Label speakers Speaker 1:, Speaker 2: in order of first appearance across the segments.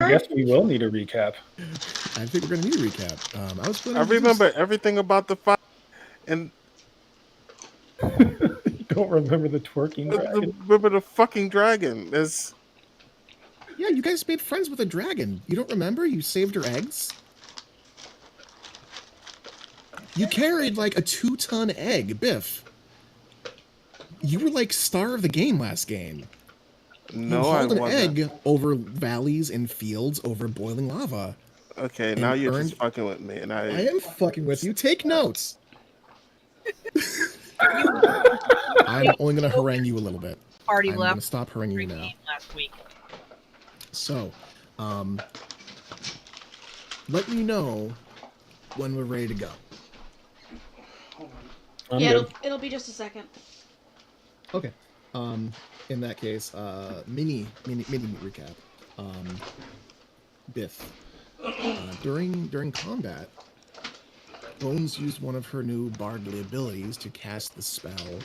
Speaker 1: I guess we will need a recap.
Speaker 2: I think we're gonna need a recap.
Speaker 3: I remember everything about the fight, and
Speaker 1: You don't remember the twerking dragon?
Speaker 3: remember the fucking dragon. Is
Speaker 2: Yeah, you guys made friends with a dragon. You don't remember? You saved her eggs. You carried like a 2-ton egg, Biff. You were like star of the game last game.
Speaker 3: no,
Speaker 2: You
Speaker 3: I
Speaker 2: hauled an
Speaker 3: wasn't.
Speaker 2: egg over valleys and fields over boiling lava.
Speaker 3: Okay,
Speaker 2: and
Speaker 3: now you're
Speaker 2: earned-
Speaker 3: just fucking with me, and
Speaker 2: I am fucking with you. Take notes. I'm only gonna harangue you a little bit.
Speaker 4: Party
Speaker 2: I'm
Speaker 4: left.
Speaker 2: gonna stop haranguing you now.
Speaker 4: Last week.
Speaker 2: So, let me know when we're ready to go.
Speaker 1: I'm
Speaker 5: Yeah,
Speaker 1: good.
Speaker 5: it'll be just a second.
Speaker 2: Okay. In that case, mini recap. Biff. During combat, Bones used one of her new bardly abilities to cast the spell,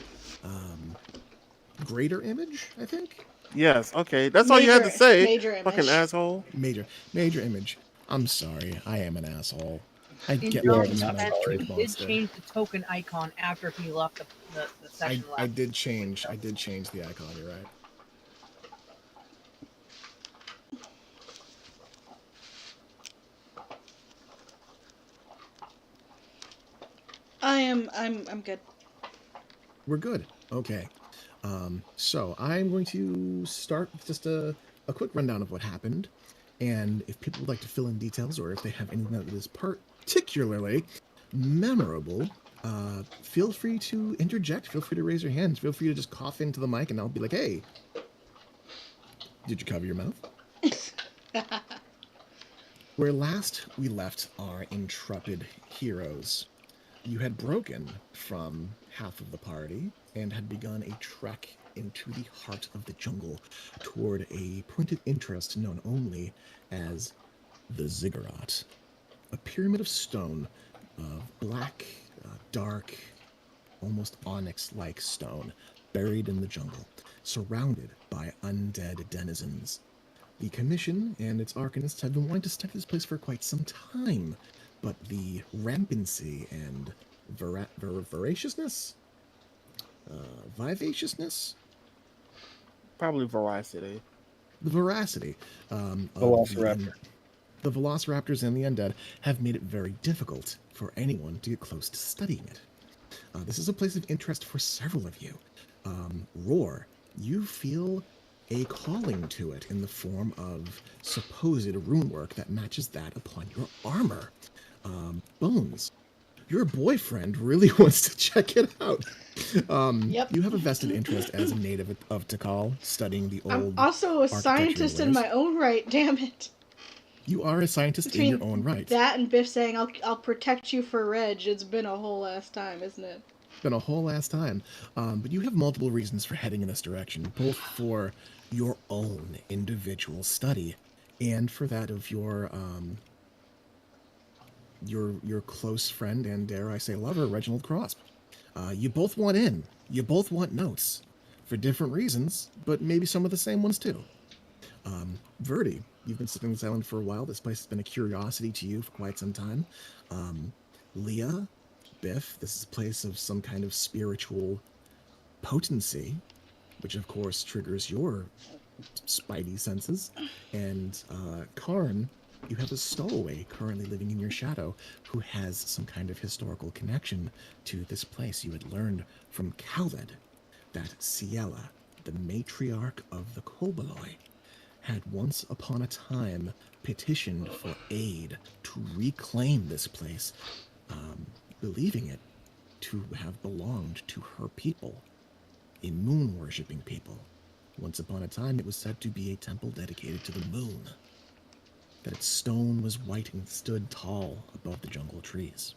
Speaker 2: Greater Image, I think?
Speaker 3: Yes, okay. That's all you had to say.
Speaker 5: Major image.
Speaker 3: Fucking asshole.
Speaker 2: Major Image. I'm sorry, I am an asshole. I
Speaker 4: In
Speaker 2: get
Speaker 4: John's
Speaker 2: this when I
Speaker 4: defense,
Speaker 2: drink
Speaker 4: he did
Speaker 2: Monster.
Speaker 4: change the token icon after he left the session
Speaker 2: I
Speaker 4: last.
Speaker 2: did change the icon, you're right.
Speaker 5: I'm good.
Speaker 2: We're good. Okay. So I'm going to start with just a quick rundown of what happened. And if people would like to fill in details or if they have anything that is particularly memorable, feel free to interject. Feel free to raise your hands. Feel free to just cough into the mic and I'll be like, hey, did you cover your mouth? Where last we left our intrepid heroes, you had broken from half of the party and had begun a trek into the heart of the jungle toward a point of interest known only as the Ziggurat, a pyramid of stone, black, dark, almost onyx-like stone, buried in the jungle, surrounded by undead denizens. The Commission and its arcanists have been wanting to study this place for quite some time, but the rampancy and voraciousness? Vivaciousness?
Speaker 3: Probably veracity.
Speaker 2: The veracity
Speaker 1: Velociraptor.
Speaker 2: the Velociraptors and the undead have made it very difficult for anyone to get close to studying it. This is a place of interest for several of you. Roar, you feel a calling to it in the form of supposed rune work that matches that upon your armor. Bones, your boyfriend really wants to check it out.
Speaker 5: Yep.
Speaker 2: You have a vested interest as a native of Tikal, studying the old.
Speaker 5: I'm also a scientist in my own right. Damn it.
Speaker 2: You are a scientist
Speaker 5: Between
Speaker 2: in your own right.
Speaker 5: that and Biff saying I'll protect you for Reg, it's been a whole ass time, isn't it?
Speaker 2: Been a whole ass time. But you have multiple reasons for heading in this direction, both for your own individual study and for that of your close friend and, dare I say, lover, Reginald Crosp. You both want in. You both want notes. For different reasons, but maybe some of the same ones too. Verdi, you've been sitting on this island for a while. This place has been a curiosity to you for quite some time. Leah, Biff, this is a place of some kind of spiritual potency, which of course triggers your spidey senses. And Karn, you have a stowaway currently living in your shadow who has some kind of historical connection to this place. You had learned from Khaled that Ciela, the matriarch of the Koboloi, had once upon a time petitioned for aid to reclaim this place, believing it to have belonged to her people, a moon-worshipping people. Once upon a time, it was said to be a temple dedicated to the moon, that its stone was white and stood tall above the jungle trees.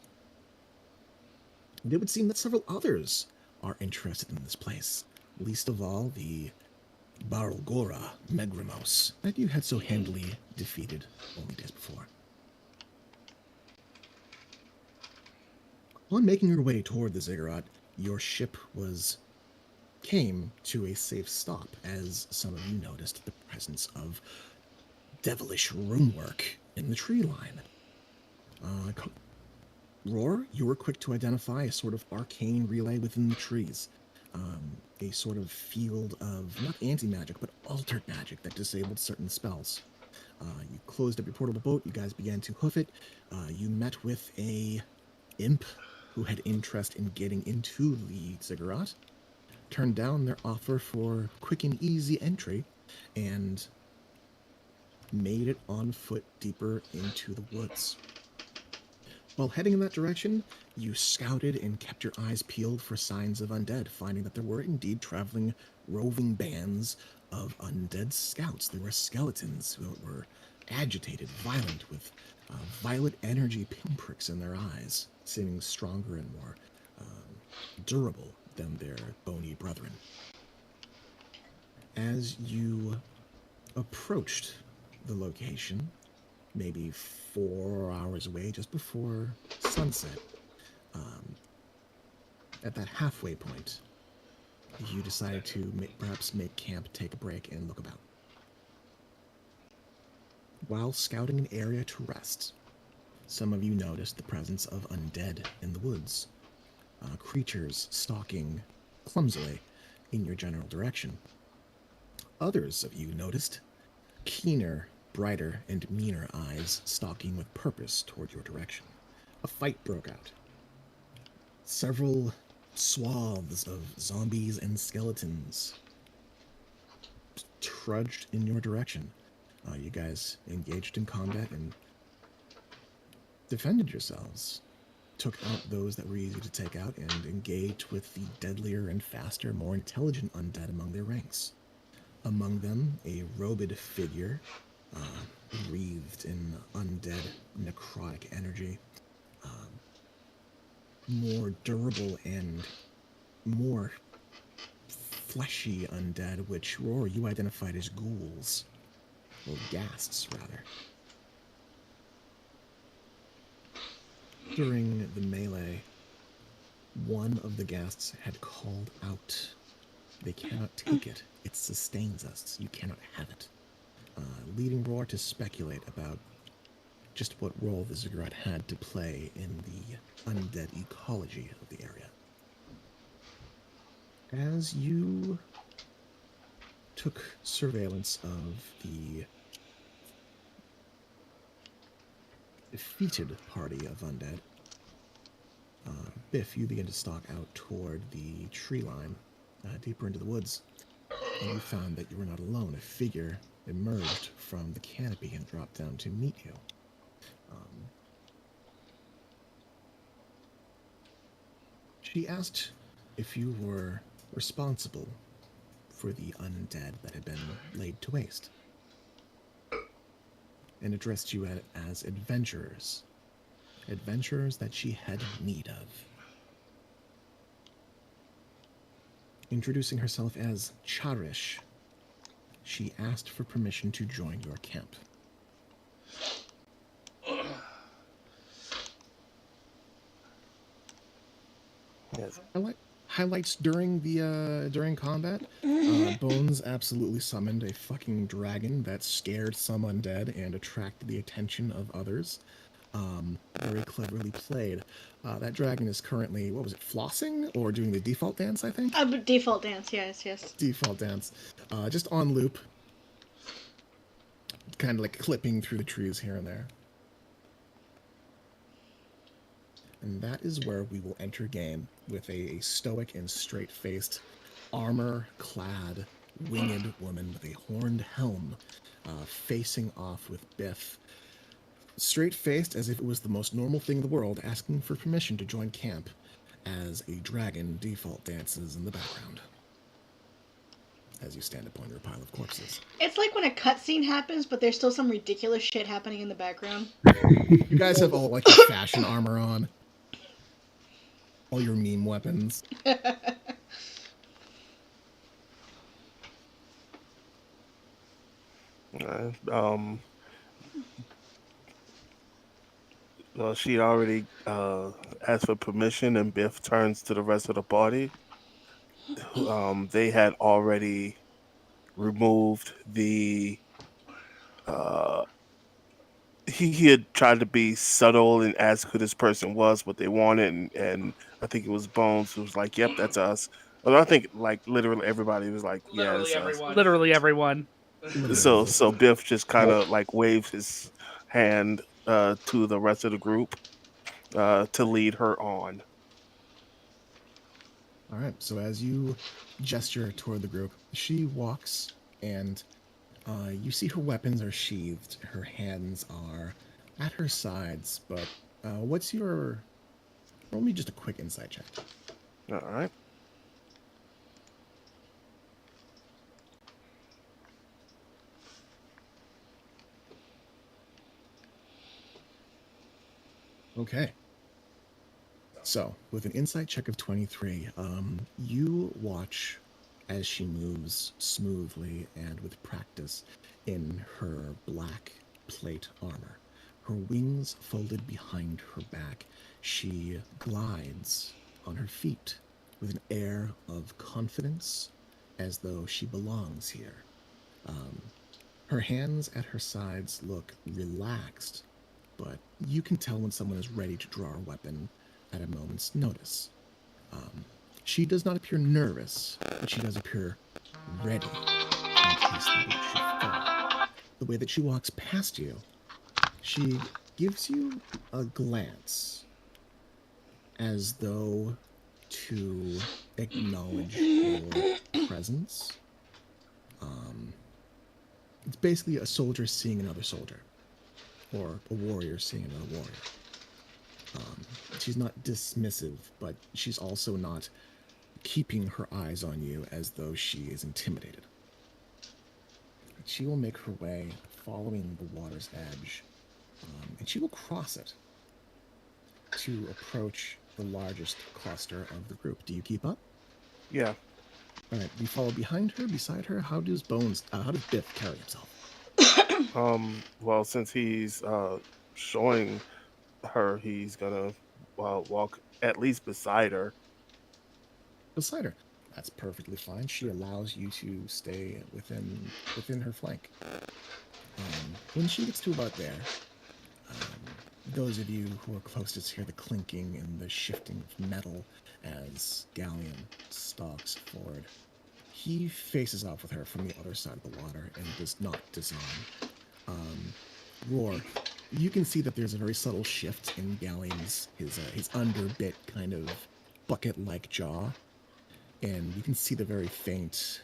Speaker 2: And it would seem that several others are interested in this place, least of all the Barulgora Megramos that you had so handily defeated only days before. On making your way toward the Ziggurat, your ship came to a safe stop as some of you noticed the presence of devilish runework in the tree line. Roar, you were quick to identify a sort of arcane relay within the trees. A sort of field of, not anti-magic, but altered magic that disabled certain spells. You closed up your portable boat, you guys began to hoof it. You met with a imp who had interest in getting into the ziggurat, turned down their offer for quick and easy entry, and made it on foot deeper into the woods. While heading in that direction, you scouted and kept your eyes peeled for signs of undead, finding that there were indeed traveling, roving bands of undead scouts. There were skeletons who were agitated, violent, with violet energy pinpricks in their eyes, seeming stronger and more durable than their bony brethren. As you approached the location, maybe 4 hours away, just before sunset, at that halfway point, you decided to perhaps make camp, take a break, and look about. While scouting an area to rest, some of you noticed the presence of undead in the woods, creatures stalking clumsily in your general direction. Others of you noticed keener, brighter, and meaner eyes stalking with purpose toward your direction. A fight broke out. Several swaths of zombies and skeletons trudged in your direction. You guys engaged in combat and defended yourselves, took out those that were easy to take out, and engaged with the deadlier and faster, more intelligent undead among their ranks. Among them, a robed figure, wreathed in undead necrotic energy, more durable and more fleshy undead, which, Roar, you identified as ghouls, or ghasts, rather. During the melee, one of the ghasts had called out, "They cannot take it. It sustains us. You cannot have it." Leading Roar to speculate about just what role the ziggurat had to play in the undead ecology of the area. As you took surveillance of the defeated party of undead, Biff, you begin to stalk out toward the tree line, deeper into the woods, and you found that you were not alone. A figure emerged from the canopy and dropped down to meet you. She asked if you were responsible for the undead that had been laid to waste, and addressed you as adventurers. Adventurers that she had need of. Introducing herself as Charish, she asked for permission to join your camp.
Speaker 3: Yes.
Speaker 2: Highlights during combat. Bones absolutely summoned a fucking dragon that scared some undead and attracted the attention of others. Very cleverly played. That dragon is currently, what was it, flossing or doing the default dance, I think?
Speaker 5: Default dance, yes.
Speaker 2: Default dance. Just on loop. Kind of like clipping through the trees here and there. And that is where we will enter game with a stoic and straight-faced, armor-clad, winged woman with a horned helm, facing off with Biff. Straight-faced as if it was the most normal thing in the world, asking for permission to join camp as a dragon default dances in the background as you stand upon your pile of corpses.
Speaker 5: It's like when a cutscene happens, but there's still some ridiculous shit happening in the background.
Speaker 2: You guys have all like your fashion armor on. All your meme weapons.
Speaker 3: Well, she already asked for permission, and Biff turns to the rest of the party. They had already removed the uh, he had tried to be subtle and ask who this person was, what they wanted, and I think it was Bones who was like, "Yep, that's us." Well, I think like literally everybody was like, "Yeah,
Speaker 6: Literally
Speaker 3: it's us."
Speaker 6: everyone.
Speaker 7: Literally everyone.
Speaker 3: So
Speaker 2: Literally.
Speaker 3: so Biff just kind of like waved his hand to the rest of the group to lead her on.
Speaker 2: All right. So as you gesture toward the group, she walks, and you see her weapons are sheathed. Her hands are at her sides. But what's your? Roll me just a quick insight check.
Speaker 3: All right.
Speaker 2: Okay. So, with an insight check of 23, you watch as she moves smoothly and with practice in her black plate armor. Her wings folded behind her back, she glides on her feet with an air of confidence as though she belongs here. Her hands at her sides look relaxed, but you can tell when someone is ready to draw a weapon at a moment's notice. She does not appear nervous, but she does appear ready in case the boot should fall. The way that she walks past you, she gives you a glance as though to acknowledge your presence. It's basically a soldier seeing another soldier, or a warrior seeing another warrior. She's not dismissive, but she's also not keeping her eyes on you as though she is intimidated. She will make her way following the water's edge, and she will cross it to approach the largest cluster of the group. Do you keep up?
Speaker 3: Yeah.
Speaker 2: All right. Do you follow behind her, beside her? How does Biff carry himself?
Speaker 3: Well, since he's showing her, he's gonna walk at least beside her.
Speaker 2: Beside her. That's perfectly fine. She allows you to stay within her flank. When she gets to about there, those of you who are closest hear the clinking and the shifting of metal as Galleon stalks forward. He faces off with her from the other side of the water and does not disarm. Roar, you can see that there's a very subtle shift in Galleon's his underbit kind of bucket-like jaw, and you can see the very faint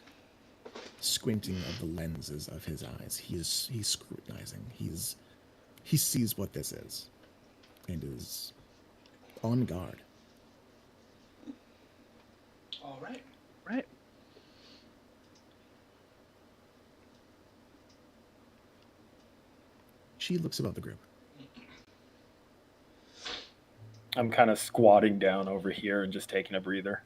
Speaker 2: squinting of the lenses of his eyes. He's scrutinizing. He sees what this is and is on guard.
Speaker 6: All right.
Speaker 7: Right.
Speaker 2: She looks about the group.
Speaker 1: I'm kind of squatting down over here and just taking a breather.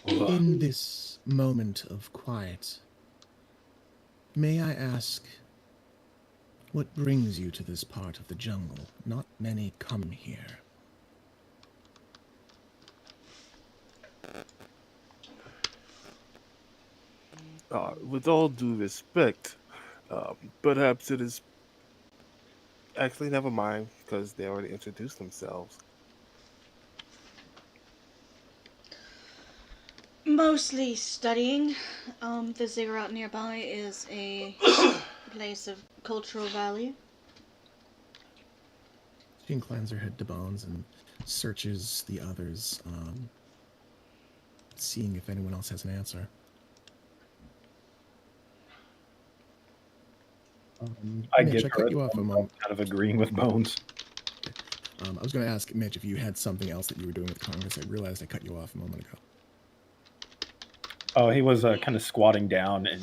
Speaker 2: In this moment of quiet, may I ask, what brings you to this part of the jungle? Not many come here.
Speaker 3: With all due respect, perhaps it is. Actually, never mind, because they already introduced themselves.
Speaker 5: Mostly studying. The ziggurat nearby is a place of cultural value.
Speaker 2: She inclines her head to Bones and searches the others, seeing if anyone else has an answer.
Speaker 1: I
Speaker 2: Mitch,
Speaker 1: get
Speaker 2: I cut you off a moment.
Speaker 1: kind of agreeing with Bones.
Speaker 2: I was going to ask Mitch if you had something else that you were doing with Congress. I realized I cut you off a moment ago.
Speaker 1: Oh, he was kind of squatting down and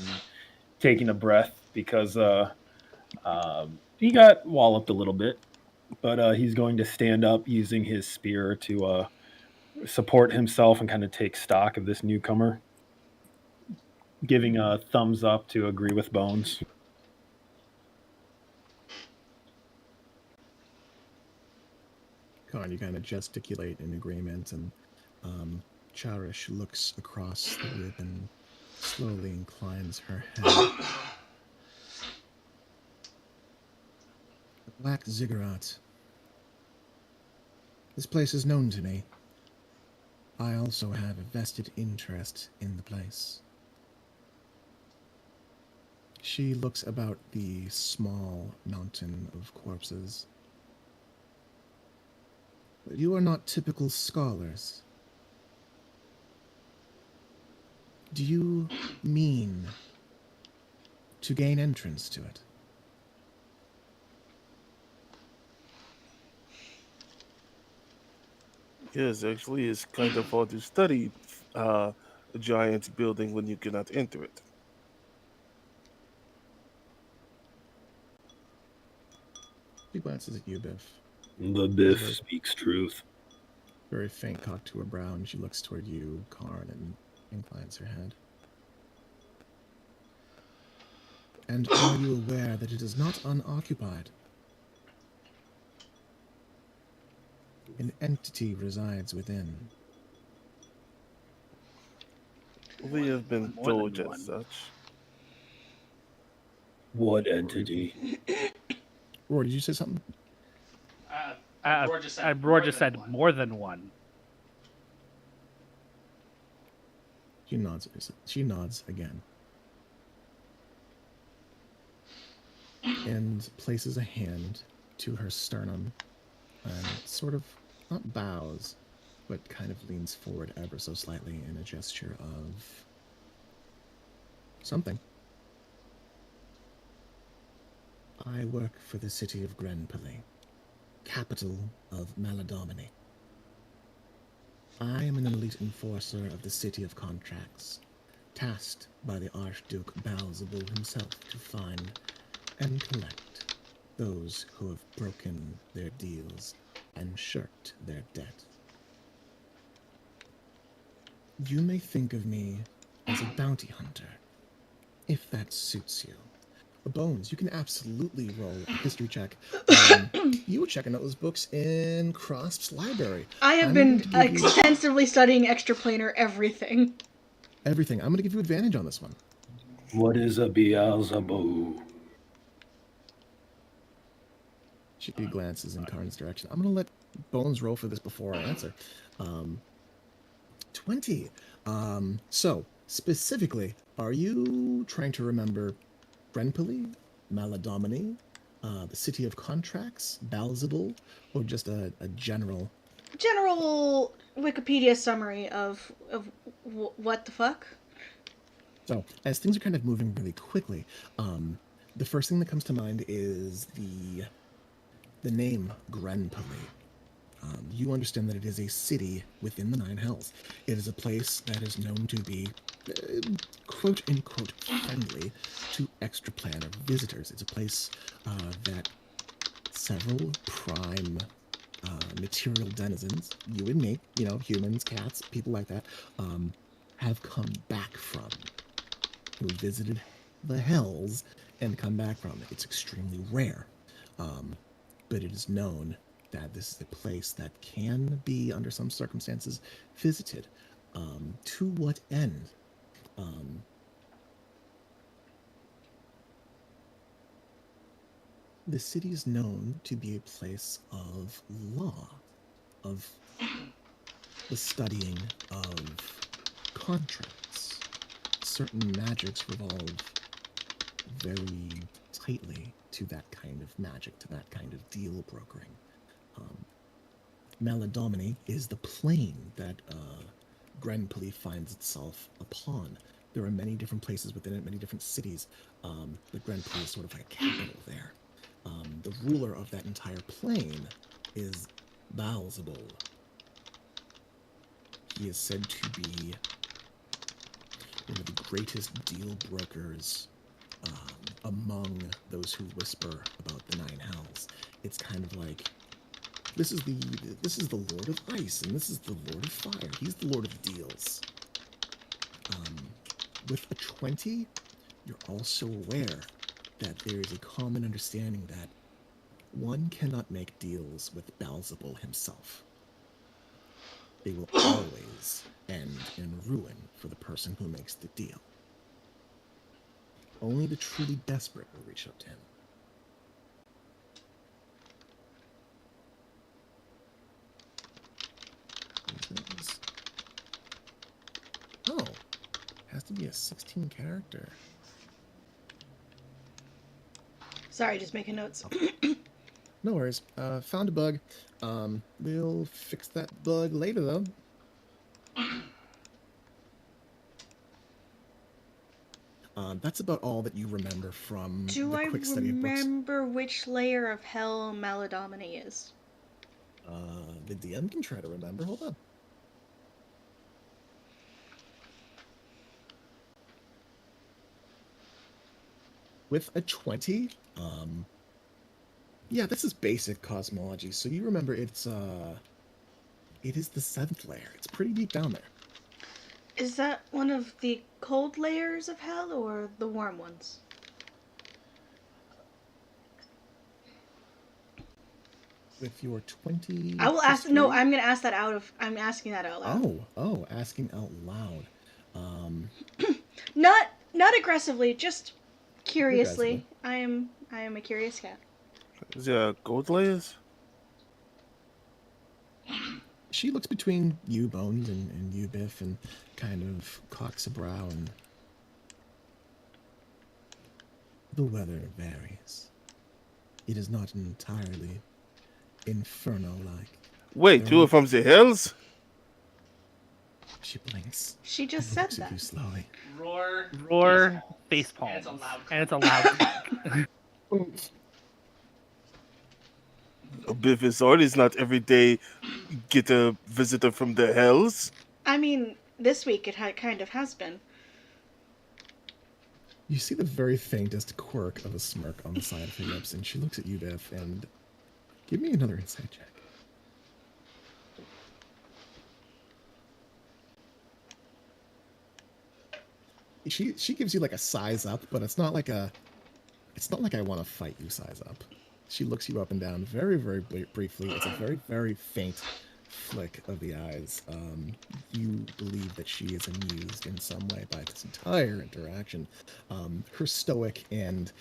Speaker 1: taking a breath because he got walloped a little bit, but he's going to stand up using his spear to support himself and kind of take stock of this newcomer, giving a thumbs up to agree with Bones.
Speaker 2: Con, you kind of gesticulate in agreement, and Charish looks across the group and slowly inclines her head. Black Ziggurat. This place is known to me. I also have a vested interest in the place. She looks about the small mountain of corpses. But you are not typical scholars. Do you mean to gain entrance to it?
Speaker 3: Yes, actually, it's kind of hard to study a giant building when you cannot enter it.
Speaker 2: She glances at you, Biff.
Speaker 1: The Biff speaks truth.
Speaker 2: Very faint cock to her brow, and she looks toward you, Karn, and inclines her head. And are you aware that it is not unoccupied? An entity resides within.
Speaker 3: We have been
Speaker 6: More
Speaker 3: told
Speaker 6: than one.
Speaker 3: as such.
Speaker 1: What entity?
Speaker 2: Roy, did you say something?
Speaker 6: Roar just said more than one.
Speaker 2: She nods. She nods again. And places a hand to her sternum and sort of, not bows, but kind of leans forward ever so slightly in a gesture of something. I work for the city of Grenpoli, capital of Maladomini. I am an elite enforcer of the city of contracts, tasked by the Archduke Balzabul himself to find and collect those who have broken their deals and shirked their debt. You may think of me as a bounty hunter, if that suits you. Bones, you can absolutely roll a history check. You were checking out those books in Crosp's library.
Speaker 5: I have been extensively studying extraplanar everything.
Speaker 2: Everything. I'm going to give you advantage on this one.
Speaker 1: What is a Beelzebub?
Speaker 2: She glances in Karn's direction. I'm going to let Bones roll for this before I answer. 20. So, specifically, are you trying to remember Grenpoli, Maladomini, the city of contracts, Balzabul, or just a general
Speaker 5: Wikipedia summary of what the fuck?
Speaker 2: So, as things are kind of moving really quickly, the first thing that comes to mind is the name Grenpoli. You understand that it is a city within the Nine Hells. It is a place that is known to be, quote-unquote, friendly to extraplanar visitors. It's a place that several prime material denizens, you and me, humans, cats, people like that, have come back from, who visited the Hells and come back from it. It's extremely rare, but it is known that this is a place that can be, under some circumstances, visited. To what end? The city is known to be a place of law, of the studying of contracts. Certain magics revolve very tightly to that kind of magic, to that kind of deal brokering. Maladomini is the plane that Grenpoli finds itself upon. There are many different places within it, many different cities, but Grenpoli is sort of like a capital there. The ruler of that entire plane is Balzabul. He is said to be one of the greatest deal brokers among those who whisper about the Nine Hells. It's kind of like, this is the Lord of Ice, and this is the Lord of Fire. He's the Lord of Deals. With a 20, you're also aware that there is a common understanding that one cannot make deals with Balzabul himself. They will always end in ruin for the person who makes the deal. Only the truly desperate will reach out to him. to be a 16 character.
Speaker 5: Sorry, just making notes.
Speaker 2: No worries. Found a bug. We'll fix that bug later, though. That's about all that you remember from
Speaker 5: Do
Speaker 2: the
Speaker 5: I
Speaker 2: quick study of books.
Speaker 5: remember which layer of hell Maladomini is?
Speaker 2: The DM can try to remember. Hold on. With a 20, yeah, this is basic cosmology, so you remember it is the 7th layer. It's pretty deep down there.
Speaker 5: Is that one of the cold layers of hell or the warm ones?
Speaker 2: With your 20
Speaker 5: I will ask. No,
Speaker 2: history-
Speaker 5: I'm gonna ask that out of. I'm asking that out loud.
Speaker 2: Oh, asking out loud.
Speaker 5: Not aggressively, just curiously.
Speaker 2: Aggressively.
Speaker 5: I am a curious cat.
Speaker 3: Is there gold layers?
Speaker 2: She looks between you, Bones, and you, Biff, and kind of cocks a brow, and the weather varies. It is not entirely inferno-like.
Speaker 3: Wait, two are from the hills?
Speaker 2: She blinks.
Speaker 5: She just
Speaker 2: and
Speaker 5: said
Speaker 2: looks at
Speaker 5: that.
Speaker 2: you slowly.
Speaker 6: Roar, face palms. And it's a loud
Speaker 3: Biff is always not every day get a visitor from the hills.
Speaker 5: I mean, this week it kind of has been.
Speaker 2: You see the very faintest quirk of a smirk on the side of her lips, and she looks at you, Biff, and give me another insight check. She gives you like a size up, but it's not like I want to fight you size up. She looks you up and down very, very briefly. It's a very, very faint flick of the eyes. You believe that she is amused in some way by this entire interaction. Her stoic and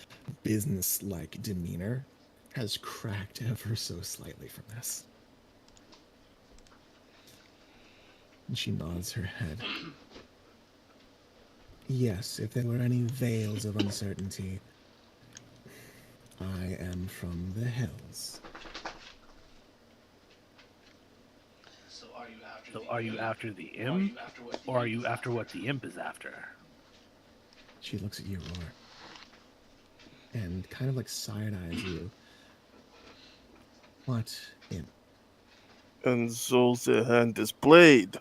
Speaker 2: business-like demeanor has cracked ever so slightly from this. And she nods her head. Yes, if there were any veils of uncertainty, I am from the hills.
Speaker 6: So are you after the imp? Or are you after what the imp is after?
Speaker 2: She looks at you, Roar, and kind of like side-eyes you. What imp?
Speaker 3: And so the hand is blade.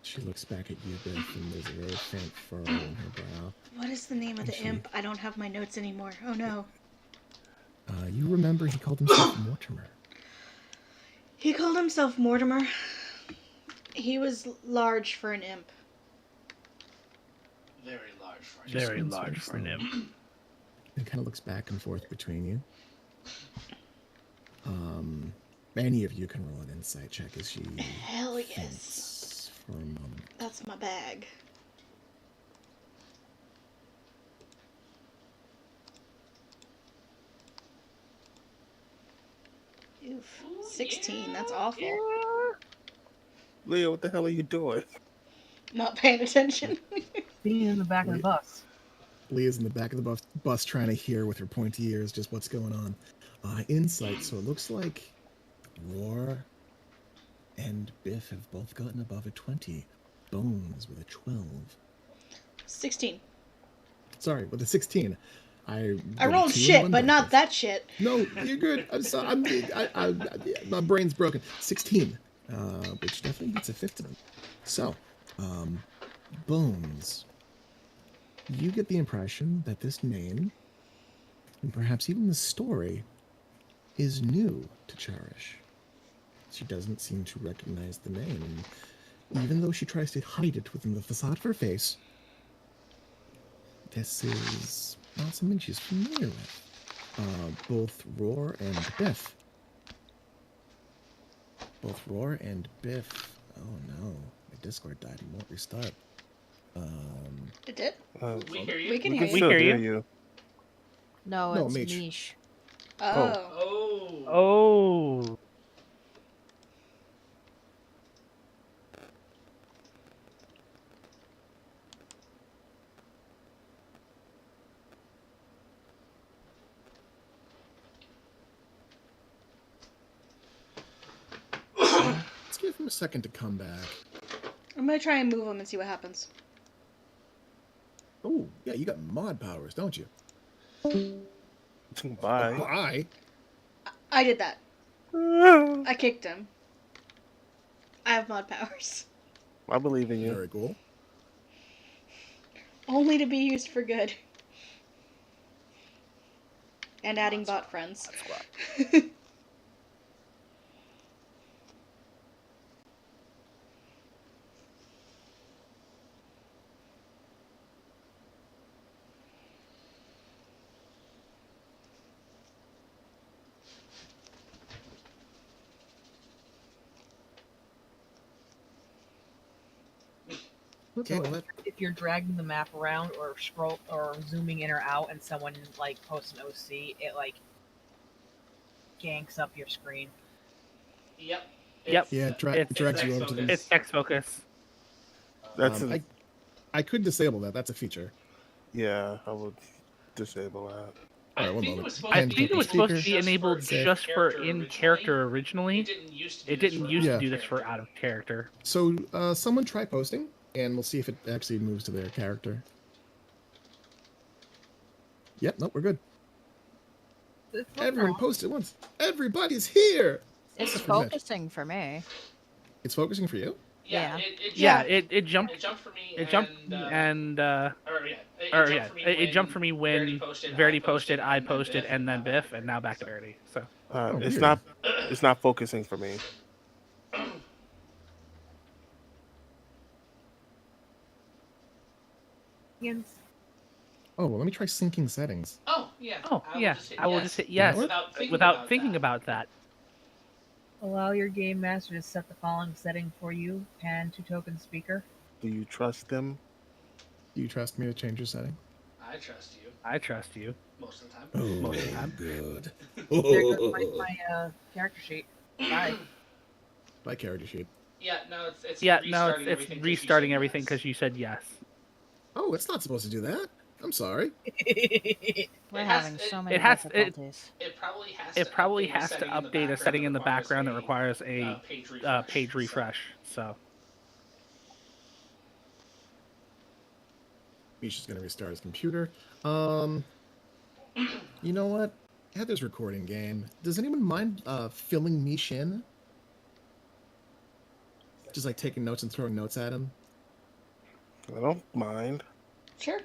Speaker 2: She looks back at you, Biff, and there's a very faint furrow in her brow.
Speaker 5: What is the name of the
Speaker 2: She-
Speaker 5: imp? I don't have my notes anymore. Oh no.
Speaker 2: You remember he called himself Mortimer.
Speaker 5: He called himself Mortimer. He was large for an imp.
Speaker 6: Very large for an imp.
Speaker 2: And kind of looks back and forth between you. Any of you can roll an insight check as she
Speaker 5: Hell yes.
Speaker 2: thinks for a moment.
Speaker 5: That's my bag. Oof. 16. That's awful.
Speaker 3: Leah, what the hell are you doing?
Speaker 5: Not paying attention.
Speaker 4: Being in the back of the bus.
Speaker 2: Leah's in the back of the bus trying to hear with her pointy ears just what's going on. Insight, so it looks like Roar and Biff have both gotten above a 20. Bones with a 12.
Speaker 5: 16.
Speaker 2: Sorry, with a 16. I
Speaker 5: rolled
Speaker 2: two and
Speaker 5: shit,
Speaker 2: one
Speaker 5: but
Speaker 2: back.
Speaker 5: not that shit.
Speaker 2: No, you're good. I'm sorry. My brain's broken. 16, which definitely beats a 15. So, Bones, you get the impression that this name, and perhaps even the story, is new to Cherish. She doesn't seem to recognize the name, and even though she tries to hide it within the facade of her face, this is not something she's familiar with. Both Roar and Biff. Oh no, my Discord died. It won't restart.
Speaker 5: It did?
Speaker 3: We
Speaker 5: We can hear
Speaker 6: We
Speaker 5: you.
Speaker 3: still
Speaker 6: hear
Speaker 3: hear
Speaker 6: you.
Speaker 3: you.
Speaker 4: No,
Speaker 2: No,
Speaker 4: it's
Speaker 2: Meech.
Speaker 4: niche.
Speaker 5: Oh.
Speaker 6: Oh.
Speaker 2: give him a second to come back.
Speaker 5: I'm gonna try and move him and see what happens.
Speaker 2: Oh, yeah, you got mod powers, don't you?
Speaker 3: Bye.
Speaker 2: Bye.
Speaker 5: I did that. I kicked him. I have mod powers.
Speaker 3: I believe in you.
Speaker 2: Very cool.
Speaker 5: Only to be used for good. And adding bot friends.
Speaker 2: Okay, well, that,
Speaker 4: If you're dragging the map around or scroll or zooming in or out, and someone like posts an OC, it like ganks up your screen.
Speaker 7: Yep.
Speaker 6: Yep.
Speaker 2: yeah, it
Speaker 6: It's
Speaker 2: drags you over to the...
Speaker 6: It's text focus.
Speaker 3: That's
Speaker 2: I could disable that. That's a feature.
Speaker 3: yeah. I would disable that.
Speaker 2: All right,
Speaker 7: I
Speaker 2: one
Speaker 7: think it
Speaker 2: moment.
Speaker 7: was supposed
Speaker 6: I
Speaker 7: to
Speaker 6: think
Speaker 7: be
Speaker 6: it was supposed to be
Speaker 2: Speaker.
Speaker 6: enabled
Speaker 2: Say-
Speaker 6: just for in character originally.
Speaker 7: It didn't used to.
Speaker 6: It didn't used
Speaker 2: Yeah.
Speaker 6: to do this for out of character.
Speaker 2: So, someone try posting, and we'll see if it actually moves to their character. Yep, nope, we're good. Everyone post at once. Everybody's here!
Speaker 8: It's
Speaker 2: Except for Mitch.
Speaker 8: focusing for me.
Speaker 2: It's focusing for you?
Speaker 7: Yeah.
Speaker 8: Yeah.
Speaker 6: Yeah, it jumped.
Speaker 7: It jumped for me.
Speaker 6: It jumped
Speaker 7: and
Speaker 6: it jumped for me when Verity posted, I posted, and then Biff, and now back to Verity. So
Speaker 2: Oh,
Speaker 3: It's
Speaker 2: weird.
Speaker 3: not focusing for me.
Speaker 2: Oh, well, let me try syncing settings.
Speaker 7: Oh yeah.
Speaker 6: oh yeah, I will just hit
Speaker 2: yes
Speaker 6: yes without thinking about that.
Speaker 4: Allow your game master to set the following setting for you and to token speaker.
Speaker 3: Do you trust them?
Speaker 2: Do you trust me to change your setting?
Speaker 7: I trust you
Speaker 6: I trust you.
Speaker 7: most of the time.
Speaker 2: Oh,
Speaker 6: Most of the time.
Speaker 2: good.
Speaker 4: There goes my character sheet. Bye.
Speaker 2: My character sheet.
Speaker 7: Yeah. No. It's
Speaker 6: Yeah, no,
Speaker 7: restarting
Speaker 6: it's
Speaker 7: everything 'cause you
Speaker 6: restarting
Speaker 7: said
Speaker 6: everything
Speaker 7: yes.
Speaker 6: because you said yes.
Speaker 2: Oh, it's not supposed to do that. I'm sorry.
Speaker 8: We're
Speaker 7: It has-
Speaker 8: having
Speaker 7: it-
Speaker 8: so many
Speaker 6: it has-
Speaker 8: difficulties.
Speaker 7: It probably has.
Speaker 6: It
Speaker 7: to
Speaker 6: probably
Speaker 7: update
Speaker 6: has to update a setting in the background that requires a page refresh. So
Speaker 2: He's just gonna restart his computer. You know what? Heather's recording game. Does anyone mind filling Mish in? Just like taking notes and throwing notes at him.
Speaker 3: I don't mind.
Speaker 5: Sure.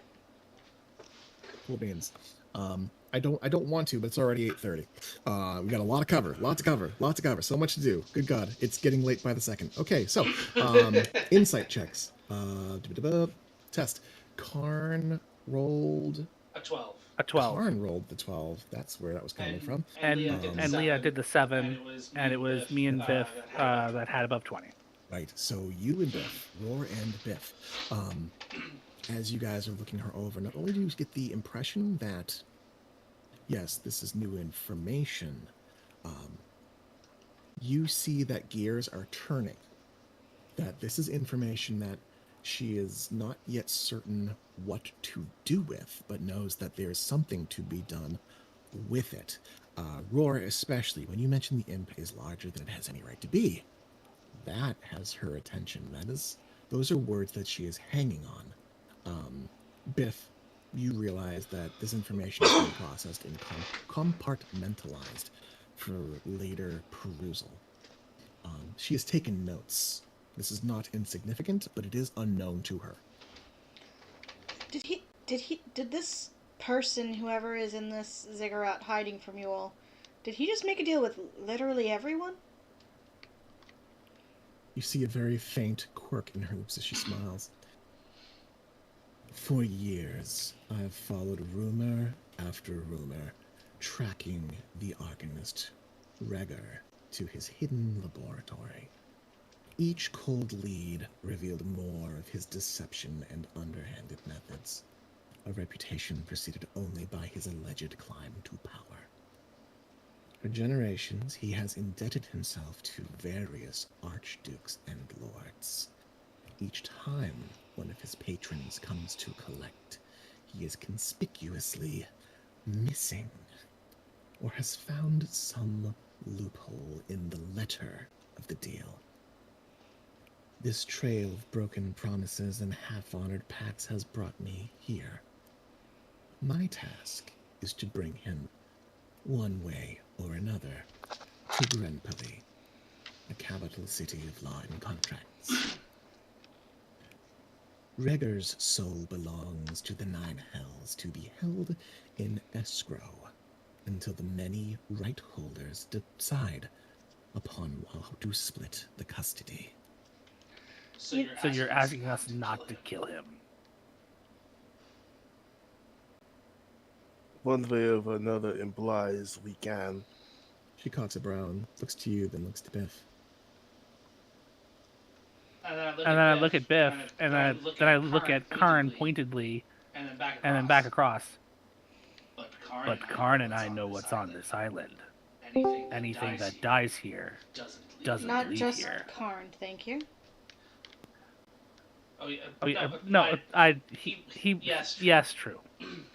Speaker 2: Cool beans. I don't want to, but it's already 8:30. We got a lot of cover, lots to cover, so much to do. Good God, it's getting late by the second. Okay, so insight checks. Test. Karn rolled.
Speaker 7: A 12.
Speaker 6: a 12,
Speaker 2: Karn rolled the 12. That's where that was coming from.
Speaker 6: and Leah did the 7,
Speaker 7: and
Speaker 6: and it was me and Biff that had above 20.
Speaker 2: Right. So you and Biff, Roar and Biff, as you guys are looking her over, not only do you get the impression that, yes, this is new information, you see that gears are turning. That this is information that she is not yet certain what to do with, but knows that there is something to be done with it. Roar, especially, when you mention the imp is larger than it has any right to be, that has her attention. Those are words that she is hanging on. Biff, you realize that this information is being processed and compartmentalized for later perusal. She has taken notes. This is not insignificant, but it is unknown to her.
Speaker 5: Did this person, whoever is in this ziggurat hiding from you all, did he just make a deal with literally everyone?
Speaker 2: You see a very faint quirk in her lips as she smiles. For years, I have followed rumor after rumor, tracking the Arcanist Reger to his hidden laboratory. Each cold lead revealed more of his deception and underhanded methods, a reputation preceded only by his alleged climb to power. For generations, he has indebted himself to various archdukes and lords. Each time one of his patrons comes to collect, he is conspicuously missing, or has found some loophole in the letter of the deal. This trail of broken promises and half-honored pacts has brought me here. My task is to bring him, one way or another, to Grenpoli, the capital city of law and contracts. Reger's soul belongs to the Nine Hells to be held in escrow until the many right holders decide upon how to split the custody.
Speaker 6: So you're asking us not to kill him.
Speaker 3: One way or another implies we can.
Speaker 2: She cocks a brow and looks to you, then looks to Biff.
Speaker 7: And then
Speaker 6: I look at Biff, and then I look at Karn pointedly,
Speaker 7: and
Speaker 6: and then back across.
Speaker 7: But
Speaker 6: Karn and I know what's on this island. Anything that dies here doesn't
Speaker 5: Not
Speaker 6: leave
Speaker 5: just
Speaker 6: here.
Speaker 5: Karn, thank you.
Speaker 7: Oh yeah.
Speaker 6: Yes, true.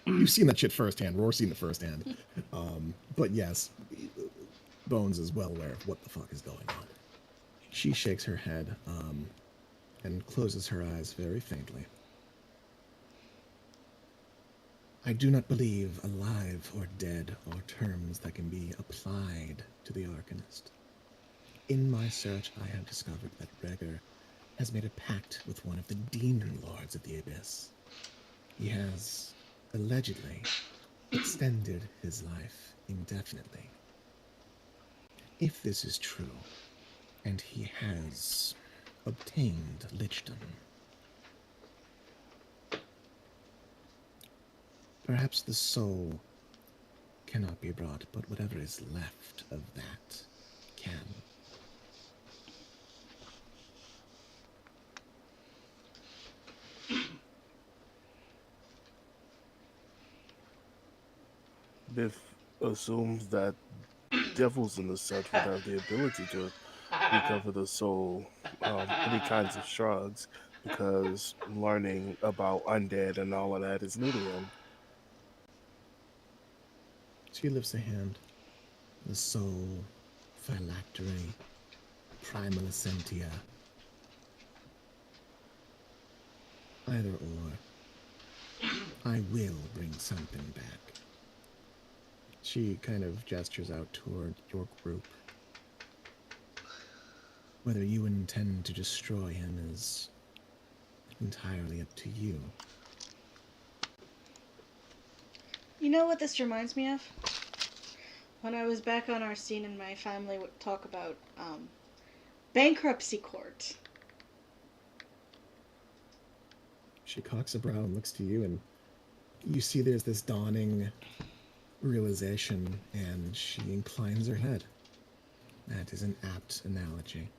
Speaker 2: You've seen that shit firsthand. Roar's seen it firsthand. But yes, Bones is well aware of what the fuck is going on. She shakes her head, and closes her eyes very faintly. I do not believe alive or dead are terms that can be applied to the Arcanist. In my search, I have discovered that Reger has made a pact with one of the demon lords of the Abyss. He has, allegedly, extended his life indefinitely. If this is true, and he has obtained lichdom, perhaps the soul cannot be brought, but whatever is left of that can.
Speaker 3: Biff assumes that devils in the such would have the ability to recover the soul. He kinds of shrugs because learning about undead and all of that is new to him.
Speaker 2: She lifts a hand. The soul, phylactery, primal essentia. Either or. I will bring something back. She kind of gestures out toward your group. Whether you intend to destroy him is entirely up to you.
Speaker 5: You know what this reminds me of? When I was back on our scene and my family would talk about bankruptcy court.
Speaker 2: She cocks a brow and looks to you, and you see there's this dawning realization, and she inclines her head. That is an apt analogy.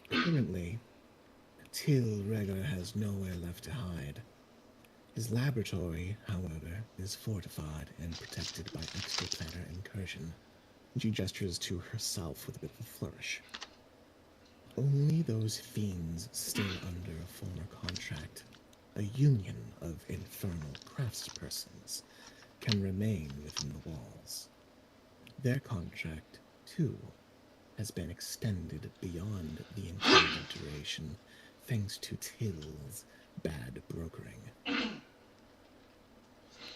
Speaker 2: Currently, Till Reger has nowhere left to hide. His laboratory, however, is fortified and protected by extraplanar incursion. She gestures to herself with a bit of a flourish. Only those fiends still under a former contract, a union of infernal craftspersons, can remain within the walls. Their contract, too, has been extended beyond the intended duration, thanks to Till's bad brokering.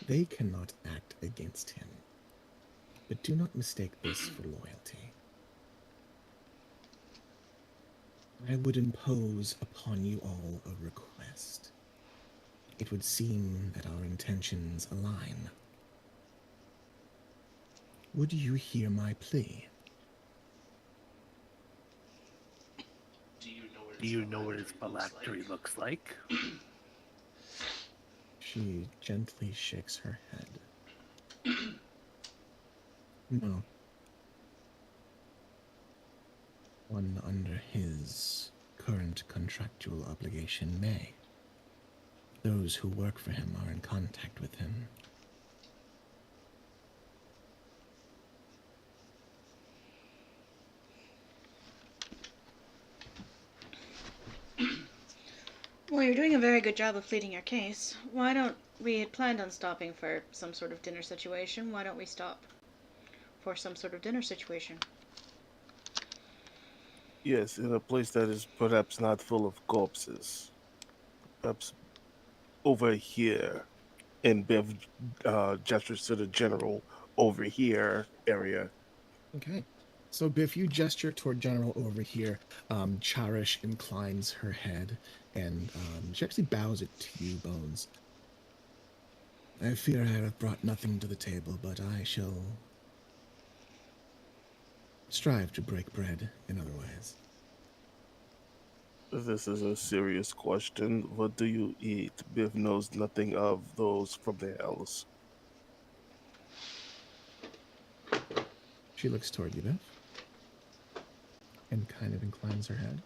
Speaker 2: They cannot act against him, but do not mistake this for loyalty. I would impose upon you all a request. It would seem that our intentions align. Would you hear my plea?
Speaker 6: Do you know what his phylactery looks like?
Speaker 2: She gently shakes her head. No. One under his current contractual obligation may. Those who work for him are in contact with him.
Speaker 5: Well, you're doing a very good job of pleading your case. Why don't we had planned on stopping for some sort of dinner situation? Why don't we stop for some sort of dinner situation?
Speaker 3: Yes, in a place that is perhaps not full of corpses. Perhaps over here. And Bev gestures to the general over here area.
Speaker 2: Okay. So Biff, you gesture toward General over here. Charish inclines her head, and she actually bows it to you, Bones. I fear I have brought nothing to the table, but I shall strive to break bread in other ways.
Speaker 3: This is a serious question. What do you eat? Biff knows nothing of those from the hells.
Speaker 2: She looks toward you, Biff, and kind of inclines her head.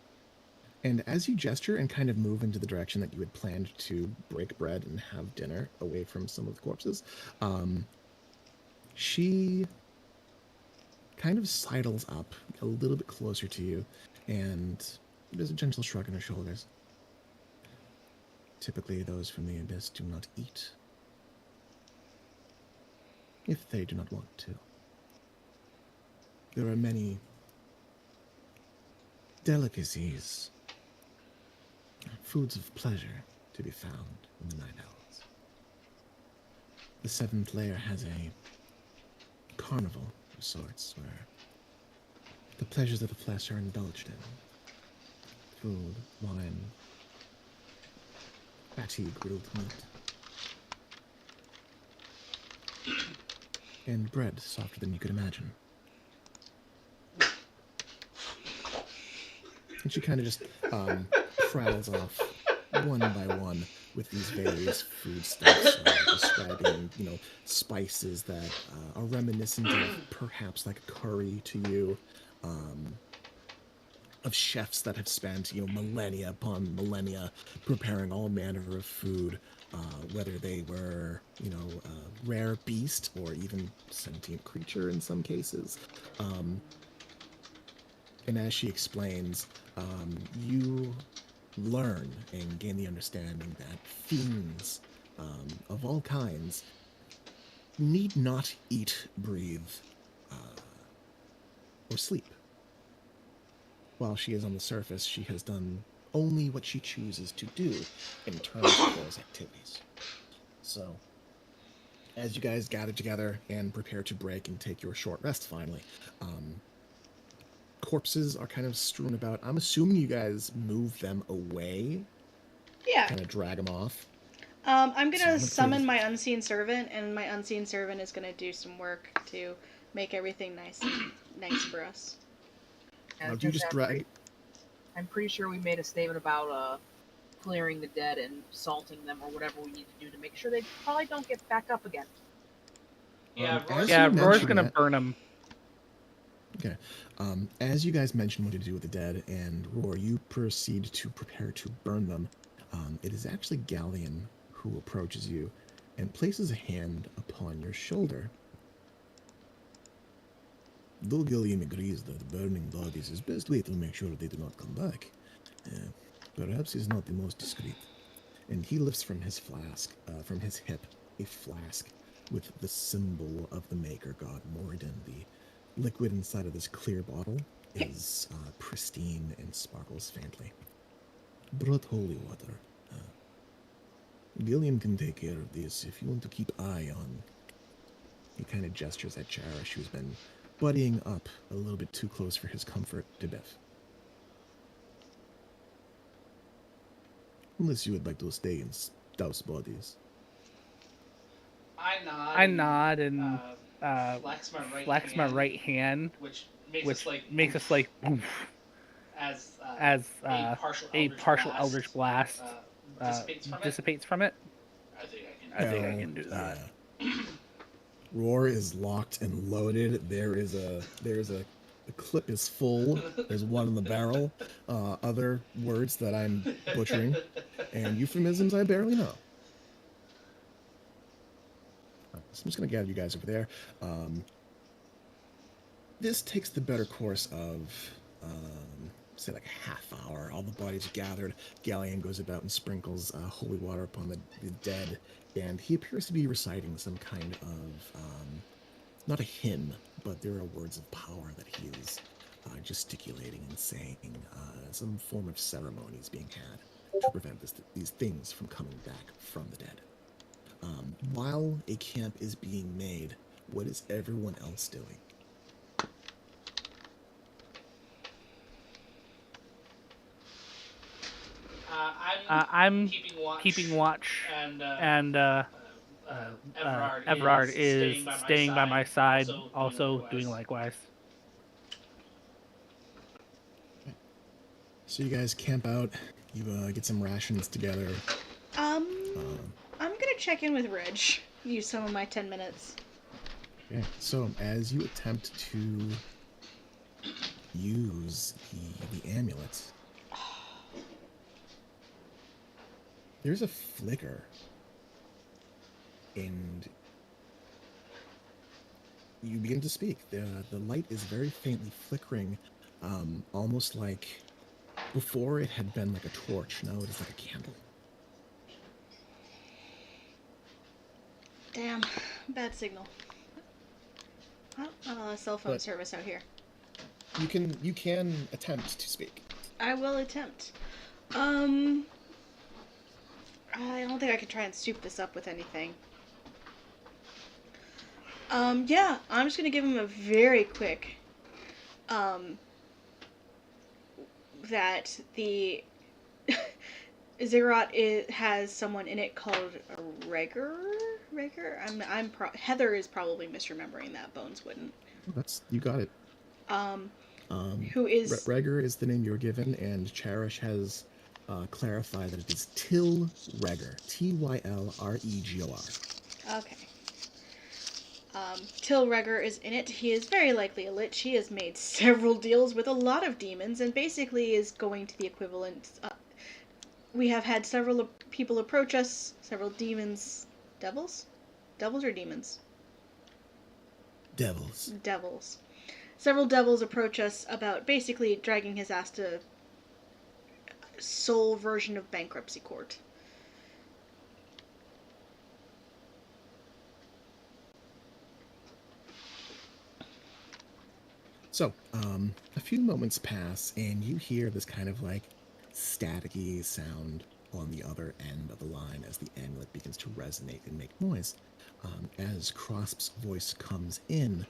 Speaker 2: And as you gesture and kind of move into the direction that you had planned to break bread and have dinner away from some of the corpses, she kind of sidles up a little bit closer to you, and there's a gentle shrug on her shoulders. Typically, those from the abyss do not eat if they do not want to. There are many delicacies, foods of pleasure to be found in the night owls. The seventh layer has a carnival of sorts where the pleasures of the flesh are indulged in. Food, wine, fatty grilled meat, and bread softer than you could imagine. And she kind of just prowls off one by one with these various foodstuffs, describing, spices that are reminiscent of perhaps like a curry to you, of chefs that have spent, millennia upon millennia preparing all manner of food, whether they were, a rare beast or even sentient creature in some cases. And as she explains, you learn and gain the understanding that fiends of all kinds need not eat, breathe, or sleep. While she is on the surface, she has done only what she chooses to do in terms of those activities. So, as you guys gather together and prepare to break and take your short rest finally, corpses are kind of strewn about. I'm assuming you guys move them away,
Speaker 5: Yeah.
Speaker 2: kind of drag them off.
Speaker 5: I'm gonna
Speaker 2: So
Speaker 5: summon my unseen servant, and my unseen servant is gonna do some work to make everything nice for us.
Speaker 2: Do you just drag?
Speaker 4: I'm pretty sure we made a statement about clearing the dead and salting them or whatever we need to do to make sure they probably don't get back up again.
Speaker 7: Yeah,
Speaker 6: Roar's gonna burn them.
Speaker 2: Okay. As you guys mentioned what to do with the dead, and Roar, you proceed to prepare to burn them. It is actually Galleon who approaches you and places a hand upon your shoulder. Though Galleon agrees that burning bodies is best way to make sure they do not come back, perhaps he's not the most discreet. And he lifts from his from his hip, a flask with the symbol of the Maker God Moradin. The liquid inside of this clear bottle is pristine and sparkles faintly. Brought holy water. Gillian can take care of this if you want to keep eye on. He kind of gestures at Cherish, who's been buddying up a little bit too close for his comfort to Biff. Unless you would like to stay and douse bodies.
Speaker 7: I nod and
Speaker 6: flex my right hand,
Speaker 7: which
Speaker 6: makes us like as a partial Eldritch Blast dissipates from it. I think I can do that.
Speaker 2: Yeah. Roar is locked and loaded. There's a the clip is full. There's one in the barrel. Other words that I'm butchering, and euphemisms I barely know. So I'm just gonna gather you guys over there. This takes the better course of, say, like a half hour. All the bodies are gathered. Galleon goes about and sprinkles holy water upon the dead, and he appears to be reciting some kind of, not a hymn, but there are words of power that he is gesticulating and saying some form of ceremony is being had to prevent these things from coming back from the dead. While a camp is being made, what is everyone else doing?
Speaker 7: I'm keeping watch, and Everard is staying by my side, also doing likewise.
Speaker 2: So you guys camp out. You get some rations together.
Speaker 5: I'm gonna check in with Reg. Use some of my 10 minutes.
Speaker 2: Okay. So as you attempt to use the amulet, there's a flicker, and you begin to speak. The light is very faintly flickering, almost like before it had been like a torch. Now it is like a candle.
Speaker 5: Damn, bad signal. Cell phone service out here.
Speaker 2: You can attempt to speak.
Speaker 5: I will attempt. I don't think I could try and soup this up with anything. Yeah, I'm just gonna give him a very quick, that the ziggurat has someone in it called a Reger? Heather is probably misremembering that. Bones wouldn't.
Speaker 2: You got it.
Speaker 5: Who is...
Speaker 2: Reger is the name you were given, and Cherish has clarified that it is Till Reger. Tylregor.
Speaker 5: Okay. Till Reger is in it. He is very likely a lich. He has made several deals with a lot of demons, and basically is going to the equivalent. We have had several people approach us, several demons. Devils? Devils or demons?
Speaker 2: Devils.
Speaker 5: Devils. Several devils approach us about basically dragging his ass to soul version of bankruptcy court.
Speaker 2: So, a few moments pass, and you hear this kind of like staticky sound on the other end of the line as the amulet begins to resonate and make noise. As Crosp's voice comes in,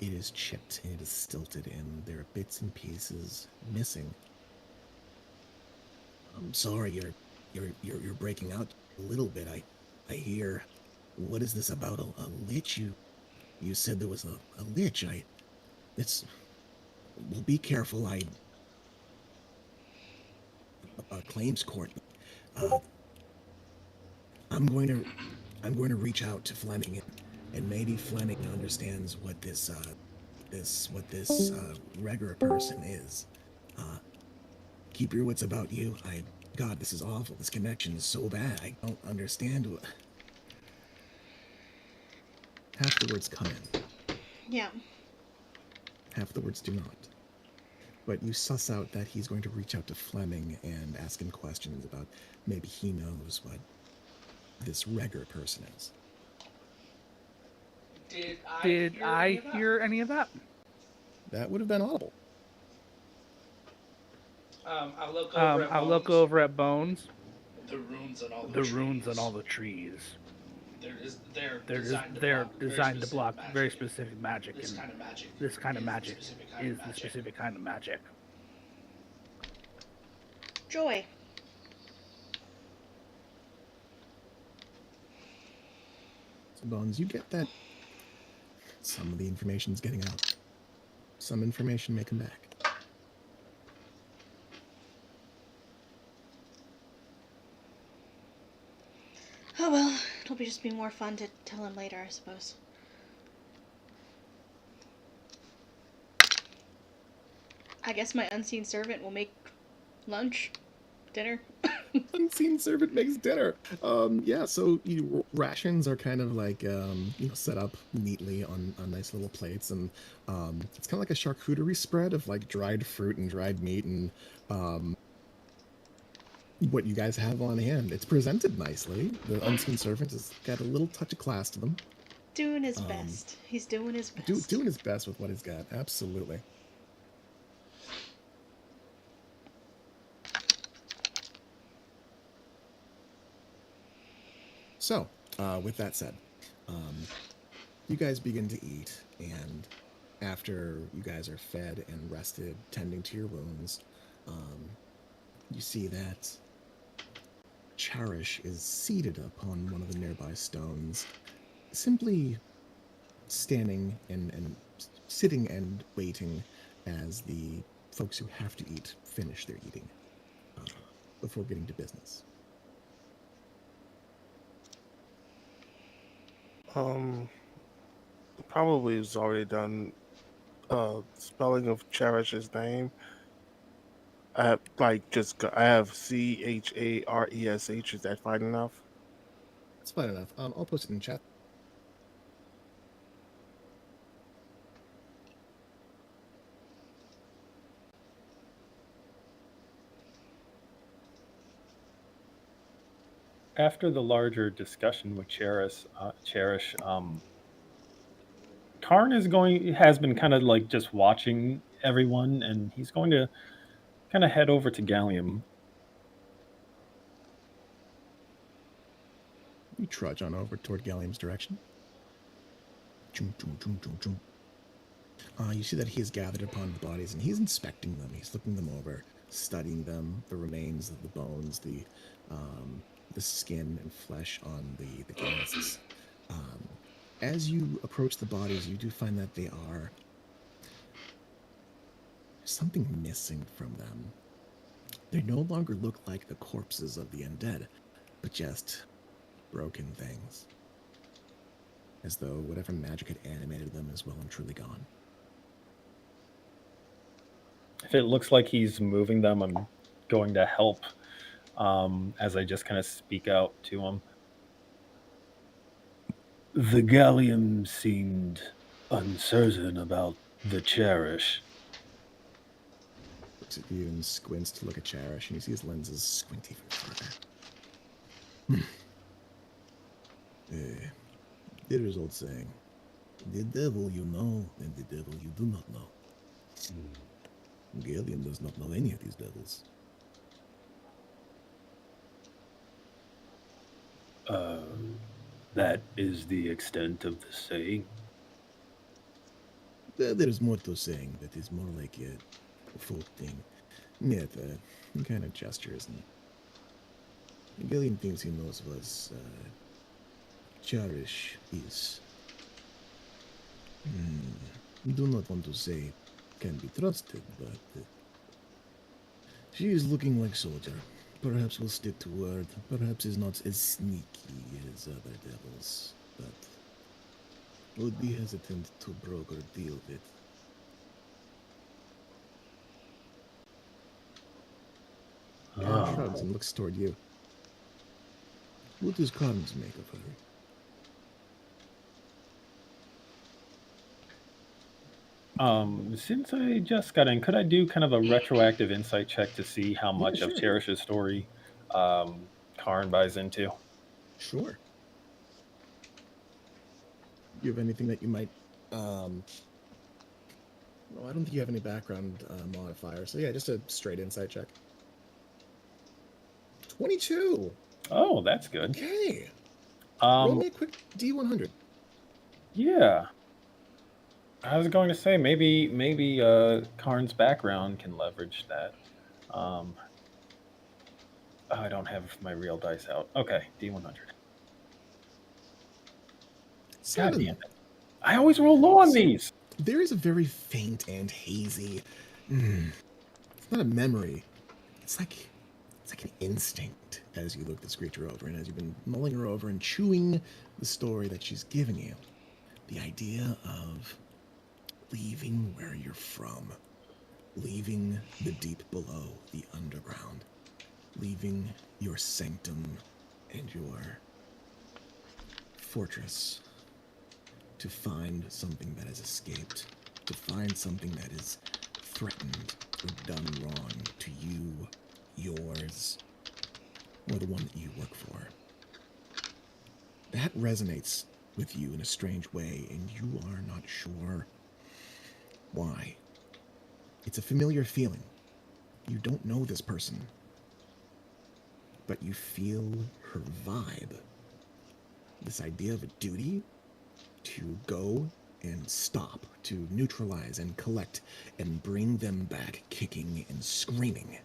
Speaker 2: it is chipped, it is stilted, and there are bits and pieces missing. I'm sorry, you're breaking out a little bit. I hear. What is this about a lich? You said there was a lich. Well, be careful. Claims court. I'm going to reach out to Fleming, and maybe Fleming understands what this regular person is. Keep your wits about you. God, this is awful. This connection is so bad. I don't understand what... Half the words come in.
Speaker 5: Yeah.
Speaker 2: Half the words do not. But you suss out that he's going to reach out to Fleming and ask him questions about maybe he knows what this regular person is.
Speaker 7: Did I hear any of that?
Speaker 2: That would have been audible.
Speaker 7: I'll look over at Bones.
Speaker 9: The runes and all the
Speaker 7: trees.
Speaker 9: They're
Speaker 7: designed to block very specific magic.
Speaker 9: This
Speaker 7: This kind of magic is the specific kind of magic.
Speaker 5: Joy.
Speaker 2: So, Bones, you get that some of the information's getting out. Some information may come back.
Speaker 5: Oh well, it'll just be more fun to tell him later, I suppose. I guess my unseen servant will make lunch, dinner.
Speaker 2: Unseen servant makes dinner. Yeah, so rations are kind of like set up neatly on nice little plates, and it's kind of like a charcuterie spread of like dried fruit and dried meat and what you guys have on hand. It's presented nicely. The unseen servant has got a little touch of class to them.
Speaker 5: Doing his best. He's doing his best.
Speaker 2: Doing his best with what he's got. Absolutely. So, with that said, you guys begin to eat, and after you guys are fed and rested, tending to your wounds, you see that Cherish is seated upon one of the nearby stones, simply standing and sitting and waiting as the folks who have to eat finish their eating before getting to business.
Speaker 3: Probably was already done. Spelling of Cherish's name. I have I have CHARESH. Is that fine enough?
Speaker 2: That's fine enough. I'll post it in chat.
Speaker 1: After the larger discussion with Cherish, Karn has been kind of like just watching everyone, and he's going to kind of head over to Gallium.
Speaker 2: You trudge on over toward Gallium's direction. You see that he has gathered upon the bodies, and he's inspecting them. He's looking them over, studying them, the remains of the bones, the skin and flesh on the guests. As you approach the bodies, you do find that they are something missing from them. They no longer look like the corpses of the undead, but just broken things. As though whatever magic had animated them is well and truly gone.
Speaker 1: If it looks like he's moving them, I'm going to help as I just kind of speak out to him. The Gallium seemed uncertain about the Cherish.
Speaker 2: Looks at you and squints to look at Cherish, and you see his lenses squint even further. There is old saying, the devil you know, and the devil you do not know. Gallium does not know any of these devils.
Speaker 1: That is the extent of the saying.
Speaker 2: There is more to saying that is more like a folk thing. Yet, he kind of gestures, and Gallium thinks he knows what Cherish is. We do not want to say can be trusted, but she is looking like soldier. Perhaps will stick to word. Perhaps is not as sneaky as other devils, but would be hesitant to broker deal with. Aaron shrugs and looks toward you. What does Carnes make of her?
Speaker 1: Since I just got in, could I do kind of a retroactive insight check to see how much
Speaker 2: sure.
Speaker 1: of Cherish's story Karn buys into?
Speaker 2: Sure. Do you have anything that you might no, I don't think you have any background modifier, so yeah, just a straight insight check. 22.
Speaker 1: Oh, that's good.
Speaker 2: Okay. Roll me a quick D100.
Speaker 1: Yeah. I was going to say maybe Karn's background can leverage that. I don't have my real dice out. Okay, D100.
Speaker 2: 7.
Speaker 1: God damn it. I always roll low on these.
Speaker 2: There is a very faint and hazy. It's not a memory. It's like an instinct as you look this creature over, and as you've been mulling her over and chewing the story that she's given you. The idea of leaving where you're from, leaving the deep below, the underground, leaving your sanctum and your fortress to find something that has escaped, to find something that is threatened or done wrong to you, yours, or the one that you work for. That resonates with you in a strange way, and you are not sure why. It's a familiar feeling. You don't know this person, but you feel her vibe this idea of a duty to go and stop, to neutralize and collect and bring them back kicking and screaming.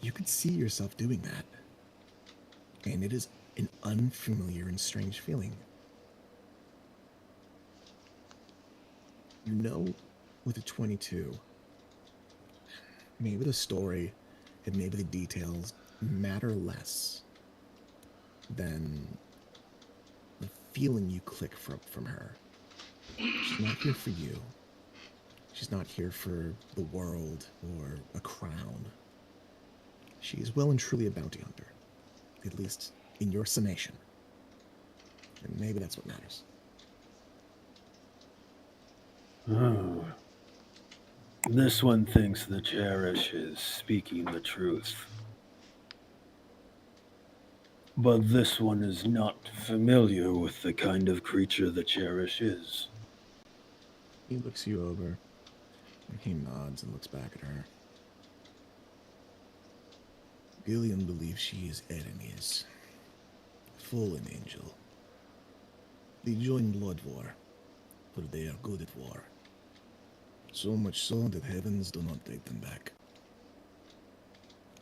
Speaker 2: You could see yourself doing that. And it is an unfamiliar and strange feeling. You know, with a 22, maybe the story and maybe the details matter less than the feeling you click from her. She's not here for you. She's not here for the world or a crown. She is well and truly a bounty hunter, at least in your summation. And maybe that's what matters.
Speaker 1: Oh. This one thinks the Cherish is speaking the truth. But this one is not familiar with the kind of creature the Cherish is.
Speaker 2: He looks you over, and he nods and looks back at her. Gillian believes she is Erin's fallen angel. They join blood war, for they are good at war. So much so that heavens do not take them back.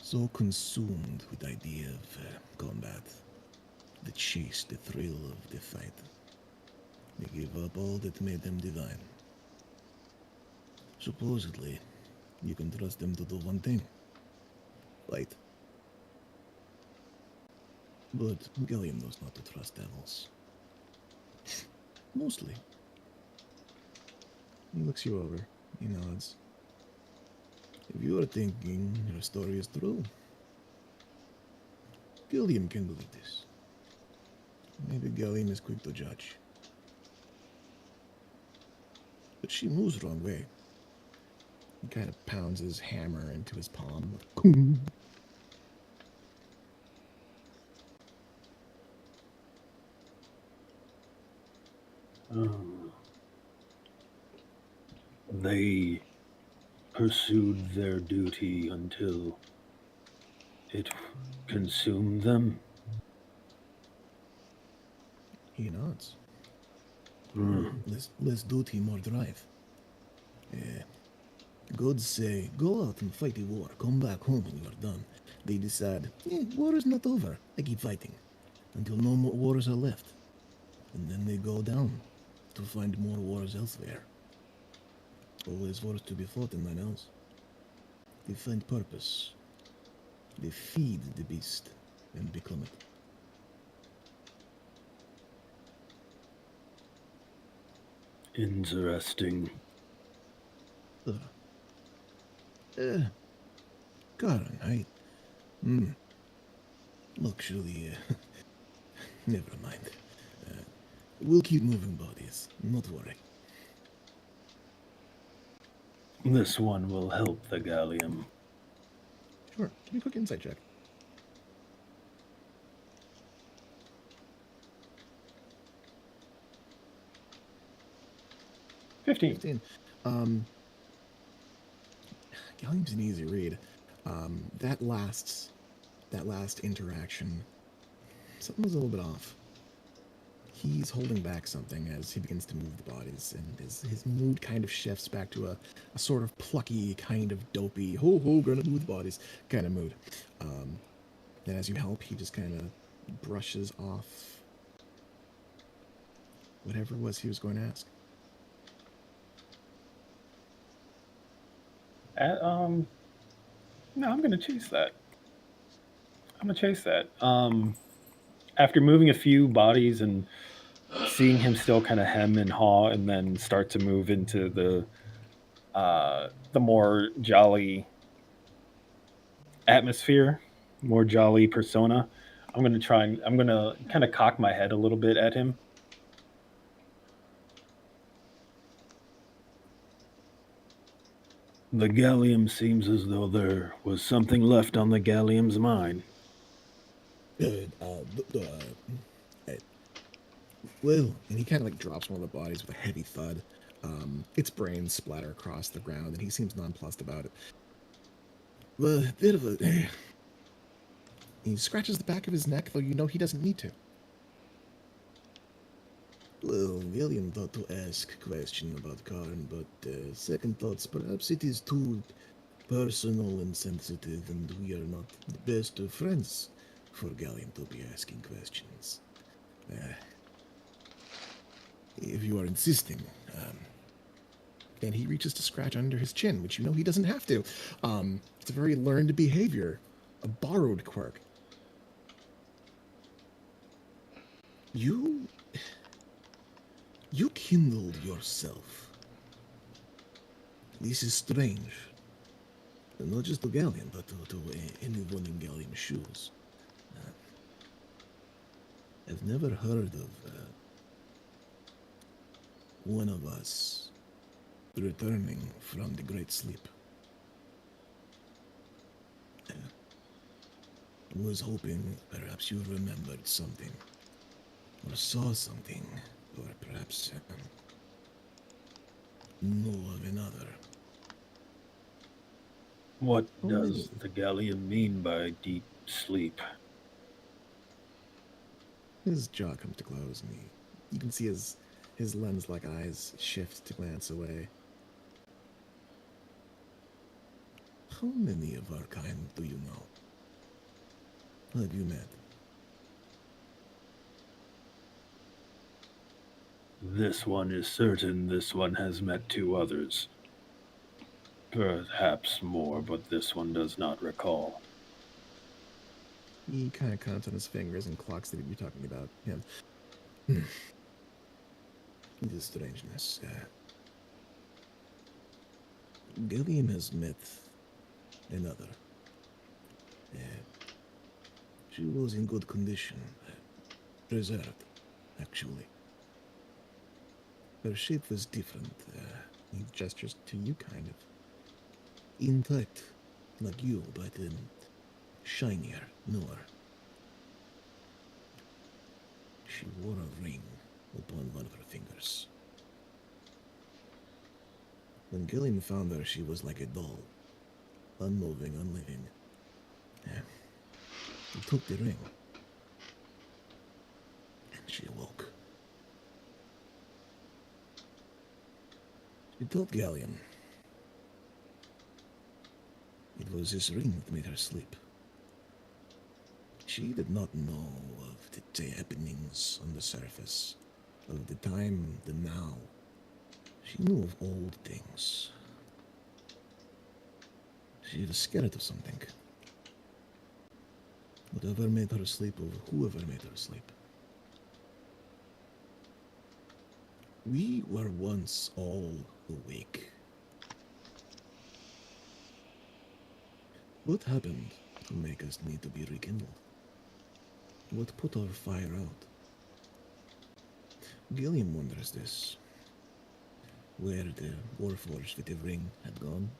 Speaker 2: So consumed with the idea of combat, the chase, the thrill of the fight, they give up all that made them divine. Supposedly, you can trust them to do one thing: fight. But Gilliam knows not to trust devils. Mostly. He looks you over. He nods. If you are thinking your story is true, Gilliam can believe this. Maybe Gilliam is quick to judge. But she moves the wrong way. He kind of pounds his hammer into his palm.
Speaker 1: They pursued their duty until it consumed them.
Speaker 2: He nods. Less duty, more drive. Gods say, go out and fight a war, come back home when you are done. They decide, war is not over. I keep fighting until no more wars are left. And then they go down to find more wars elsewhere. Always wars to be fought in my nose. They find purpose. They feed the beast and become it.
Speaker 1: Interesting.
Speaker 2: Fahrenheit. Look, surely, never mind. We'll keep moving bodies, not worry.
Speaker 1: This one will help the Gallium.
Speaker 2: Sure, give me a quick insight check.
Speaker 1: $15.
Speaker 2: Gallium's an easy read. That last interaction, something was a little bit off. He's holding back something as he begins to move the bodies, and his mood kind of shifts back to a sort of plucky, kind of dopey, gonna move the bodies kind of mood. And as you help, he just kind of brushes off whatever it was he was going to ask.
Speaker 1: No, I'm gonna chase that. After moving a few bodies and seeing him still kind of hem and haw, and then start to move into the more jolly atmosphere, more jolly persona, I'm gonna kind of cock my head a little bit at him. The Gallium seems as though there was something left on the Gallium's mind.
Speaker 2: Well, and he kind of like drops one of the bodies with a heavy thud. Its brains splatter across the ground, and he seems nonplussed about it. Well, bit of a... He scratches the back of his neck, though you know he doesn't need to. Well, William thought to ask question about Karn, but second thoughts, perhaps it is too personal and sensitive, and we are not the best of friends for Gallium to be asking questions. If you are insisting, and he reaches to scratch under his chin, which you know he doesn't have to. It's a very learned behavior, a borrowed quirk. You kindled yourself. This is strange. And not just to Gallium, but to anyone in Gallium's shoes. I've never heard of one of us returning from the Great Sleep. I was hoping perhaps you remembered something, or saw something, or perhaps knew of another.
Speaker 1: What does the Gallium mean by deep sleep?
Speaker 2: His jaw comes to close, and you can see his lens-like eyes shift to glance away. How many of our kind do you know? Have you met?
Speaker 1: This one is certain this one has met 2 others. Perhaps more, but this one does not recall.
Speaker 2: He kind of counts on his fingers and clocks that you're talking about him. The strangeness. Gallium has met another. She was in good condition. Preserved, actually. Her shape was different. He gestures to you, kind of. Intact, like you, but shinier, newer. She wore a ring upon one of her fingers. When Gillian found her, she was like a doll, unmoving, unliving. He took the ring, and she awoke. She told Gallium it was his ring that made her sleep. She did not know of the happenings on the surface, of the time, the now. She knew of old things. She was scared of something. Whatever made her sleep, or whoever made her sleep. We were once all awake. What happened to make us need to be rekindled? What put our fire out? Gilliam wonders this. Where the Warforged with the ring had gone,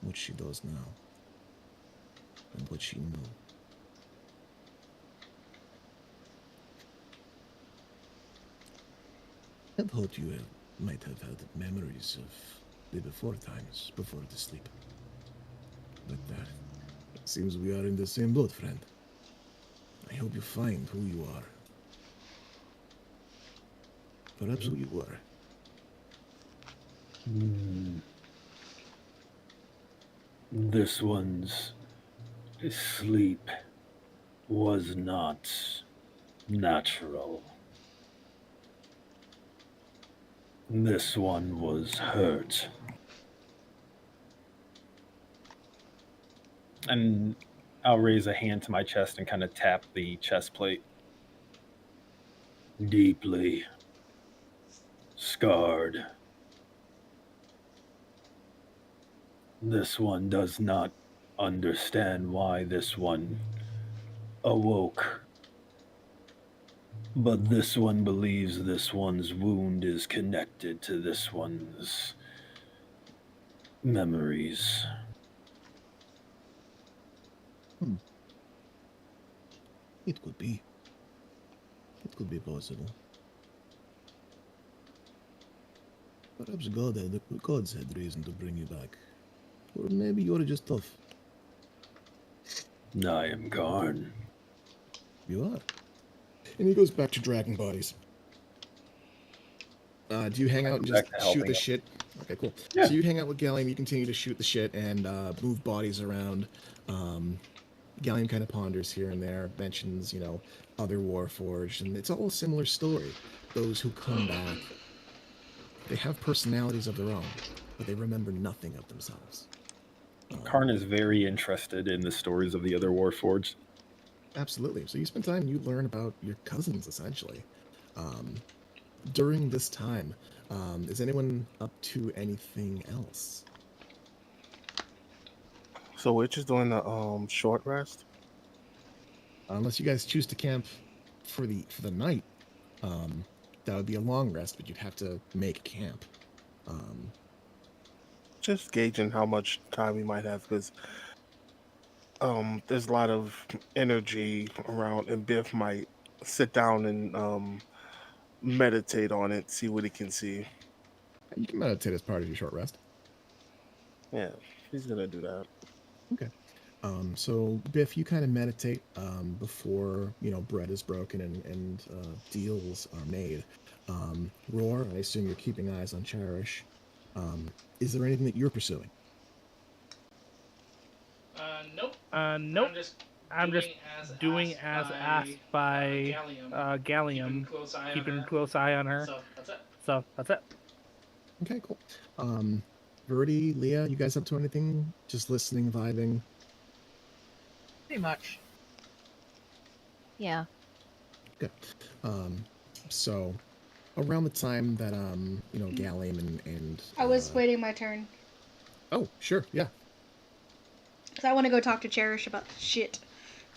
Speaker 2: what she does now, and what she knew. I thought you might have had memories of the before times, before the sleep. But it seems we are in the same boat, friend. I hope you find who you are. Perhaps who you were.
Speaker 1: This one's sleep was not natural. This one was hurt. And I'll raise a hand to my chest and kind of tap the chest plate. Deeply scarred. This one does not understand why this one awoke. But this one believes this one's wound is connected to this one's memories.
Speaker 2: It could be. It could be possible. Perhaps gods had reason to bring you back. Or maybe you're just tough.
Speaker 1: I am Karn.
Speaker 2: You are. And he goes back to dragon bodies. Do you hang out and just
Speaker 1: Back to
Speaker 2: shoot
Speaker 1: helping
Speaker 2: the
Speaker 1: him.
Speaker 2: shit? Okay, cool.
Speaker 1: Yeah.
Speaker 2: So you hang out with Gallium, you continue to shoot the shit and move bodies around. Gallium kind of ponders here and there, mentions, other Warforged, and it's all a similar story. Those who come back, they have personalities of their own, but they remember nothing of themselves.
Speaker 1: Karn is very interested in the stories of the other Warforged.
Speaker 2: Absolutely. So you spend time, you learn about your cousins, essentially. During this time, is anyone up to anything else?
Speaker 3: So we're just doing a short rest.
Speaker 2: Unless you guys choose to camp for the night, that would be a long rest, but you'd have to make camp.
Speaker 3: Just gauging how much time we might have because there's a lot of energy around, and Biff might sit down and meditate on it, see what he can see.
Speaker 2: You can meditate as part of your short rest.
Speaker 3: Yeah, he's gonna do that.
Speaker 2: Okay. So Biff, you kind of meditate before bread is broken and deals are made. Roar, I assume you're keeping eyes on Cherish. Is there anything that you're pursuing?
Speaker 9: Nope.
Speaker 7: Nope. I'm just doing as asked by Gallium, keeping a close eye on her. So that's it.
Speaker 2: Okay, cool. Verdi, Leah, you guys up to anything? Just listening, vibing?
Speaker 4: Pretty much.
Speaker 8: Yeah.
Speaker 2: Good. So around the time that Gallium and
Speaker 5: I was waiting my turn.
Speaker 2: Oh, sure, yeah.
Speaker 5: Because I want to go talk to Cherish about shit,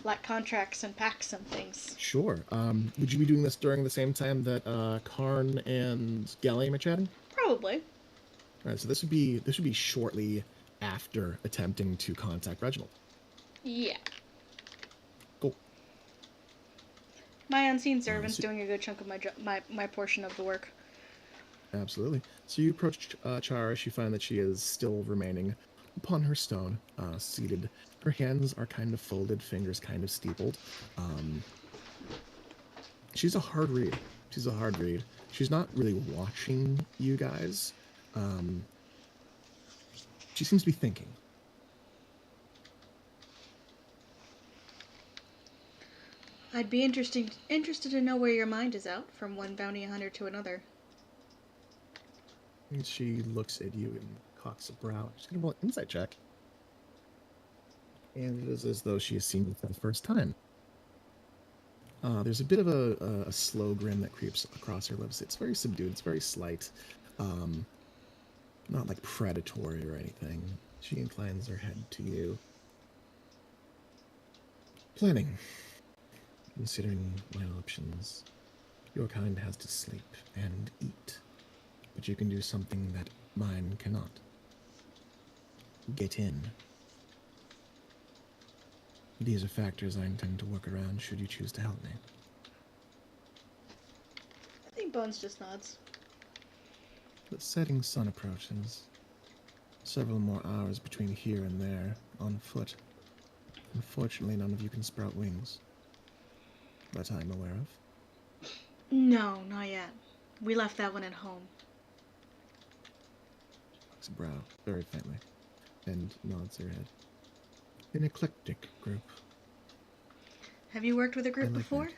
Speaker 5: like contracts and packs and things.
Speaker 2: Sure. Would you be doing this during the same time that Karn and Gallium are chatting?
Speaker 5: Probably.
Speaker 2: All right, so this would be shortly after attempting to contact Reginald.
Speaker 5: Yeah.
Speaker 2: Cool.
Speaker 5: My unseen servant's doing a good chunk of my portion of the work.
Speaker 2: Absolutely. So you approach Charish. You find that she is still remaining upon her stone, seated. Her hands are kind of folded, fingers kind of steepled. She's a hard read. She's not really watching you guys. She seems to be thinking.
Speaker 5: I'd be interested to know where your mind is out from one bounty hunter to another.
Speaker 2: And she looks at you and cocks a brow. She's going to roll an insight check. And it is as though she has seen you for the first time. There's a bit of a slow grin that creeps across her lips. It's very subdued. It's very slight. Not like predatory or anything. She inclines her head to you. Planning. Considering my options. Your kind has to sleep and eat. But you can do something that mine cannot. Get in. These are factors I intend to work around should you choose to help me.
Speaker 5: I think Bones just nods.
Speaker 2: The setting sun approaches. Several more hours between here and there, on foot. Unfortunately, none of you can sprout wings. That I'm aware of.
Speaker 5: No, not yet. We left that one at home.
Speaker 2: Looks a brow, very faintly, and nods her head. An eclectic group.
Speaker 5: Have you worked with a group
Speaker 2: I like
Speaker 5: before?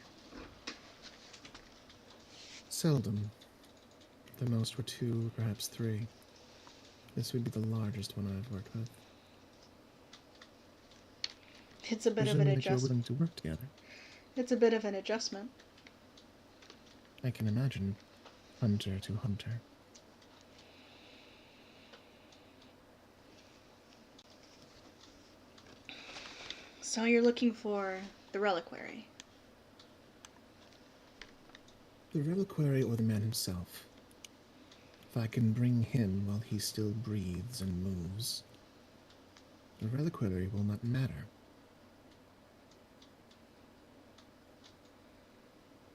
Speaker 2: that. Seldom. The most were 2, perhaps 3. This would be the largest one I've worked with.
Speaker 5: It's a bit of an
Speaker 2: Presuming that you're
Speaker 5: adjustment.
Speaker 2: willing to work together.
Speaker 5: It's a bit of an adjustment.
Speaker 2: I can imagine. Hunter to hunter.
Speaker 5: So you're looking for the reliquary.
Speaker 2: The reliquary or the man himself. If I can bring him while he still breathes and moves, the reliquary will not matter.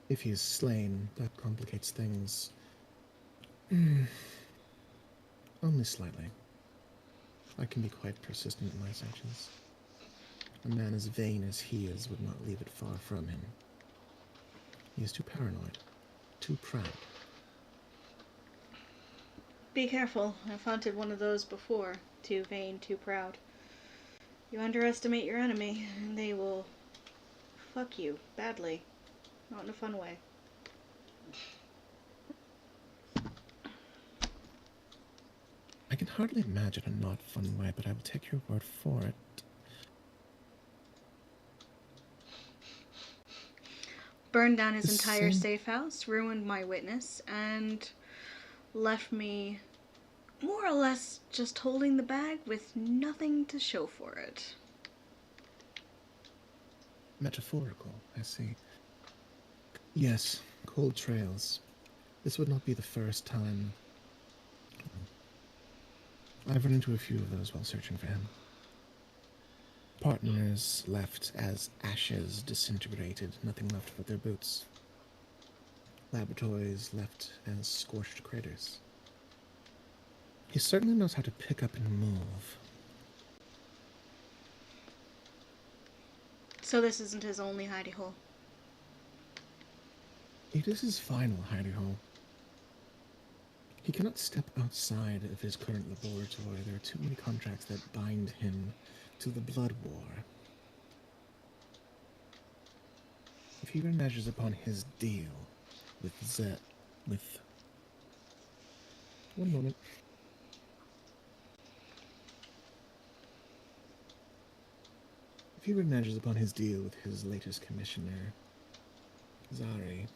Speaker 2: If he is slain, that complicates things. Only slightly. I can be quite persistent in my searches. A man as vain as he is would not leave it far from him. He is too paranoid, too proud.
Speaker 5: Be careful. I've hunted one of those before. Too vain, too proud. You underestimate your enemy, and they will fuck you badly. Not in a fun way.
Speaker 2: I can hardly imagine a not fun way, but I will take your word for it.
Speaker 5: Burned down his
Speaker 2: The
Speaker 5: entire
Speaker 2: same-
Speaker 5: safe house, ruined my witness, and left me more or less just holding the bag with nothing to show for it.
Speaker 2: Metaphorical, I see. Yes, cold trails. This would not be the first time. I've run into a few of those while searching for him. Partners left as ashes disintegrated, nothing left but their boots. Laboratories left as scorched craters. He certainly knows how to pick up and move.
Speaker 5: So this isn't his only hidey hole.
Speaker 2: It is his final hidey hole. He cannot step outside of his current laboratory. There are too many contracts that bind him to the blood war. If he reneges upon his deal with one moment. If he reneges upon his deal with his latest commissioner, Zari,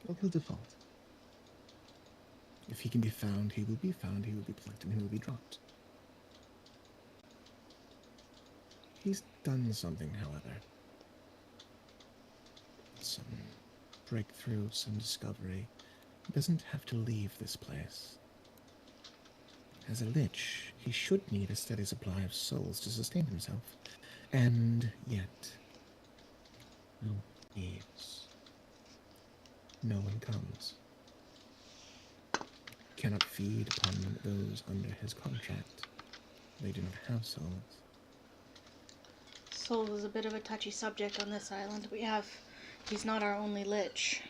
Speaker 2: well, he'll default. If he can be found, he will be found, he will be plucked, and he will be dropped. He's done something, however. Some breakthrough, some discovery. He doesn't have to leave this place. As a lich, he should need a steady supply of souls to sustain himself. And yet, no one leaves. No one comes. Cannot feed upon those under his contract. They do not have souls.
Speaker 5: Soul is a bit of a touchy subject on this island. He's not our only lich.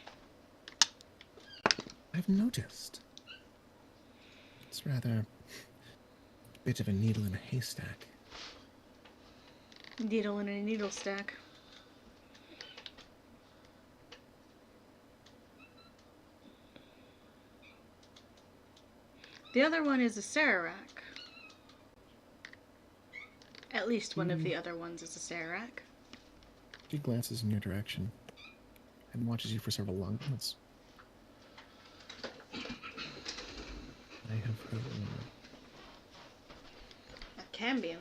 Speaker 2: I've noticed. It's rather a bit of a needle in a haystack.
Speaker 5: Needle in a needle stack. The other one is a Sararak. At least one of the other ones is a Sararak.
Speaker 2: He glances in your direction and watches you for several long minutes. I have heard
Speaker 5: A Cambion.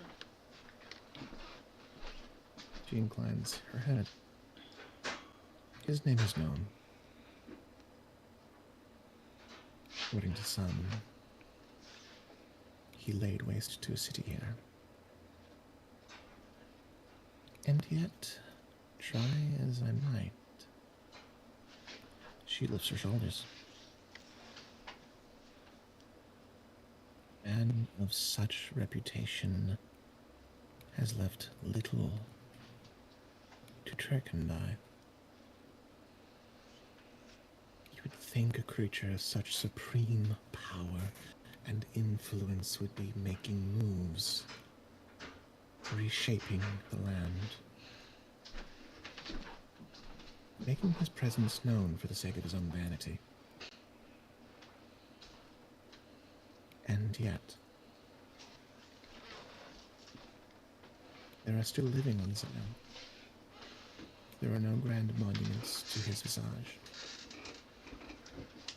Speaker 2: She inclines her head. His name is known. According to some, he laid waste to a city here. And yet, try as I might, she lifts her shoulders. A man of such reputation has left little to trick and die. You would think a creature of such supreme power and influence would be making moves, reshaping the land, making his presence known for the sake of his own vanity. And yet, there are still living on this island. There are no grand monuments to his visage.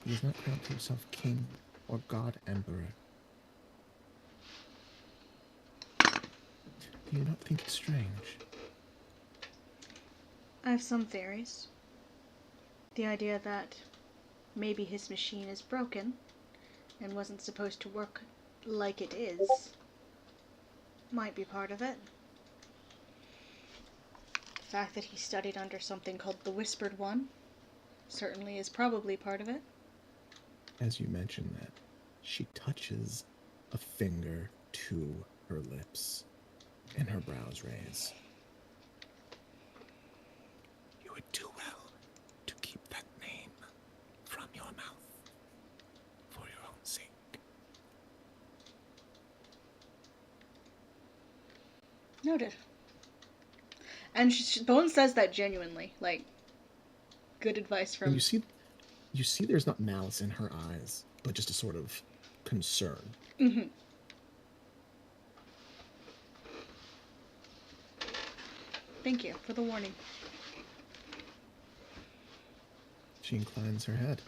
Speaker 2: He has not crowned himself king or god emperor. Do you not think it strange?
Speaker 5: I have some theories. The idea that maybe his machine is broken and wasn't supposed to work like it is might be part of it. The fact that he studied under something called the Whispered One certainly is probably part of it.
Speaker 2: As you mention that, she touches a finger to her lips, and her brows raise. You would do well to keep that name from your
Speaker 5: Noted. And Bones says that genuinely, like, good advice from.
Speaker 2: And you see, there's not malice in her eyes, but just a sort of concern.
Speaker 5: Mm-hmm. Thank you for the warning.
Speaker 2: She inclines her head.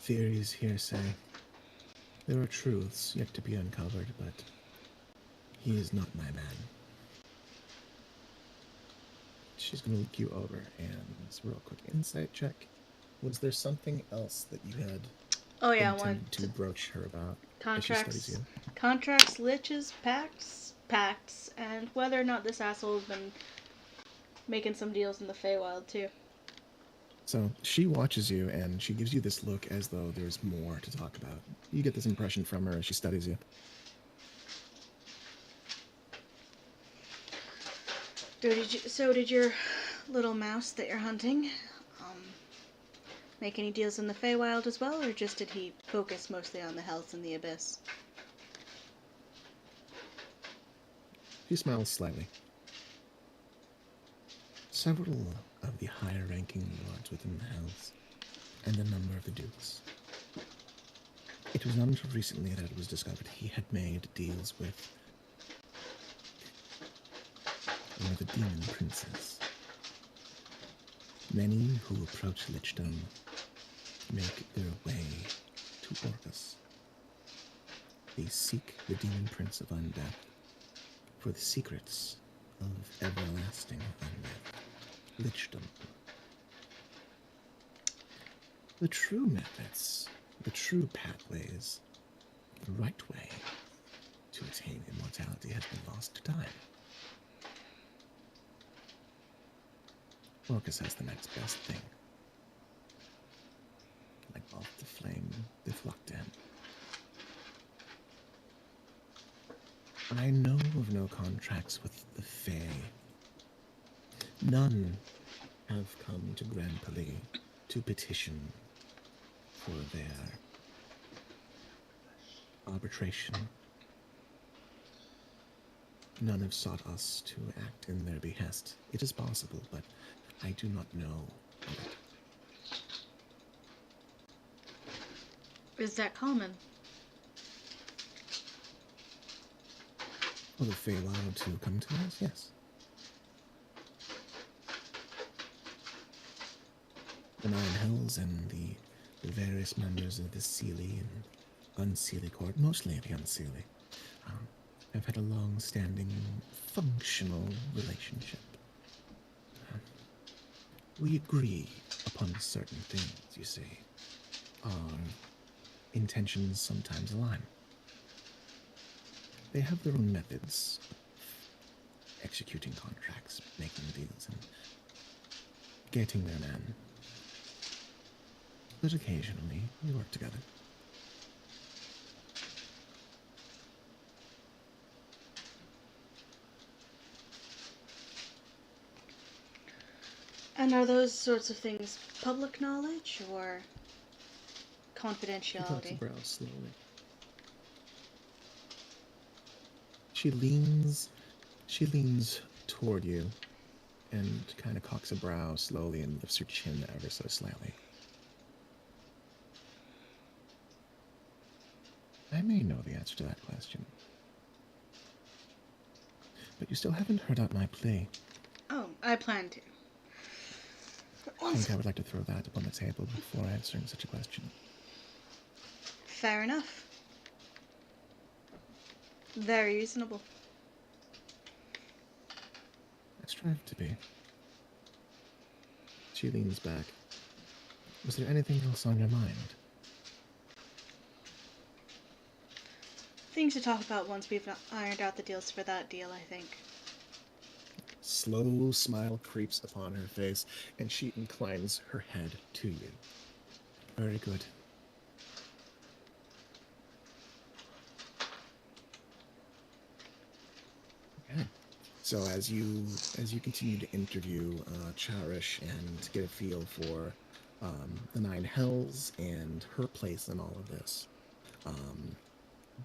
Speaker 2: Theories, hearsay. There are truths yet to be uncovered, but he is not my man. She's going to look you over and real quick insight check. Was there something else that you had intended to broach her about?
Speaker 5: Contracts, liches, pacts, and whether or not this asshole's been making some deals in the Feywild too.
Speaker 2: So she watches you and she gives you this look as though there's more to talk about. You get this impression from her as she studies you.
Speaker 5: Did your little mouse that you're hunting make any deals in the Feywild as well, or just did he focus mostly on the Hells and the Abyss?
Speaker 2: She smiles slightly. Several of the higher-ranking lords within the Hells, and a number of the dukes. It was not until recently that it was discovered he had made deals with one of the demon princes. Many who approach Lichdom make their way to Orcus. They seek the demon prince of undeath for the secrets of everlasting undeath. Lichdom. The true methods, the true pathways, the right way to attain immortality has been lost to time. Orcus has the next best thing. Like off the flame, the Fluctan. I know of no contracts with the Fae. None have come to Grand Palais to petition for their arbitration. None have sought us to act in their behest. It is possible, but I do not know of it.
Speaker 5: Is that common?
Speaker 2: For the Feywild to come to us, yes. The Nine Hells and the various members of the Seelie and Unseelie court, mostly the Unseelie, have had a long-standing, functional relationship. We agree upon certain things, you see. Our intentions sometimes align. They have their own methods of executing contracts, making deals, and getting their men. But occasionally, we work together.
Speaker 5: And are those sorts of things public knowledge or confidentiality?
Speaker 2: She brows slowly. She leans toward you and kind of cocks a brow slowly and lifts her chin ever so slightly. I may know the answer to that question. But you still haven't heard out my plea.
Speaker 5: Oh, I plan to.
Speaker 2: I think I would like to throw that upon the table before answering such a question.
Speaker 5: Fair enough. Very reasonable.
Speaker 2: I strive to be. She leans back. Was there anything else on your mind?
Speaker 5: Things to talk about once we've ironed out the deals for that deal, I think.
Speaker 2: Slow smile creeps upon her face, and she inclines her head to you. Very good. Okay. So as you continue to interview Cherish and get a feel for the Nine Hells and her place in all of this,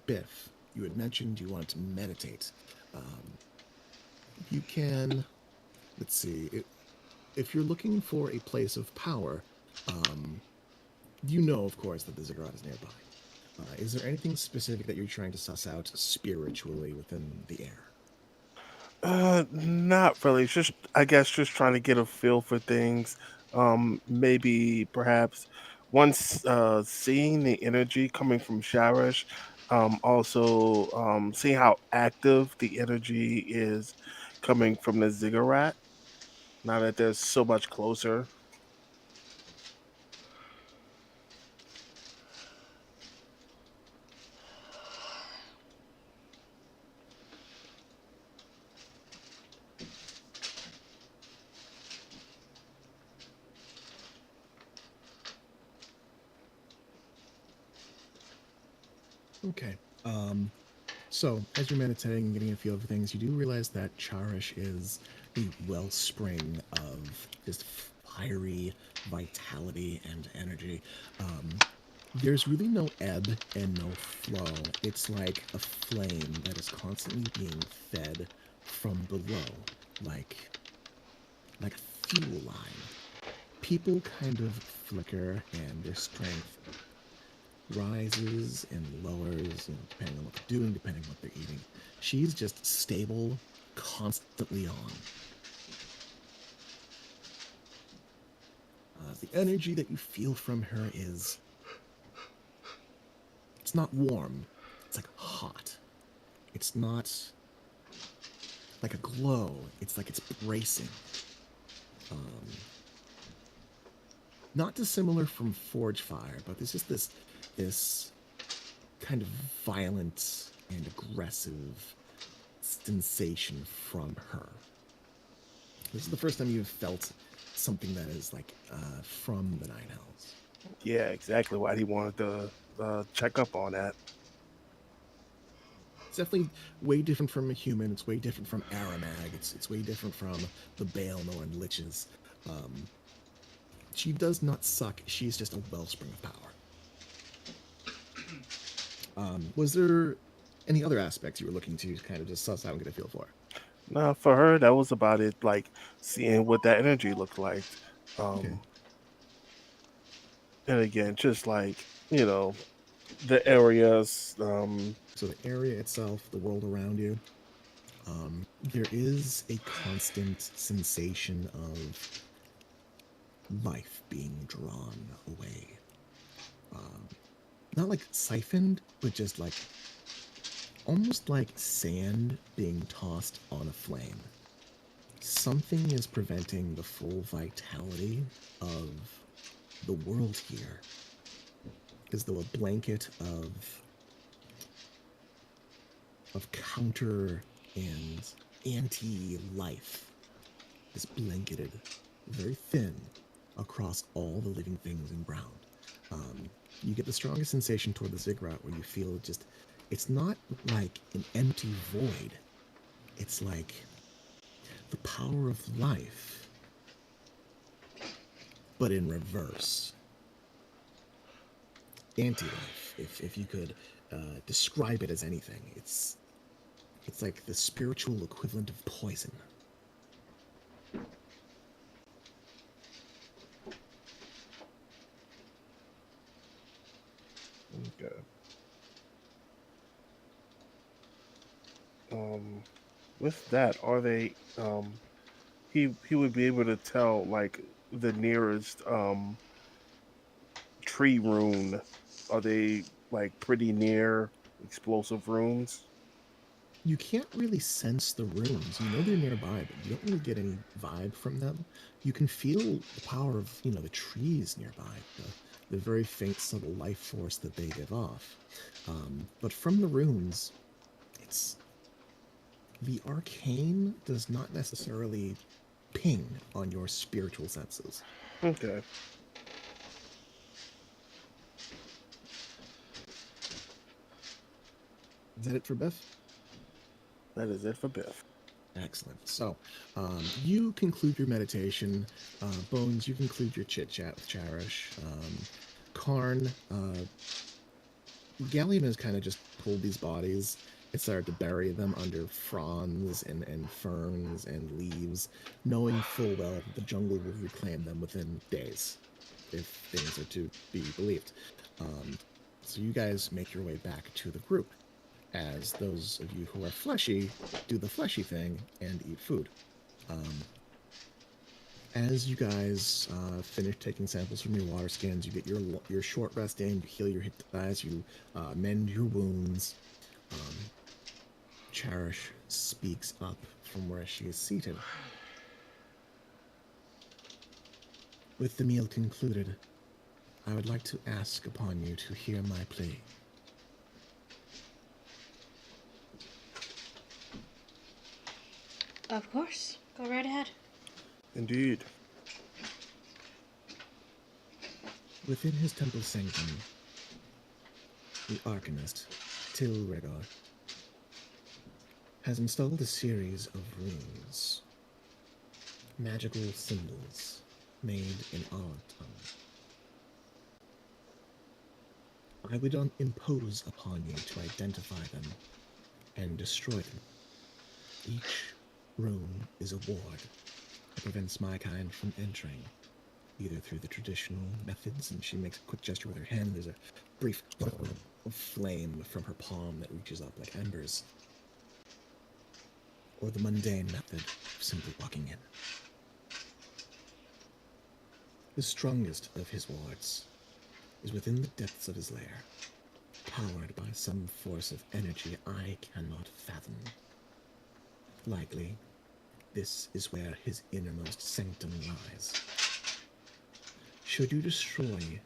Speaker 2: Biff, you had mentioned you wanted to meditate You can, let's see, if you're looking for a place of power, you know, of course, that the ziggurat is nearby. Is there anything specific that you're trying to suss out spiritually within the air?
Speaker 3: Not really. It's just, I guess, just trying to get a feel for things. Maybe perhaps once seeing the energy coming from Sharish, also seeing how active the energy is coming from the ziggurat. Now that they're so much closer.
Speaker 2: Okay. So, as you're meditating and getting a feel for things, you do realize that Charish is the wellspring of just fiery vitality and energy. There's really no ebb and no flow. It's like a flame that is constantly being fed from below, like a fuel line. People kind of flicker, and their strength rises and lowers, depending on what they're doing, depending on what they're eating. She's just stable, constantly on. The energy that you feel from her is, it's not warm, it's like hot. It's not like a glow, it's like it's bracing. Not dissimilar from Forge Fire, but there's just this kind of violent and aggressive sensation from her. This is the first time you've felt something that is like from the Nine Hells.
Speaker 3: Yeah, exactly why he wanted to check up on that.
Speaker 2: It's definitely way different from a human. It's way different from Aramag. It's way different from the Baelnorn Liches. She does not suck. She's just a wellspring of power. Was there any other aspects you were looking to kind of just suss out and get a feel for?
Speaker 3: No, for her, that was about it. Like seeing what that energy looked like.
Speaker 2: Okay.
Speaker 3: And again, just like, you know, the areas.
Speaker 2: So the area itself, the world around you, there is a constant sensation of life being drawn away. Not like siphoned, but just like almost like sand being tossed on a flame. Something is preventing the full vitality of the world here, as though a blanket of counter and anti-life is blanketed very thin across all the living things in ground. You get the strongest sensation toward the ziggurat where you feel just, it's not like an empty void. It's like the power of life, but in reverse. Anti-life, if you could describe it as anything. It's like the spiritual equivalent of poison.
Speaker 3: Okay. With that, are they? He would be able to tell like the nearest tree rune. Are they like pretty near explosive runes?
Speaker 2: You can't really sense the runes. You know they're nearby, but you don't really get any vibe from them. You can feel the power of, the trees nearby, the very faint, subtle life force that they give off. But from the runes, it's the arcane does not necessarily ping on your spiritual senses.
Speaker 3: Okay.
Speaker 2: Is that it for Biff?
Speaker 3: That is it for Biff.
Speaker 2: Excellent. So, you conclude your meditation. Bones, you conclude your chit chat with Cherish. Karn, Gallium has kind of just pulled these bodies It started to bury them under fronds and ferns and leaves, knowing full well that the jungle will reclaim them within days, if things are to be believed. So you guys make your way back to the group, as those of you who are fleshy do the fleshy thing and eat food. As you guys finish taking samples from your water skins, you get your short rest in, you heal your hit dice, you mend your wounds. Cherish speaks up from where she is seated. With the meal concluded, I would like to ask upon you to hear my plea.
Speaker 5: Of course. Go right ahead.
Speaker 3: Indeed.
Speaker 2: Within his temple sanctum, the Arcanist, Tilregor, has installed a series of runes, magical symbols made in our tongue. I would impose upon you to identify them and destroy them. Each rune is a ward that prevents my kind from entering, either through the traditional methods, and she makes a quick gesture with her hand, and there's a brief flame from her palm that reaches up like embers, or the mundane method of simply walking in. The strongest of his wards is within the depths of his lair, powered by some force of energy I cannot fathom. Likely, this is where his innermost sanctum lies. Should you destroy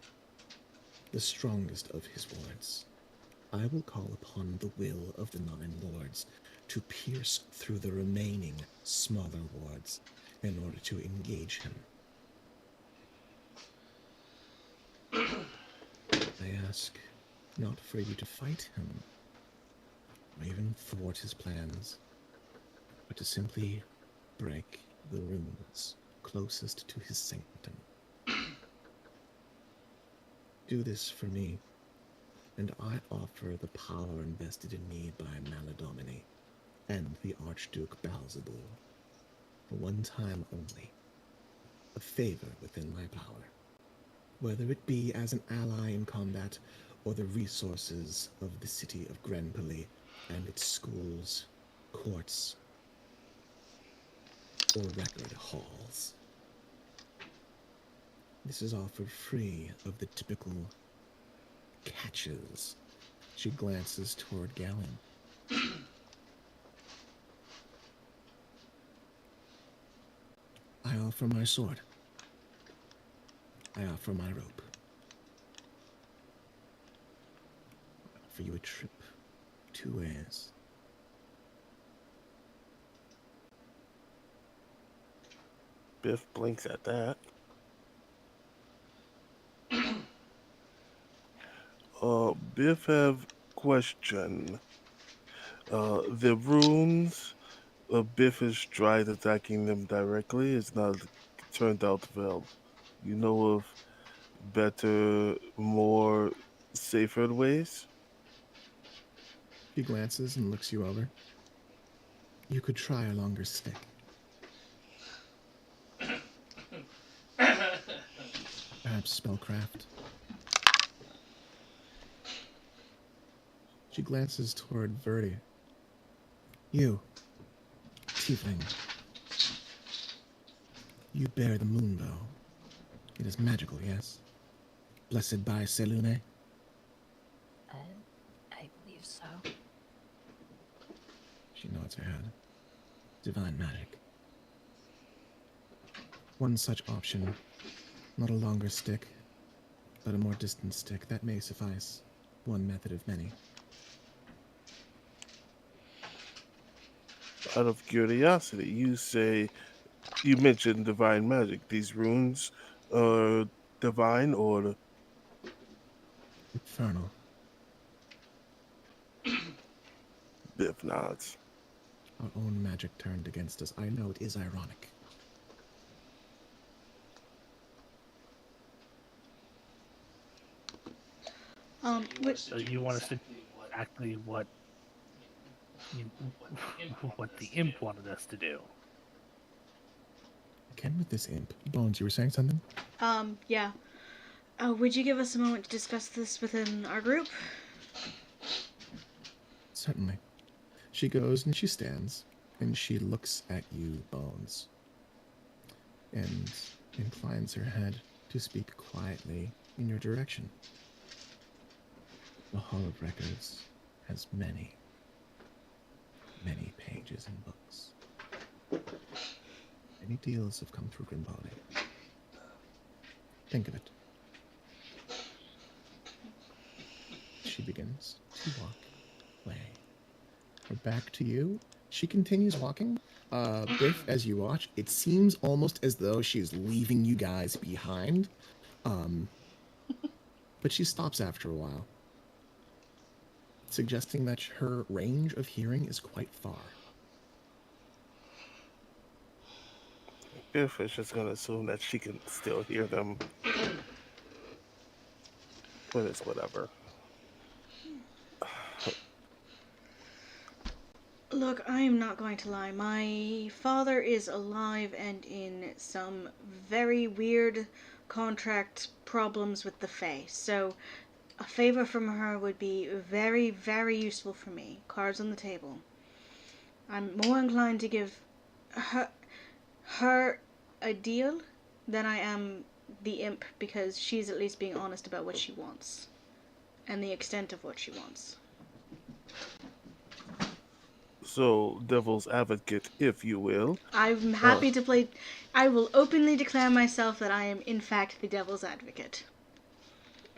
Speaker 2: the strongest of his wards, I will call upon the will of the 9 lords to pierce through the remaining smaller wards in order to engage him. I ask not for you to fight him, or even thwart his plans, but to simply break the runes closest to his sanctum. Do this for me, and I offer the power invested in me by Maladomini and the Archduke Balzabul, for one time only, a favor within my power, whether it be as an ally in combat or the resources of the city of Grenpoli and its schools, courts, or record halls. This is offered free of the typical catches. She glances toward Galen. I offer my sword. I offer my rope. I offer you a trip 2 ways.
Speaker 3: Biff blinks at that. Biff have question. The runes, Biff has tried attacking them directly. It's not turned out well. You know of better, more safer ways?
Speaker 2: He glances and looks you over. You could try a longer stick. Perhaps spellcraft. She glances toward Verdi. You, tiefling. You bear the moonbow. It is magical, yes? Blessed by Selune?
Speaker 10: I believe so.
Speaker 2: She nods her head. Divine magic. One such option. Not a longer stick, but a more distant stick. That may suffice. One method of many.
Speaker 3: Out of curiosity, you mentioned divine magic. These runes are divine or
Speaker 2: Infernal.
Speaker 3: Biff nods.
Speaker 2: Our own magic turned against us. I know it is ironic.
Speaker 7: So you want us to do exactly what
Speaker 6: what the imp wanted us to do.
Speaker 2: Again with this imp. Bones, you were saying something?
Speaker 5: Yeah. Would you give us a moment to discuss this within our group?
Speaker 2: Certainly. She goes and she stands, and she looks at you, Bones, and inclines her head to speak quietly in your direction. The Hall of Records has many, many pages and books. Many deals have come through Grimbaldi. Think of it. She begins to walk away. Her back to you. She continues walking. Biff, as you watch, it seems almost as though she's leaving you guys behind. But she stops after a while, suggesting that her range of hearing is quite far.
Speaker 3: Biff is just gonna assume that she can still hear them. But it's whatever.
Speaker 5: Look, I am not going to lie. My father is alive and in some very weird contract problems with the Fae. So a favor from her would be very, very useful for me. Cards on the table. I'm more inclined to give her a deal than I am the imp, because she's at least being honest about what she wants and the extent of what she wants.
Speaker 3: So, devil's advocate, if you will.
Speaker 5: I'm happy to play. I will openly declare myself that I am, in fact, the devil's advocate.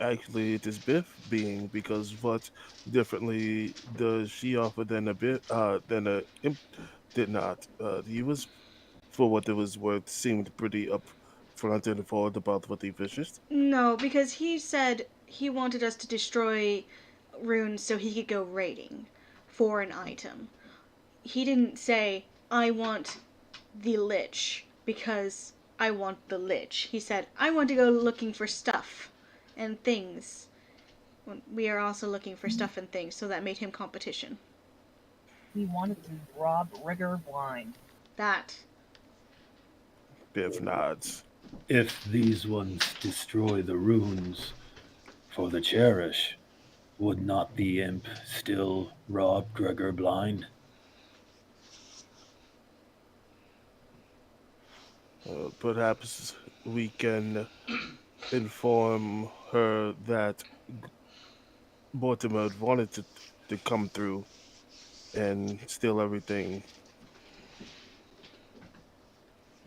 Speaker 3: Actually, it is Biff being, because what differently does she offer than a imp did not? He was, for what it was worth, seemed pretty upfront and forward about what he wishes.
Speaker 5: No, because he said he wanted us to destroy runes so he could go raiding for an item. He didn't say, I want the Lich because I want the Lich. He said, I want to go looking for stuff and things. We are also looking for stuff and things, so that made him competition.
Speaker 4: He wanted to rob Rigger blind.
Speaker 5: That.
Speaker 3: Biff nods.
Speaker 1: If these ones destroy the runes for the Cherish, would not the imp still rob Gregor blind?
Speaker 3: Perhaps we can inform her that Mortimer wanted to come through and steal everything.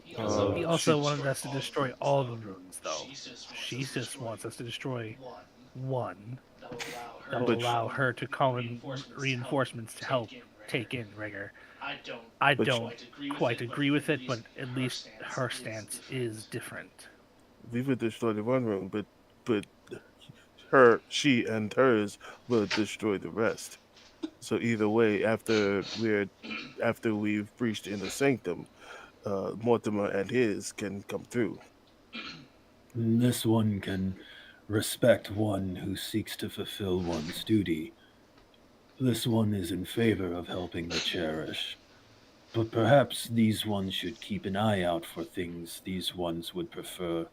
Speaker 6: He also wanted us to destroy all the runes, though. She just wants us to destroy one. That will allow her to call in reinforcements to help take in Rigger. I don't quite agree with it, but at least her stance is different.
Speaker 3: We would destroy the one room, but she and hers will destroy the rest. So either way, after we've breached in the sanctum, Mortimer and his can come through.
Speaker 1: This one can respect one who seeks to fulfill one's duty. This one is in favor of helping the Cherish. But perhaps these ones should keep an eye out for things these ones would prefer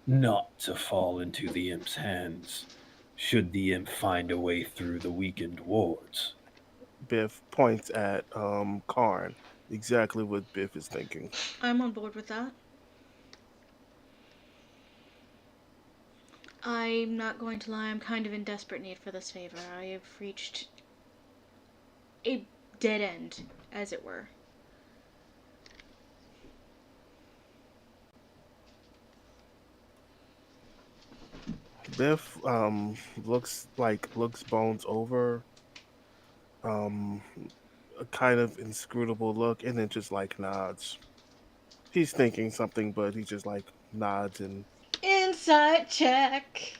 Speaker 1: not to fall into the imp's hands, should the imp find a way through the weakened wards.
Speaker 3: Biff points at Karn. Exactly what Biff is thinking.
Speaker 5: I'm on board with that. I'm not going to lie, I'm kind of in desperate need for this favor. I have reached a dead end, as it were.
Speaker 3: Biff looks Bones over, a kind of inscrutable look, and then just nods. He's thinking something, but he just nods and
Speaker 5: Insight check.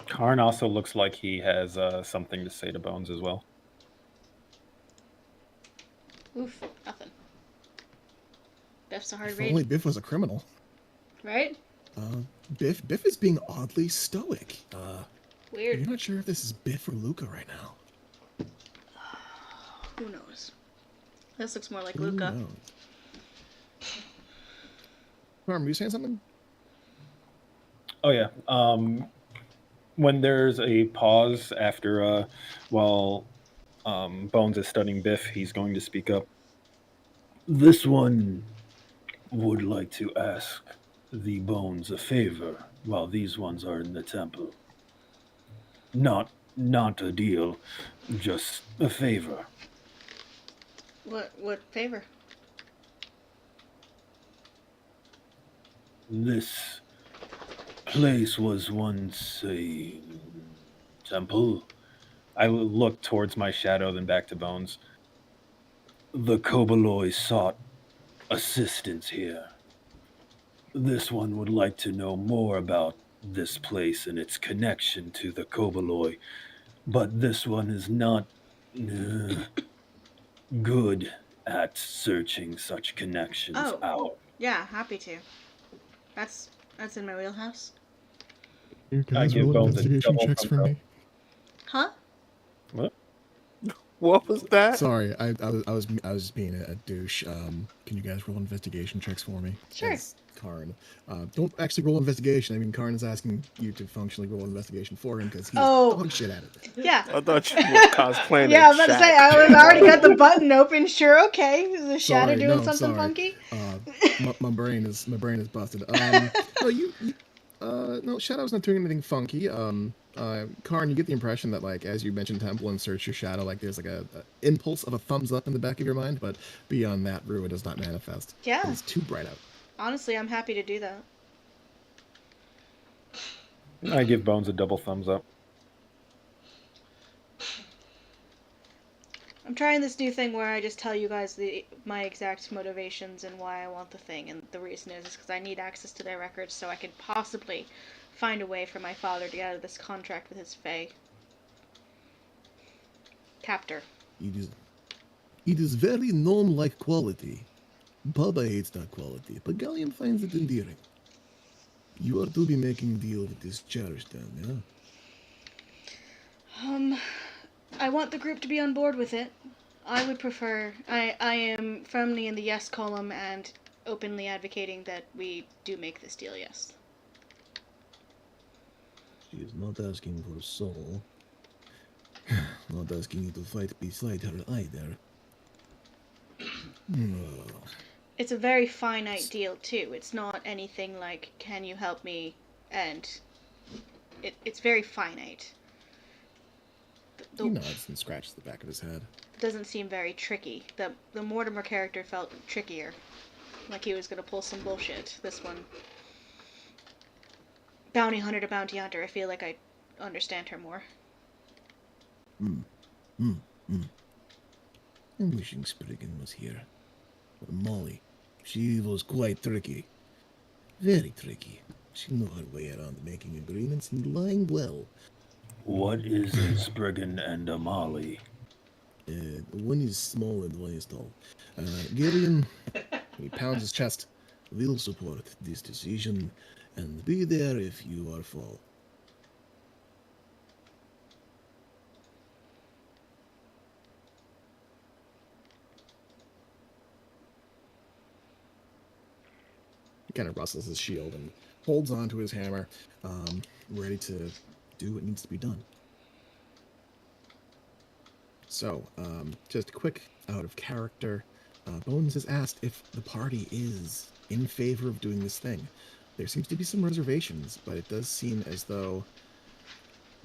Speaker 1: Karn also looks like he has something to say to Bones as well.
Speaker 5: Oof, nothing. Biff's a hard
Speaker 2: If
Speaker 5: read.
Speaker 2: only Biff was a criminal.
Speaker 5: Right?
Speaker 2: Biff is being oddly stoic.
Speaker 5: Weird.
Speaker 2: You're not sure if this is Biff or Luca right now.
Speaker 5: Who knows? This looks more like
Speaker 2: Who
Speaker 5: Luca.
Speaker 2: knows? Carm, were you saying something?
Speaker 1: Oh yeah. When there's a pause after while Bones is studying Biff, he's going to speak up. This one would like to ask the Bones a favor while these ones are in the temple. Not a deal, just a favor.
Speaker 5: What favor?
Speaker 1: This place was once a temple. I look towards my shadow, then back to Bones. The Koboloi sought assistance here. This one would like to know more about this place and its connection to the Koboloi, but this one is not good at searching such connections out.
Speaker 5: Yeah, happy to. That's in my wheelhouse.
Speaker 2: You
Speaker 1: I
Speaker 2: guys
Speaker 1: give
Speaker 2: roll
Speaker 1: Bones a
Speaker 2: investigation
Speaker 1: double
Speaker 2: checks for
Speaker 1: thumbs
Speaker 2: me.
Speaker 5: Huh?
Speaker 1: What?
Speaker 3: What was that?
Speaker 2: Sorry, I was being a douche. Can you guys roll investigation checks for me?
Speaker 5: Sure.
Speaker 2: As Karn. Don't actually roll investigation. I mean, Karn is asking you to functionally roll investigation for him because he's dog shit at it.
Speaker 5: Yeah.
Speaker 3: I thought you were cosplaying.
Speaker 5: Yeah, I was about to say, I've already got the button open. Sure, okay. Is the shadow
Speaker 2: Sorry,
Speaker 5: doing
Speaker 2: no,
Speaker 5: something
Speaker 2: sorry.
Speaker 5: funky?
Speaker 2: My brain is busted. No, Shadow's not doing anything funky. Karn, you get the impression that, like, as you mentioned Temple and search your shadow, like, there's like a impulse of a thumbs up in the back of your mind, but beyond that, Rua does not manifest.
Speaker 5: Yeah.
Speaker 2: It's too bright out.
Speaker 5: Honestly, I'm happy to do that.
Speaker 1: I give Bones a double thumbs up.
Speaker 5: I'm trying this new thing where I just tell you guys my exact motivations and why I want the thing, and the reason is because I need access to their records so I could possibly find a way for my father to get out of this contract with his fae captor.
Speaker 2: It is very gnome-like quality. Baba hates that quality, but Gallium finds it endearing. You are to be making a deal with this cherish then, yeah?
Speaker 5: I want the group to be on board with it. I would prefer... I am firmly in the yes column and openly advocating that we do make this deal, yes.
Speaker 2: She is not asking for a soul. Not asking you to fight beside her either.
Speaker 5: It's a very finite deal, too. It's not anything like, can you help me? And it's very finite.
Speaker 2: He nods and scratches the back of his head.
Speaker 5: Doesn't seem very tricky. The Mortimer character felt trickier. Like he was gonna pull some bullshit. This one... bounty hunter to bounty hunter. I feel like I understand her more.
Speaker 2: I'm wishing Spriggan was here. But Molly, she was quite tricky. Very tricky. She knew her way around making agreements and lying well.
Speaker 1: What is a Spriggan and a Molly?
Speaker 2: One is small and one is tall. Gideon, he pounds his chest, will support this decision and be there if you are fall. He kind of rustles his shield and holds onto his hammer, ready to do what needs to be done. So, just quick out of character, Bones has asked if the party is in favor of doing this thing. There seems to be some reservations, but it does seem as though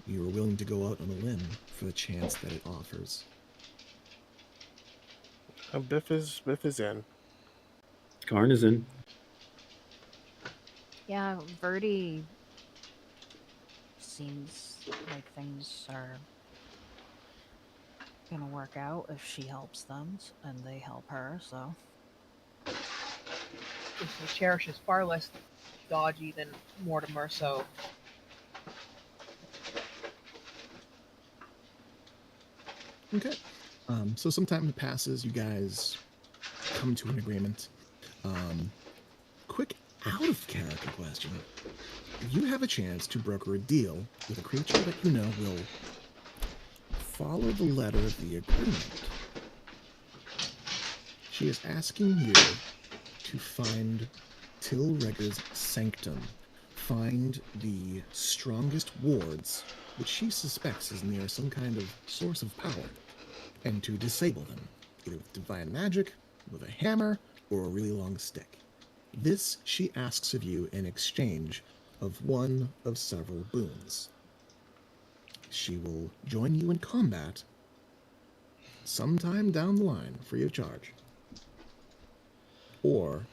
Speaker 2: you are willing to go out on a limb for the chance that it offers.
Speaker 3: Biff is in.
Speaker 1: Karn is in.
Speaker 8: Yeah, Verdi seems like things are gonna work out if she helps them and they help her, so.
Speaker 4: Cherish is far less dodgy than Mortimer, so.
Speaker 2: Okay. So some time passes, you guys come to an agreement. Quick Out of character question. You have a chance to broker a deal with a creature that you know will follow the letter of the agreement. She is asking you to find Tilregger's sanctum, find the strongest wards, which she suspects is near some kind of source of power, and to disable them, either with divine magic, with a hammer, or a really long stick. This she asks of you in exchange of one of several boons. She will join you in combat sometime down the line, free of charge. Or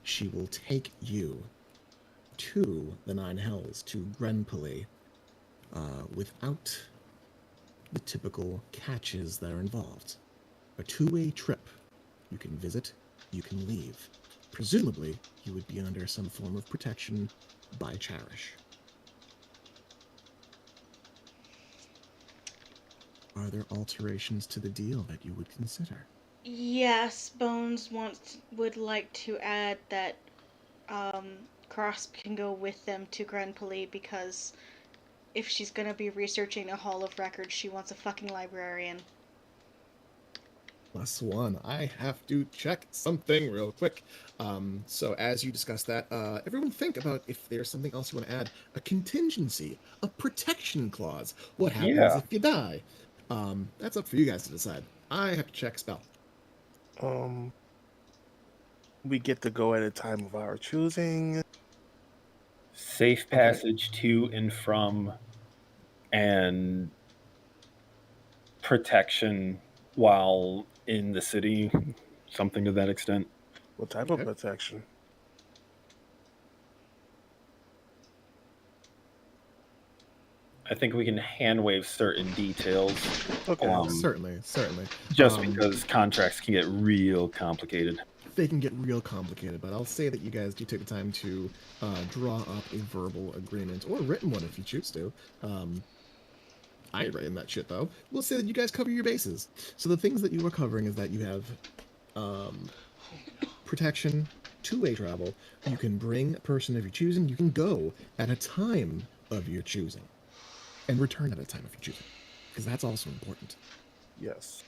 Speaker 2: she will take you to the Nine Hells, to Grenpoli, without the typical catches that are involved. A two-way trip. You can visit, you can leave. Presumably, you would be under some form of protection by Cherish. Are there alterations to the deal that you would consider?
Speaker 5: Yes, Bones would like to add that Crosp can go with them to Grenpoli because if she's gonna be researching a Hall of Records, she wants a fucking librarian.
Speaker 2: +1. I have to check something real quick. So as you discuss that, everyone think about if there's something else you want to add. A contingency, a protection clause. What happens
Speaker 1: Yeah.
Speaker 2: if you die? That's up for you guys to decide. I have to check spell.
Speaker 3: We get to go at a time of our choosing.
Speaker 1: Safe passage to and from, and protection while in the city, something to that extent.
Speaker 3: What type of protection?
Speaker 1: I think we can hand wave certain details.
Speaker 3: Okay.
Speaker 2: Certainly.
Speaker 1: Just because contracts can get real complicated.
Speaker 2: They can get real complicated, but I'll say that you guys do take the time to draw up a verbal agreement, or a written one if you choose to. I ain't writing that shit, though. We'll say that you guys cover your bases. So the things that you are covering is that you have protection, two-way travel. You can bring a person of your choosing. You can go at a time of your choosing, and return at a time of your choosing, because that's also important.
Speaker 3: Yes.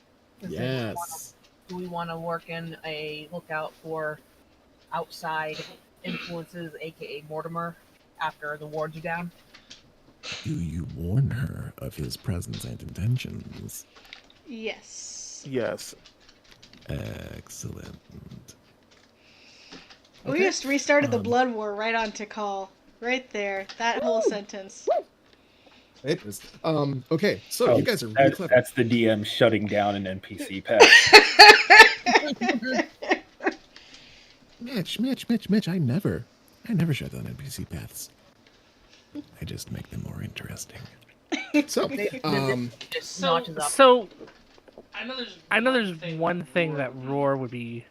Speaker 2: Yes.
Speaker 4: Do we want to work in a lookout for outside influences, aka Mortimer, after the wards are down?
Speaker 2: Do you warn her of his presence and intentions?
Speaker 5: Yes.
Speaker 3: Yes.
Speaker 2: Excellent.
Speaker 5: We just restarted the blood war right onto call. Right there. That whole sentence.
Speaker 2: It is. Okay, so you guys are really clever.
Speaker 1: That's the DM shutting down an NPC pack.
Speaker 2: Mitch, I never shut down NPC paths. I just make them more interesting. So,
Speaker 7: So I know there's one thing that Roar would be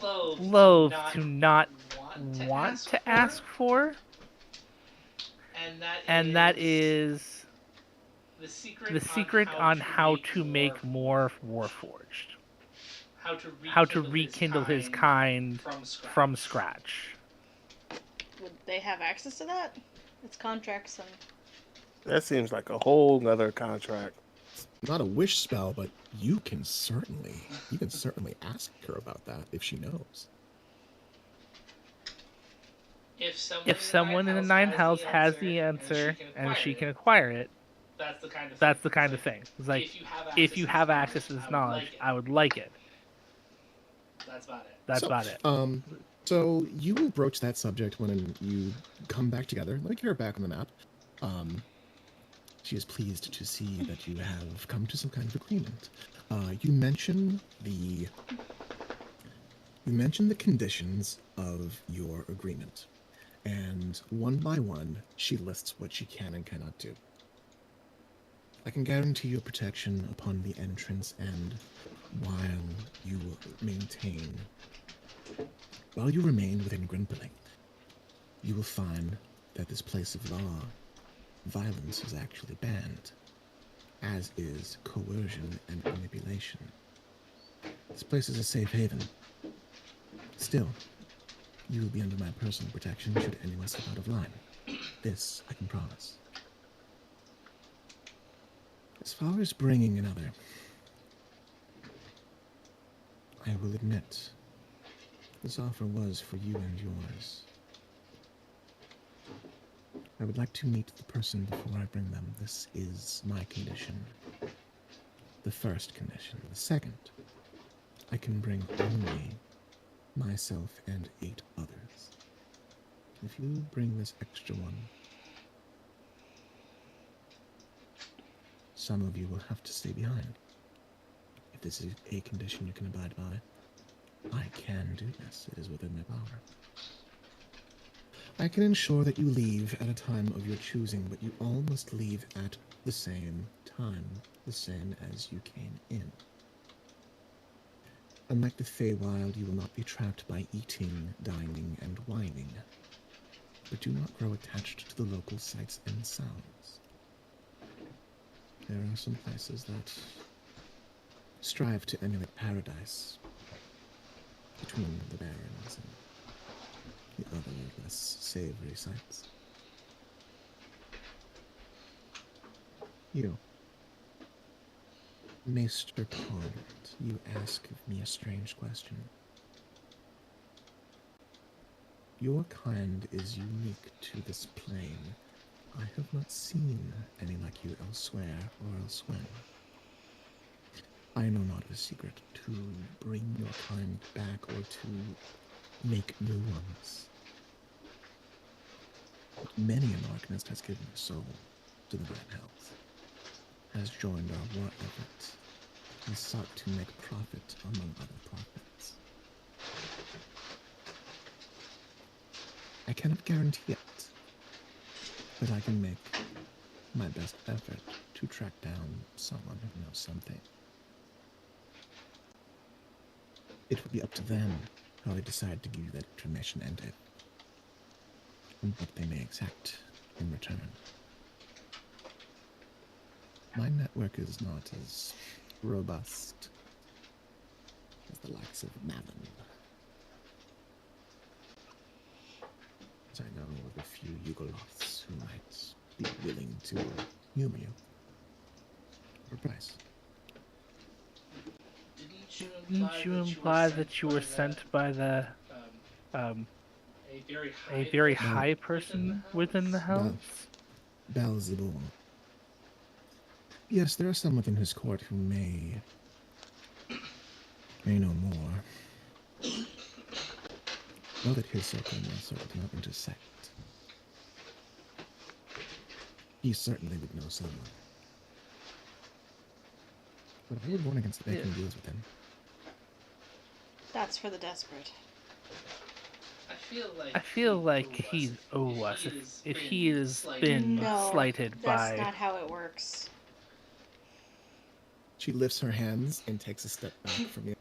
Speaker 7: loath to not want to ask for, and that is the secret on how to make more Warforged. How to rekindle his kind from scratch.
Speaker 5: Would they have access to that? It's contracts and...
Speaker 3: That seems like a whole nother contract.
Speaker 2: Not a wish spell, but you can certainly ask her about that if she knows.
Speaker 7: If someone in the Nine Hells has the answer and she can acquire it, that's the kind of thing. It's like, if you have access to this knowledge, I would like it. That's about it.
Speaker 2: So you will broach that subject when you come back together. Let me get her back on the map. She is pleased to see that you have come to some kind of agreement. You mention the conditions of your agreement, and one by one, she lists what she can and cannot do. I can guarantee your protection upon the entrance, and while you remain within Grimpeling, you will find that this place of law, violence is actually banned, as is coercion and manipulation. This place is a safe haven. Still, You will be under my personal protection should anyone step out of line. This I can promise. As far as bringing another, I will admit, this offer was for you and yours. I would like to meet the person before I bring them. This is my condition. The first condition. The second, I can bring only myself and 8 others. If you bring this extra one, some of you will have to stay behind. If this is a condition you can abide by, I can do this. It is within my power. I can ensure that you leave at a time of your choosing, but you all must leave at the same time, the same as you came in. Unlike the Feywild, you will not be trapped by eating, dining, and whining, but do not grow attached to the local sights and sounds. There are some places that strive to emulate paradise between the barrens and the other less savory sights. You, Maester Pond, you ask of me a strange question. Your kind is unique to this plane. I have not seen any like you elsewhere or elsewhere. I know not of a secret to bring your kind back or to make new ones. But many an Arcanist has given his soul to the Red Hells, has joined our war effort, and sought to make profit among other prophets. I cannot guarantee it, but I can make my best effort to track down someone who knows something. It will be up to them how they decide to give you that information and what they may exact in return. My network is not as robust as the likes of Mammon. As I know of a few Yugoloths who might be willing to humor you for a price.
Speaker 7: Didn't you imply that you were sent by the a very high person within the Hells?
Speaker 2: Belzebul. Yes, there are some within his court who may know more. Know that his circle and my circle do not intersect. He certainly would know someone. But I would warn against making deals with him.
Speaker 5: That's for the desperate.
Speaker 7: I feel like he'd owe us if he has been slighted by.
Speaker 5: That's not how it works.
Speaker 2: She lifts her hands and takes a step back from you.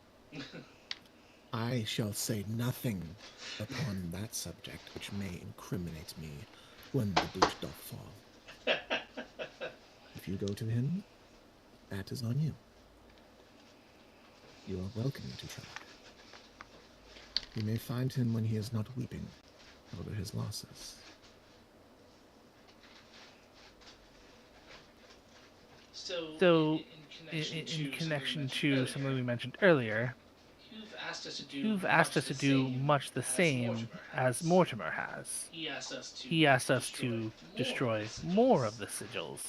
Speaker 2: I shall say nothing upon that subject which may incriminate me when the boot doth fall. If you go to him, that is on you. You are welcome to try. You may find him when he is not weeping over his losses.
Speaker 7: So, in connection to something we mentioned earlier, you've asked us to do much the same as Mortimer has. He asked us to destroy more of the sigils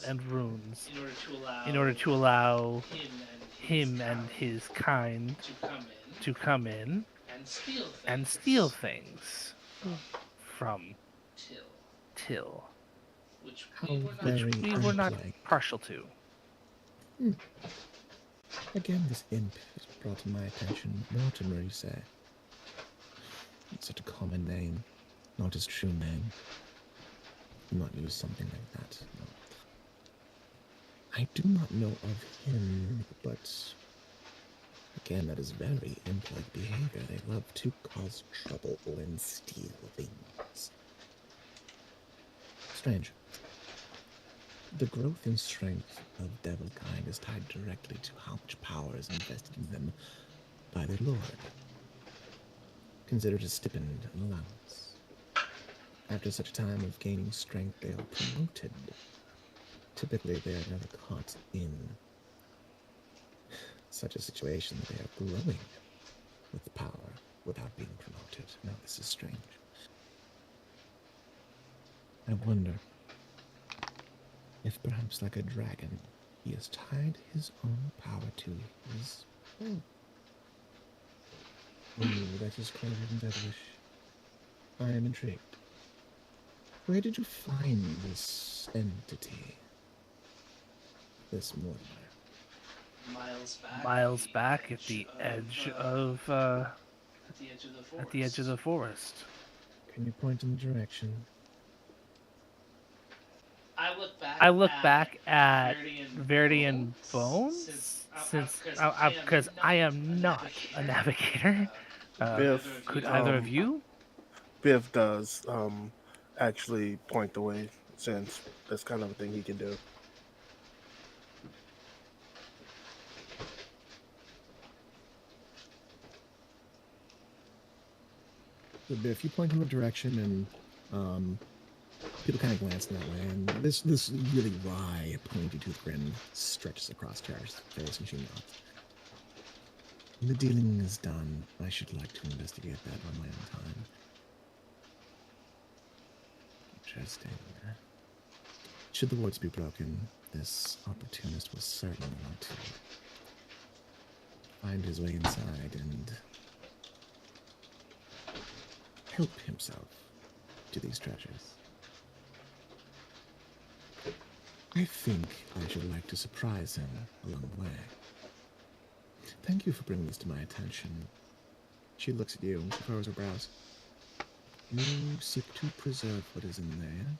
Speaker 7: and runes in order to allow him and his kind to come in and steal things from Till, which we were not partial to.
Speaker 2: Again, this imp is brought to my attention. Mortimer, you say? It's such a common name, not his true name. Do not use something like that. No. I do not know of him, but again, that is very imp-like behavior. They love to cause trouble and steal things. Strange. The growth and strength of Devilkind is tied directly to how much power is invested in them by their lord. considered a stipend, an allowance. After such a time of gaining strength, they are promoted. Typically, they are never caught in such a situation that they are growing with power without being promoted. Now, this is strange. I wonder if perhaps like a dragon, he has tied his own power to his will. Ooh, that is clever and devilish. I am intrigued. Where did you find this entity? This Mortimer?
Speaker 7: Miles back at the edge of the forest.
Speaker 2: Can you point in the direction?
Speaker 7: I look back at Verdian bones since because I am not a navigator.
Speaker 3: Biff,
Speaker 7: Could either of you?
Speaker 3: Biff does actually point the way, since that's kind of a thing he can do.
Speaker 2: So Biff, you point in the direction, and people kind of glance in that way, and this really wry, pointy-toothed grin stretches across Tara's face, and she nods. When the dealing is done, I should like to investigate that on my own time. Interesting. Should the wards be broken, this opportunist will certainly want to find his way inside and help himself to these treasures. I think I should like to surprise him along the way. Thank you for bringing this to my attention. She looks at you and she furrows her brows. You seek to preserve what is in there.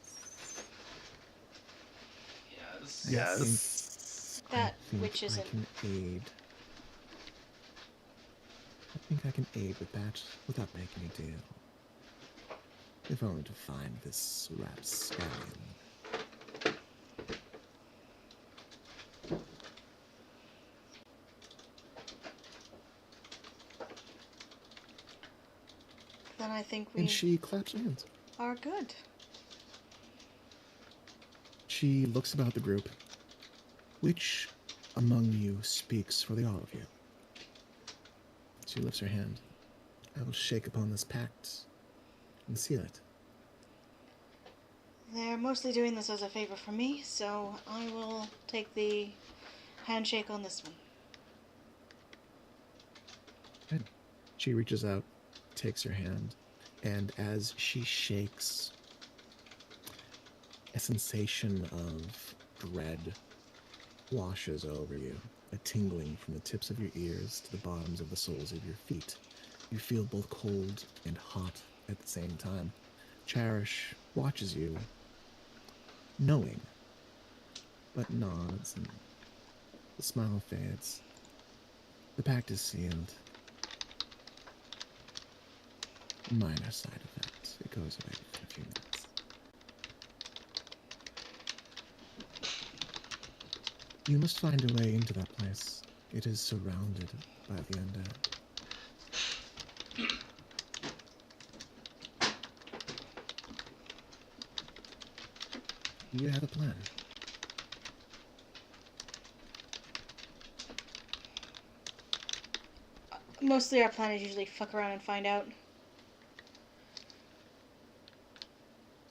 Speaker 3: Yes.
Speaker 5: That
Speaker 2: I
Speaker 5: which
Speaker 2: think
Speaker 5: isn't.
Speaker 2: I can aid. I think I can aid with that without making a deal. If only to find this rapscallion.
Speaker 5: Then I think
Speaker 2: And
Speaker 5: we
Speaker 2: she claps her hands.
Speaker 5: are good.
Speaker 2: She looks about the group. Which among you speaks for the all of you? She lifts her hand. I will shake upon this pact and seal it.
Speaker 5: They're mostly doing this as a favor for me, so I will take the handshake on this one.
Speaker 2: Good. She reaches out, takes your hand, and as she shakes, a sensation of dread washes over you, a tingling from the tips of your ears to the bottoms of the soles of your feet. You feel both cold and hot at the same time. Cherish watches you, knowing, but nods, and the smile fades. The pact is sealed. Minor side effect. It goes away in a few minutes. You must find a way into that place. It is surrounded by the undead. You have a plan.
Speaker 5: Mostly our plan is usually fuck around and find out.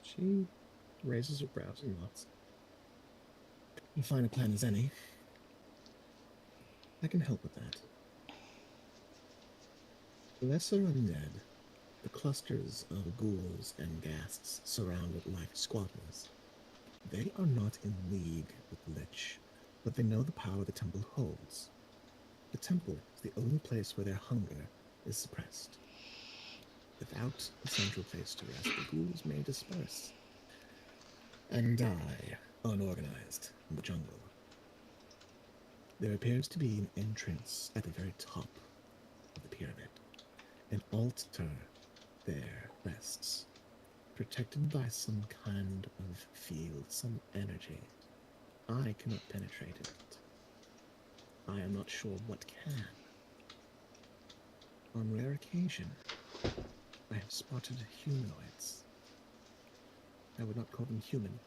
Speaker 2: She raises her brows and nods. You find a plan as any. I can help with that. Lesser undead, the clusters of ghouls and ghasts surrounded like squatters. They are not in league with Lich, but they know the power the temple holds. The temple is the only place where their hunger is suppressed. Without a central place to rest, the ghouls may disperse and die unorganized in the jungle. There appears to be an entrance at the very top of the pyramid. An altar there rests, protected by some kind of field, some energy. I cannot penetrate it. I am not sure what can. On rare occasion, I have spotted humanoids. I would not call them human.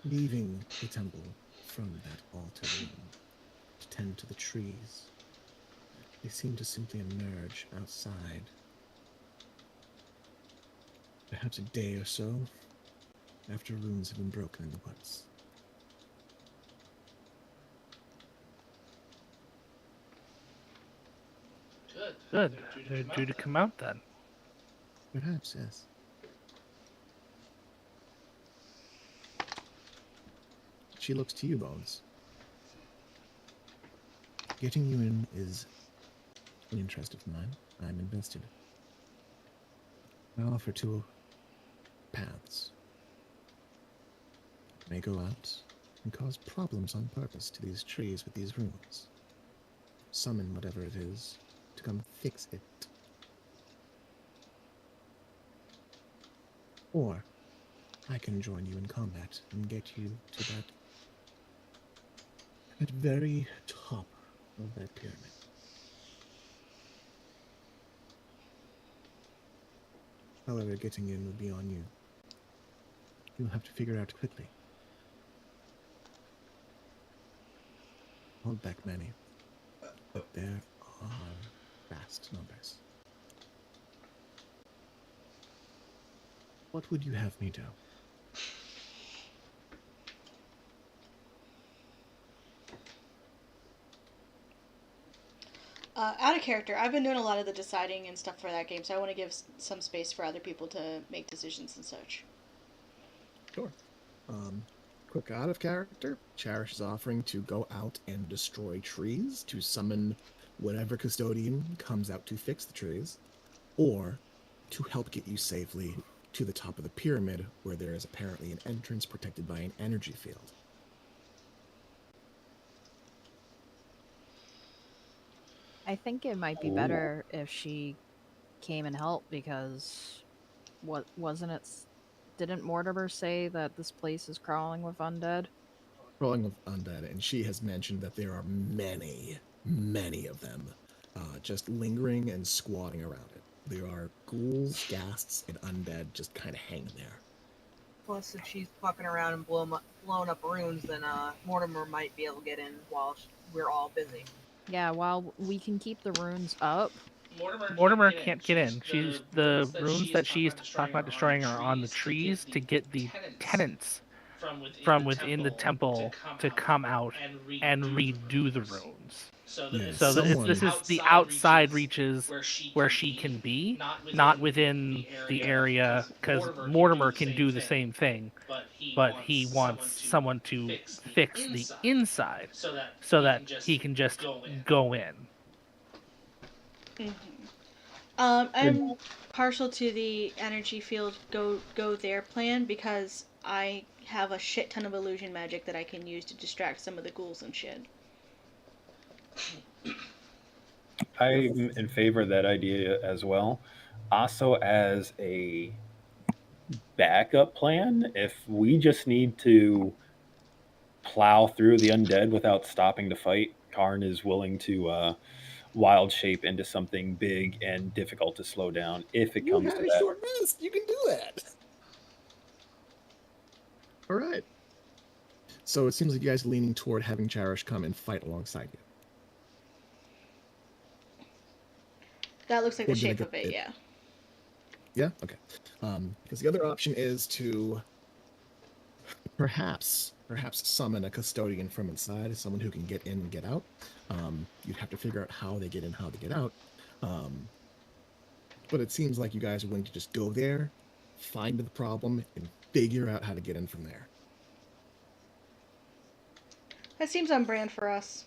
Speaker 2: Leaving the temple from that altar room to tend to the trees. They seem to simply emerge outside. Perhaps a day or so after runes have been broken in the woods.
Speaker 7: Good. They're due to come out then.
Speaker 2: Perhaps, yes. She looks to you, Bones. Getting you in is an interest of mine. I'm invested. I offer two paths. I may go out and cause problems on purpose to these trees with these runes. Summon whatever it is to come fix it. Or I can join you in combat and get you to that very top of that pyramid. However, getting in would be on you. You'll have to figure out quickly. Hold back many, but there are vast numbers. What would you have me do?
Speaker 5: Out of character, I've been doing a lot of the deciding and stuff for that game, so I want to give some space for other people to make decisions and such.
Speaker 2: Sure. Quick out of character, Cherish is offering to go out and destroy trees to summon whatever custodian comes out to fix the trees, or to help get you safely to the top of the pyramid where there is apparently an entrance protected by an energy field.
Speaker 8: I think it might be better if she came and helped because what wasn't it? Didn't Mortimer say that this place is crawling with undead?
Speaker 2: Crawling with undead, and she has mentioned that there are many, many of them just lingering and squatting around it. There are ghouls, ghasts, and undead just kind of hanging there.
Speaker 4: Plus, if she's fucking around and blowing up runes, then Mortimer might be able to get in while we're all busy.
Speaker 8: Yeah, while we can keep the runes up.
Speaker 7: Mortimer can't get in. She's the runes that she's talking about destroying are on the trees to get the tenants from within the temple to come out and redo the runes.
Speaker 2: Yeah,
Speaker 7: So this is the outside reaches where she can be, not within the area, because Mortimer can do the same thing, but he wants someone to fix the inside so that he can just go in.
Speaker 5: Mm-hmm. I'm partial to the energy field go there plan because I have a shit ton of illusion magic that I can use to distract some of the ghouls and shit.
Speaker 1: I'm in favor of that idea as well. Also, as a backup plan, if we just need to plow through the undead without stopping to fight, Karn is willing to wild shape into something big and difficult to slow down if it
Speaker 2: You
Speaker 1: comes
Speaker 2: have
Speaker 1: to
Speaker 2: a
Speaker 1: that.
Speaker 2: short rest. You can do that. All right. So it seems like you guys are leaning toward having Cherish come and fight alongside you.
Speaker 5: That looks like the
Speaker 2: We're gonna
Speaker 5: shape
Speaker 2: go-
Speaker 5: of it, yeah.
Speaker 2: Yeah? Okay. Because the other option is to perhaps summon a custodian from inside, someone who can get in and get out. You'd have to figure out how they get in, how they get out. But it seems like you guys are willing to just go there, find the problem, and figure out how to get in from there.
Speaker 5: That seems on brand for us.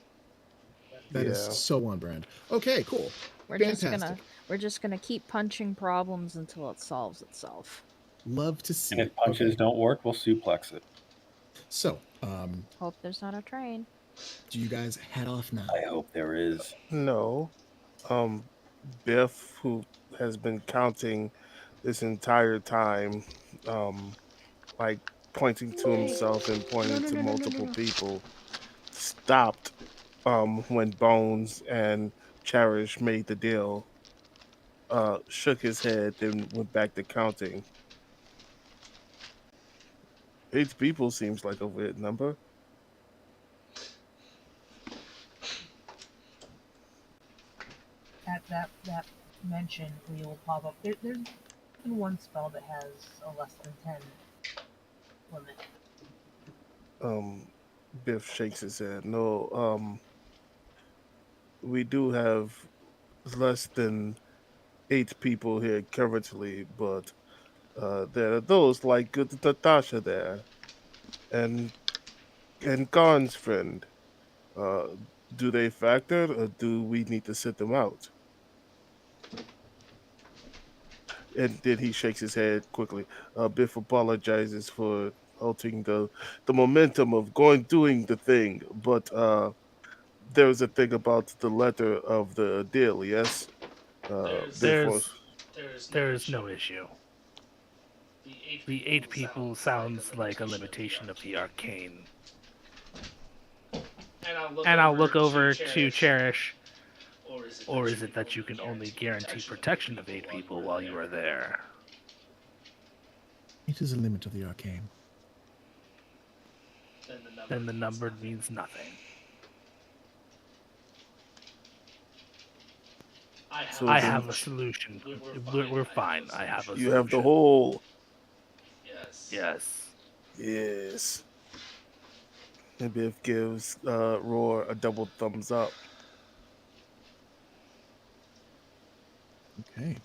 Speaker 2: That is
Speaker 3: Yeah.
Speaker 2: so on brand. Okay, cool.
Speaker 8: We're
Speaker 2: Fantastic.
Speaker 8: just gonna keep punching problems until it solves itself.
Speaker 2: Love to see
Speaker 1: And if
Speaker 2: it.
Speaker 1: punches
Speaker 2: Okay.
Speaker 1: don't work, we'll suplex it.
Speaker 2: So,
Speaker 8: Hope there's not a train.
Speaker 2: do you guys head off now?
Speaker 1: I hope there is.
Speaker 3: No. Biff, who has been counting this entire time, like pointing to himself and pointing to multiple people, stopped when Bones and Cherish made the deal. shook his head, then went back to counting. 8 people seems like a weird number.
Speaker 4: At that mention, we will pop up. There's been one spell that has a less than 10 limit.
Speaker 3: Biff shakes his head. No, we do have less than 8 people here currently, but there are those like good Natasha there, and Khan's friend. Uh, do they factor, or do we need to sit them out? And then he shakes his head quickly. Biff apologizes for halting the momentum of doing the thing, but there's a thing about the letter of the deal. Yes, Biff was.
Speaker 7: There's no issue. The 8 people sounds like a limitation of the arcane. And I'll look over to Cherish. Or is it that you can only guarantee protection of 8 people while you are there?
Speaker 2: It is a limit of the arcane.
Speaker 7: Then the number means nothing.
Speaker 3: So
Speaker 7: I
Speaker 3: then
Speaker 7: have a solution. We're fine. I have a solution.
Speaker 3: you have the whole.
Speaker 7: Yes.
Speaker 3: Yes. And Biff gives Roar a double thumbs up.
Speaker 2: Okay.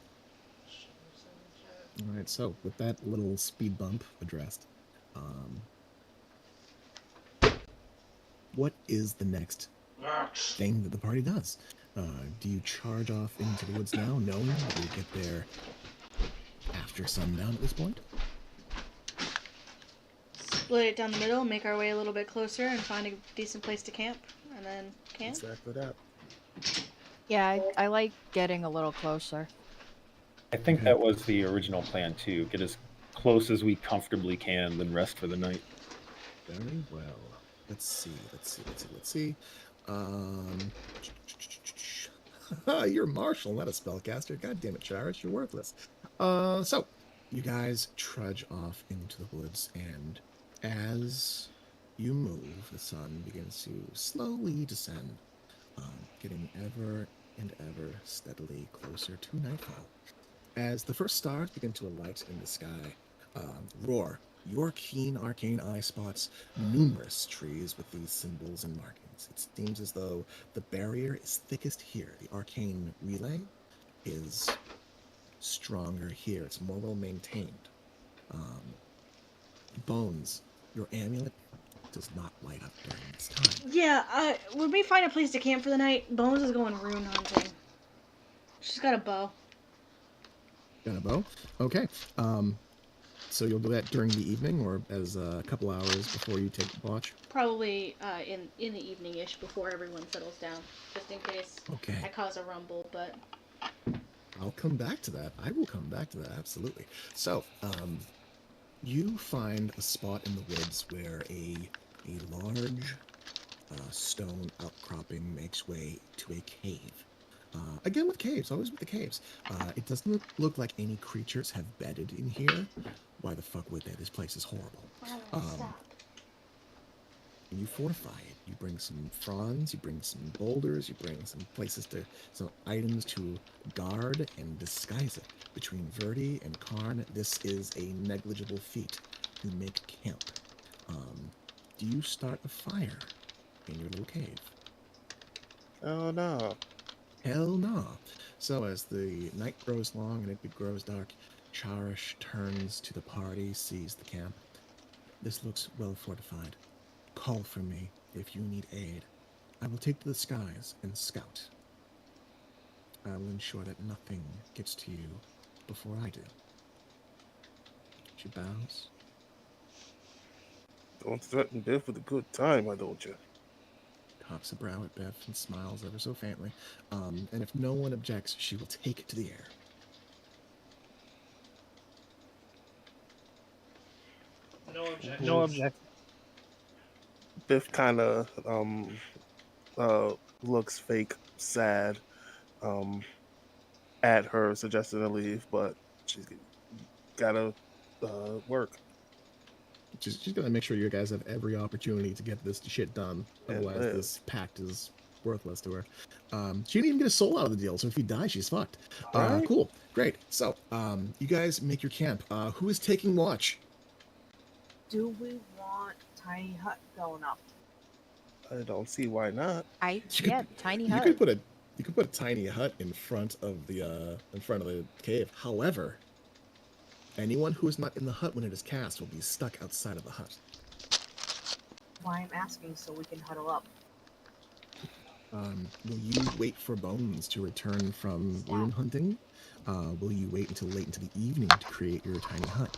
Speaker 2: All right. So with that little speed bump addressed, what is the next thing that the party does? Do you charge off into the woods now, knowing that you get there after sundown at this point?
Speaker 5: Split it down the middle, make our way a little bit closer, and find a decent place to camp, and then camp.
Speaker 3: Exactly that.
Speaker 8: Yeah, I like getting a little closer.
Speaker 1: I think that was the original plan too. Get as close as we comfortably can, then rest for the night.
Speaker 2: Very well. Let's see. You're Marshall, not a spellcaster. God damn it, Chirish, you're worthless. So, you guys trudge off into the woods, and as you move, the sun begins to slowly descend, getting ever and ever steadily closer to nightfall. As the first stars begin to alight in the sky, Roar, your keen arcane eye spots numerous trees with these symbols and markings. It seems as though the barrier is thickest here. The arcane relay is stronger here. It's more well maintained. Bones, your amulet does not light up during this time.
Speaker 5: Yeah, when we find a place to camp for the night, Bones is going rune hunting. She's got a bow.
Speaker 2: Got a bow? Okay. So you'll do that during the evening, or as a couple hours before you take watch?
Speaker 5: Probably in the evening-ish before everyone settles down, just in case
Speaker 2: Okay.
Speaker 5: I cause a rumble, but...
Speaker 2: I'll come back to that. I will come back to that, absolutely. So, you find a spot in the woods where a large stone outcropping makes way to a cave. Again with caves, always with the caves. It doesn't look like any creatures have bedded in here. Why the fuck would they? This place is horrible. And you fortify it. You bring some fronds, you bring some boulders, you bring some items to guard and disguise it. Between Verdi and Karn, this is a negligible feat to make camp. Do you start a fire in your little cave?
Speaker 3: Oh no.
Speaker 2: Hell no. So as the night grows long and it grows dark, Charish turns to the party, sees the camp. This looks well fortified. Call for me if you need aid. I will take to the skies and scout. I will ensure that nothing gets to you before I do. She bows.
Speaker 3: Don't threaten Biff with a good time, why don't you?
Speaker 2: Cocks a brow at Beth and smiles ever so faintly. And if no one objects, she will take it to the air.
Speaker 6: No objection.
Speaker 3: Biff kind of looks fake sad at her suggesting to leave, but she's gotta work.
Speaker 2: She's gonna make sure you guys have every opportunity to get this shit done.
Speaker 3: And
Speaker 2: Otherwise,
Speaker 3: live.
Speaker 2: this pact is worthless to her. She didn't even get a soul out of the deal, so if you die, she's fucked.
Speaker 3: Right.
Speaker 2: Cool, great. So, you guys make your camp. Who is taking watch?
Speaker 4: Do we want tiny hut going up?
Speaker 3: I don't see why not.
Speaker 8: Tiny
Speaker 2: You
Speaker 8: hut.
Speaker 2: could put a tiny hut in front of the cave. However, anyone who is not in the hut when it is cast will be stuck outside of the hut.
Speaker 4: Why I'm asking so we can huddle up.
Speaker 2: Will you wait for Bones to return from rune hunting? Will you wait until late into the evening to create your tiny hut?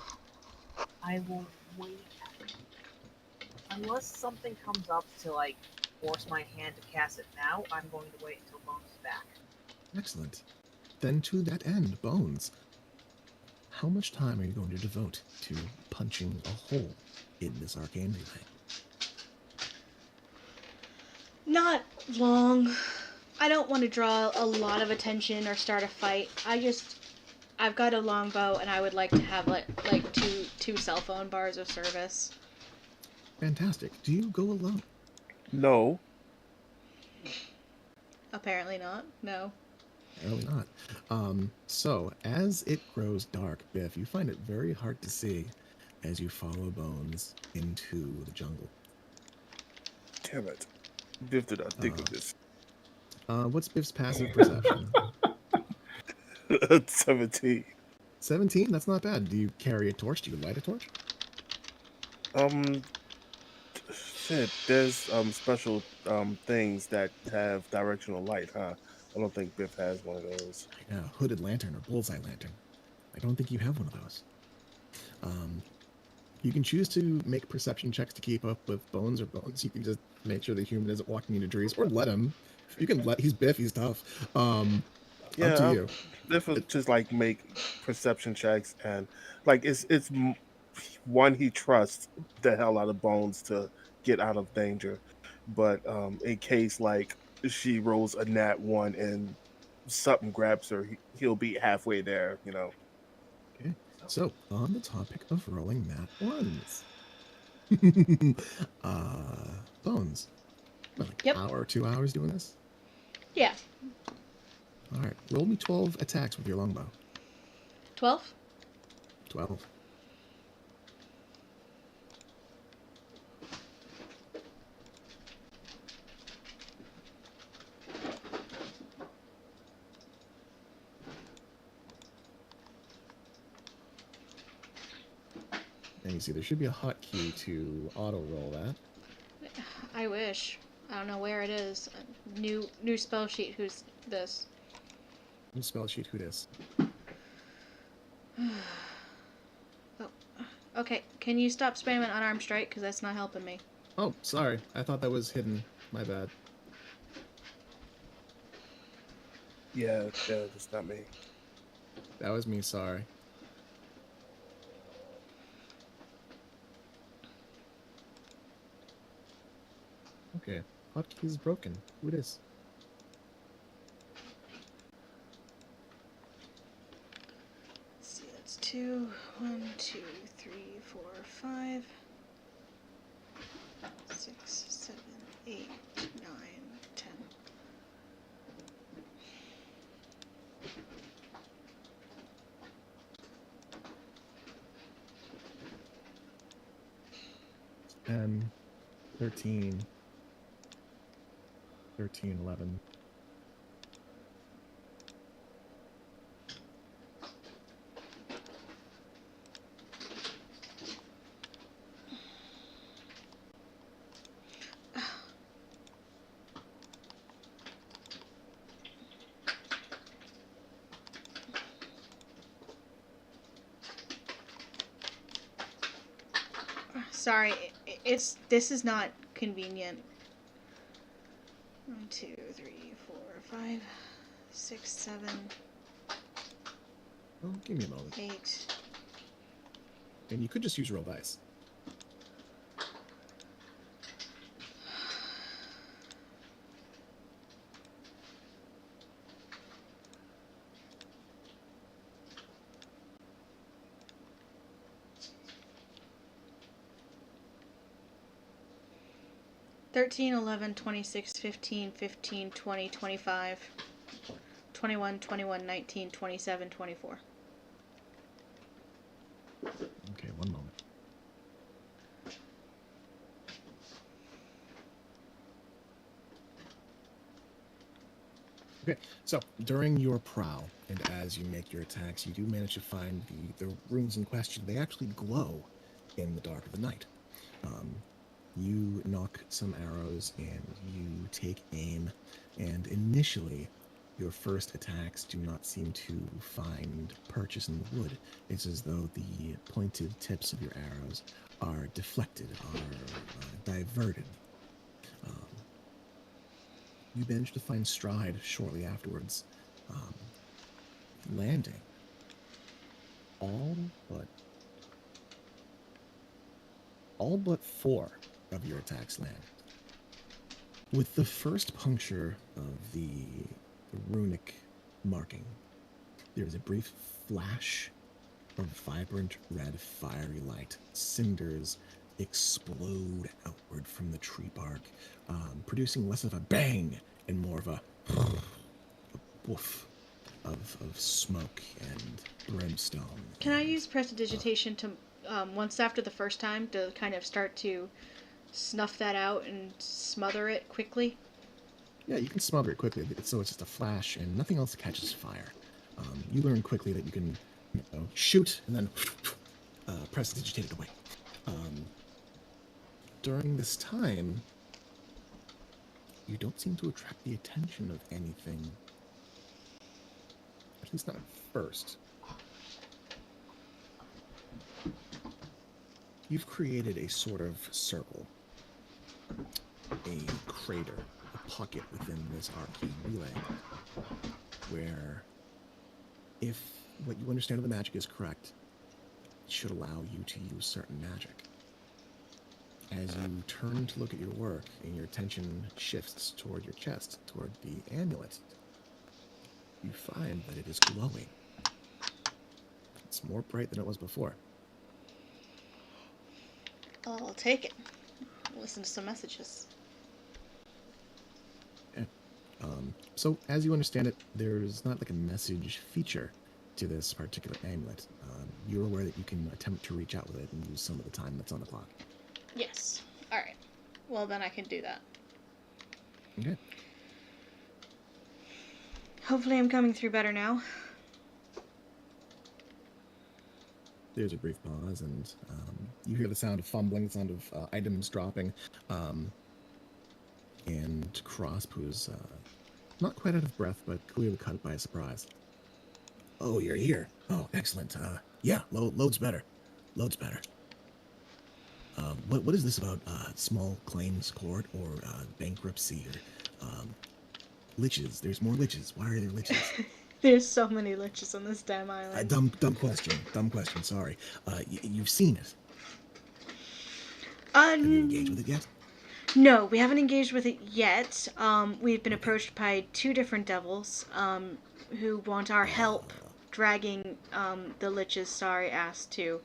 Speaker 4: I will wait. Unless something comes up to, like, force my hand to cast it now, I'm going to wait until Bones is back.
Speaker 2: Excellent. Then to that end, Bones, how much time are you going to devote to punching a hole in this arcane relay?
Speaker 5: Not long. I don't want to draw a lot of attention or start a fight. I've got a longbow and I would like to have like two cell phone bars of service.
Speaker 2: Fantastic. Do you go alone?
Speaker 3: No.
Speaker 5: Apparently not. No.
Speaker 2: Apparently not. So, as it grows dark, Biff, you find it very hard to see as you follow Bones into the jungle.
Speaker 3: Damn it. Biff did not think of this.
Speaker 2: What's Biff's passive perception?
Speaker 3: 17.
Speaker 2: 17? That's not bad. Do you carry a torch? Do you light a torch?
Speaker 3: Shit, there's special things that have directional light, huh? I don't think Biff has one of those.
Speaker 2: Yeah, hooded lantern or bullseye lantern. I don't think you have one of those. You can choose to make perception checks to keep up with Bones, or Bones, you can just make sure the human isn't walking into trees, or let him. You can he's Biff, he's tough. Up to you.
Speaker 3: Biff will just like make perception checks, and like it's one, he trusts the hell out of Bones to get out of danger, but in case like she rolls a nat 1 and something grabs her, he'll be halfway there, you know.
Speaker 2: Okay, so on the topic of rolling nat ones, Bones, what, like
Speaker 5: Yep.
Speaker 2: an hour, 2 hours doing this?
Speaker 5: Yeah.
Speaker 2: All right, roll me 12 attacks with your longbow.
Speaker 5: 12?
Speaker 2: 12. And you see there should be a hotkey to auto roll that.
Speaker 5: I wish. I don't know where it is. New spell sheet. Who's this?
Speaker 2: New spell sheet, who dis?
Speaker 5: Oh. Okay, can you stop spamming unarmed strike? Because that's not helping me.
Speaker 2: Oh, sorry. I thought that was hidden. My bad.
Speaker 3: Yeah, that's not me.
Speaker 2: That was me, sorry. Okay, hotkey is broken. Who dis?
Speaker 5: Let's see, that's 2, 1, 2, 3, 4, 5, 6, 7, 8, 9, 10.
Speaker 2: And 13. 13, 11.
Speaker 5: Sorry, this is not convenient. 1, 2, 3, 4, 5, 6, 7,
Speaker 2: Oh, give me a moment.
Speaker 5: 8.
Speaker 2: And you could just use roll dice.
Speaker 5: 13, 11, 26, 15, 15, 20, 25, 21, 21, 19, 27, 24.
Speaker 2: Okay, one moment. Okay, so during your prowl, and as you make your attacks, you do manage to find the runes in question. They actually glow in the dark of the night. You knock some arrows and you take aim, and initially, your first attacks do not seem to find purchase in the wood. It's as though the pointed tips of your arrows are deflected, are diverted. You manage to find stride shortly afterwards, landing all but 4 of your attacks land. With the first puncture of the runic marking, there is a brief flash of vibrant red fiery light. Cinders explode outward from the tree bark, producing less of a bang and more of a woof of smoke and brimstone.
Speaker 5: Can I use prestidigitation to, once after the first time, to kind of start to snuff that out and smother it quickly?
Speaker 2: Yeah, you can smother it quickly, so it's just a flash and nothing else catches fire. You learn quickly that you can shoot and then prestidigitate it away. During this time, you don't seem to attract the attention of anything. At least not at first. You've created a sort of circle, a crater, a pocket within this arcane relay, where if what you understand of the magic is correct, it should allow you to use certain magic. As you turn to look at your work and your attention shifts toward your chest, toward the amulet, you find that it is glowing. It's more bright than it was before.
Speaker 5: I'll take it. Listen to some messages.
Speaker 2: Yeah. So, as you understand it, there's not like a message feature to this particular amulet. You're aware that you can attempt to reach out with it and use some of the time that's on the clock.
Speaker 5: Yes. Alright. Well, then I can do that.
Speaker 2: Okay.
Speaker 5: Hopefully I'm coming through better now.
Speaker 2: There's a brief pause, and you hear the sound of fumbling, the sound of items dropping, and Crosp, who's not quite out of breath, but clearly caught by surprise. Oh, you're here. Oh, excellent. Yeah, loads better. Loads better. What is this about small claims court or bankruptcy or liches? There's more liches. Why are there liches?
Speaker 5: There's so many liches on this damn island.
Speaker 2: Dumb question. Sorry. You've seen it. Have you engaged with it yet?
Speaker 5: No, we haven't engaged with it yet. We've been approached by 2 different devils who want our help dragging the lich's sorry ass to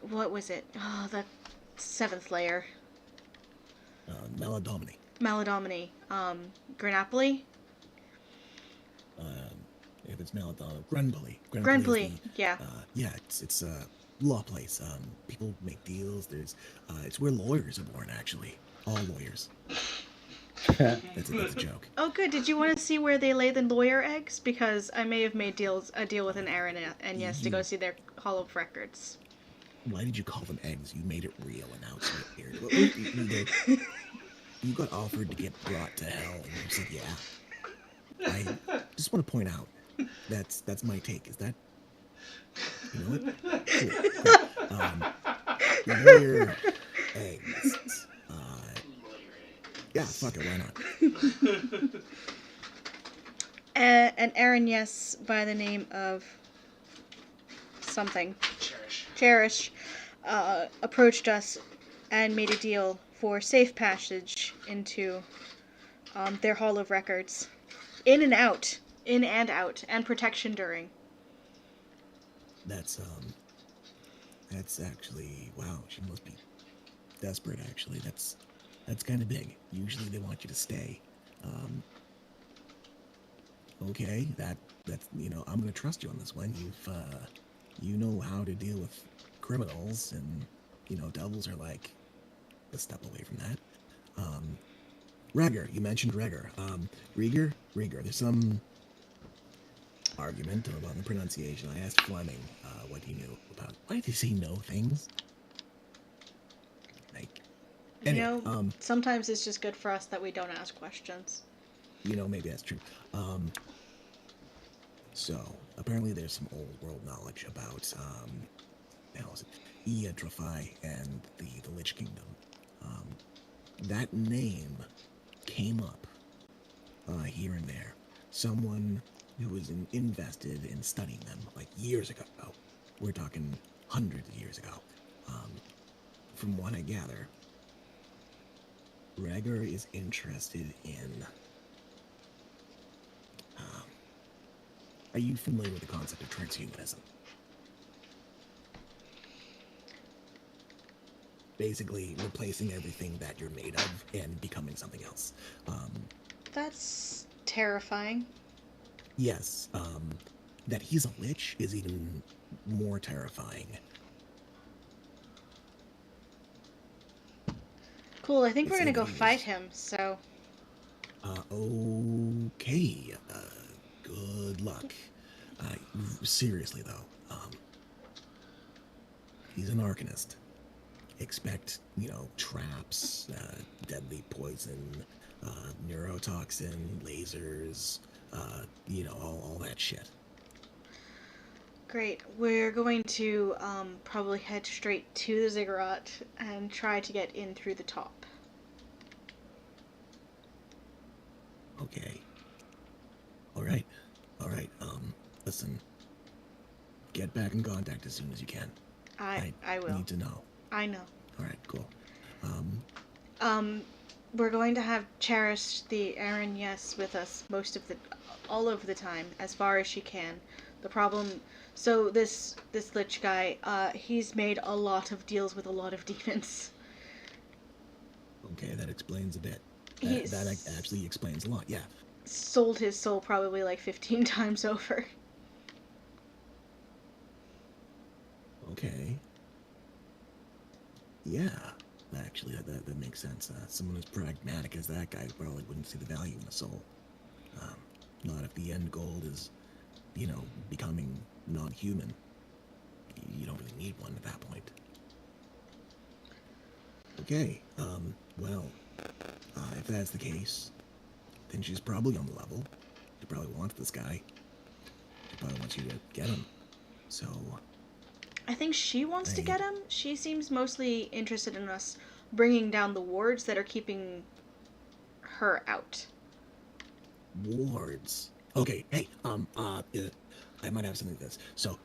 Speaker 5: what was it? Oh, the 7th layer.
Speaker 2: Maladomini.
Speaker 5: Granapoli?
Speaker 2: If it's Maladomini,
Speaker 5: Grenbly, yeah.
Speaker 2: Yeah, it's a law place. People make deals. It's where lawyers are born, actually. All lawyers. That's a joke.
Speaker 5: Oh, good. Did you want to see where they lay the lawyer eggs? Because I may have made a deal with an Aaron and yes to go see their Hall of Records.
Speaker 2: Why did you call them eggs? You made it real, and now it's weird. You got offered to get brought to hell, and you said yeah. I just want to point out that's my take. Is that you know what? Cool. Lawyer eggs. Yeah, fuck it, why not?
Speaker 5: An Aaron yes by the name of something. Cherish approached us and made a deal for safe passage into their Hall of Records. In and out, and protection during.
Speaker 2: That's actually, wow, she must be desperate, actually. That's That's kind of big. Usually they want you to stay. Okay, that's I'm gonna trust you on this one. You know how to deal with criminals, and devils are like a step away from that. Rhaegar, you mentioned Rhaegar. Rhaegar. There's some argument about the pronunciation. I asked Fleming what he knew about. Why does he know things? Like, anyway,
Speaker 5: sometimes it's just good for us that we don't ask questions.
Speaker 2: Maybe that's true. So apparently there's some old world knowledge about how is it? Eadrophi and the Lich Kingdom. That name came up here and there. Someone who was invested in studying them like years ago. We're talking hundreds of years ago. From what I gather, Rhaegar is interested in. Are you familiar with the concept of transhumanism? Basically, replacing everything that you're made of and becoming something else.
Speaker 5: That's terrifying.
Speaker 2: Yes, that he's a lich is even more terrifying.
Speaker 5: Cool, I think we're gonna go fight him, so...
Speaker 2: Okay, good luck. Seriously, though, he's an arcanist. Expect, traps, deadly poison, neurotoxin, lasers, all that shit.
Speaker 5: Great. We're going to probably head straight to the ziggurat and try to get in through the top.
Speaker 2: Okay. All right. Listen. Get back in contact as soon as you can.
Speaker 5: I will.
Speaker 2: Need to know.
Speaker 5: I know.
Speaker 2: All right, cool.
Speaker 5: We're going to have Cherish the Aaron Yes with us all of the time, as far as she can. The problem, so this Lich guy, he's made a lot of deals with a lot of demons.
Speaker 2: Okay, that explains a bit. That actually explains a lot, yeah.
Speaker 5: Sold his soul probably like 15 times over.
Speaker 2: Okay. Yeah, actually, that makes sense. Someone as pragmatic as that guy probably wouldn't see the value in the soul. Not if the end goal is, becoming non-human. You don't really need one at that point. Okay, well, if that's the case, then she's probably on the level. She probably wants this guy. She probably wants you to get him. So...
Speaker 5: I think she wants to get him. She seems mostly interested in us bringing down the wards that are keeping her out.
Speaker 2: Wards? Okay, hey, I might have something to this. So,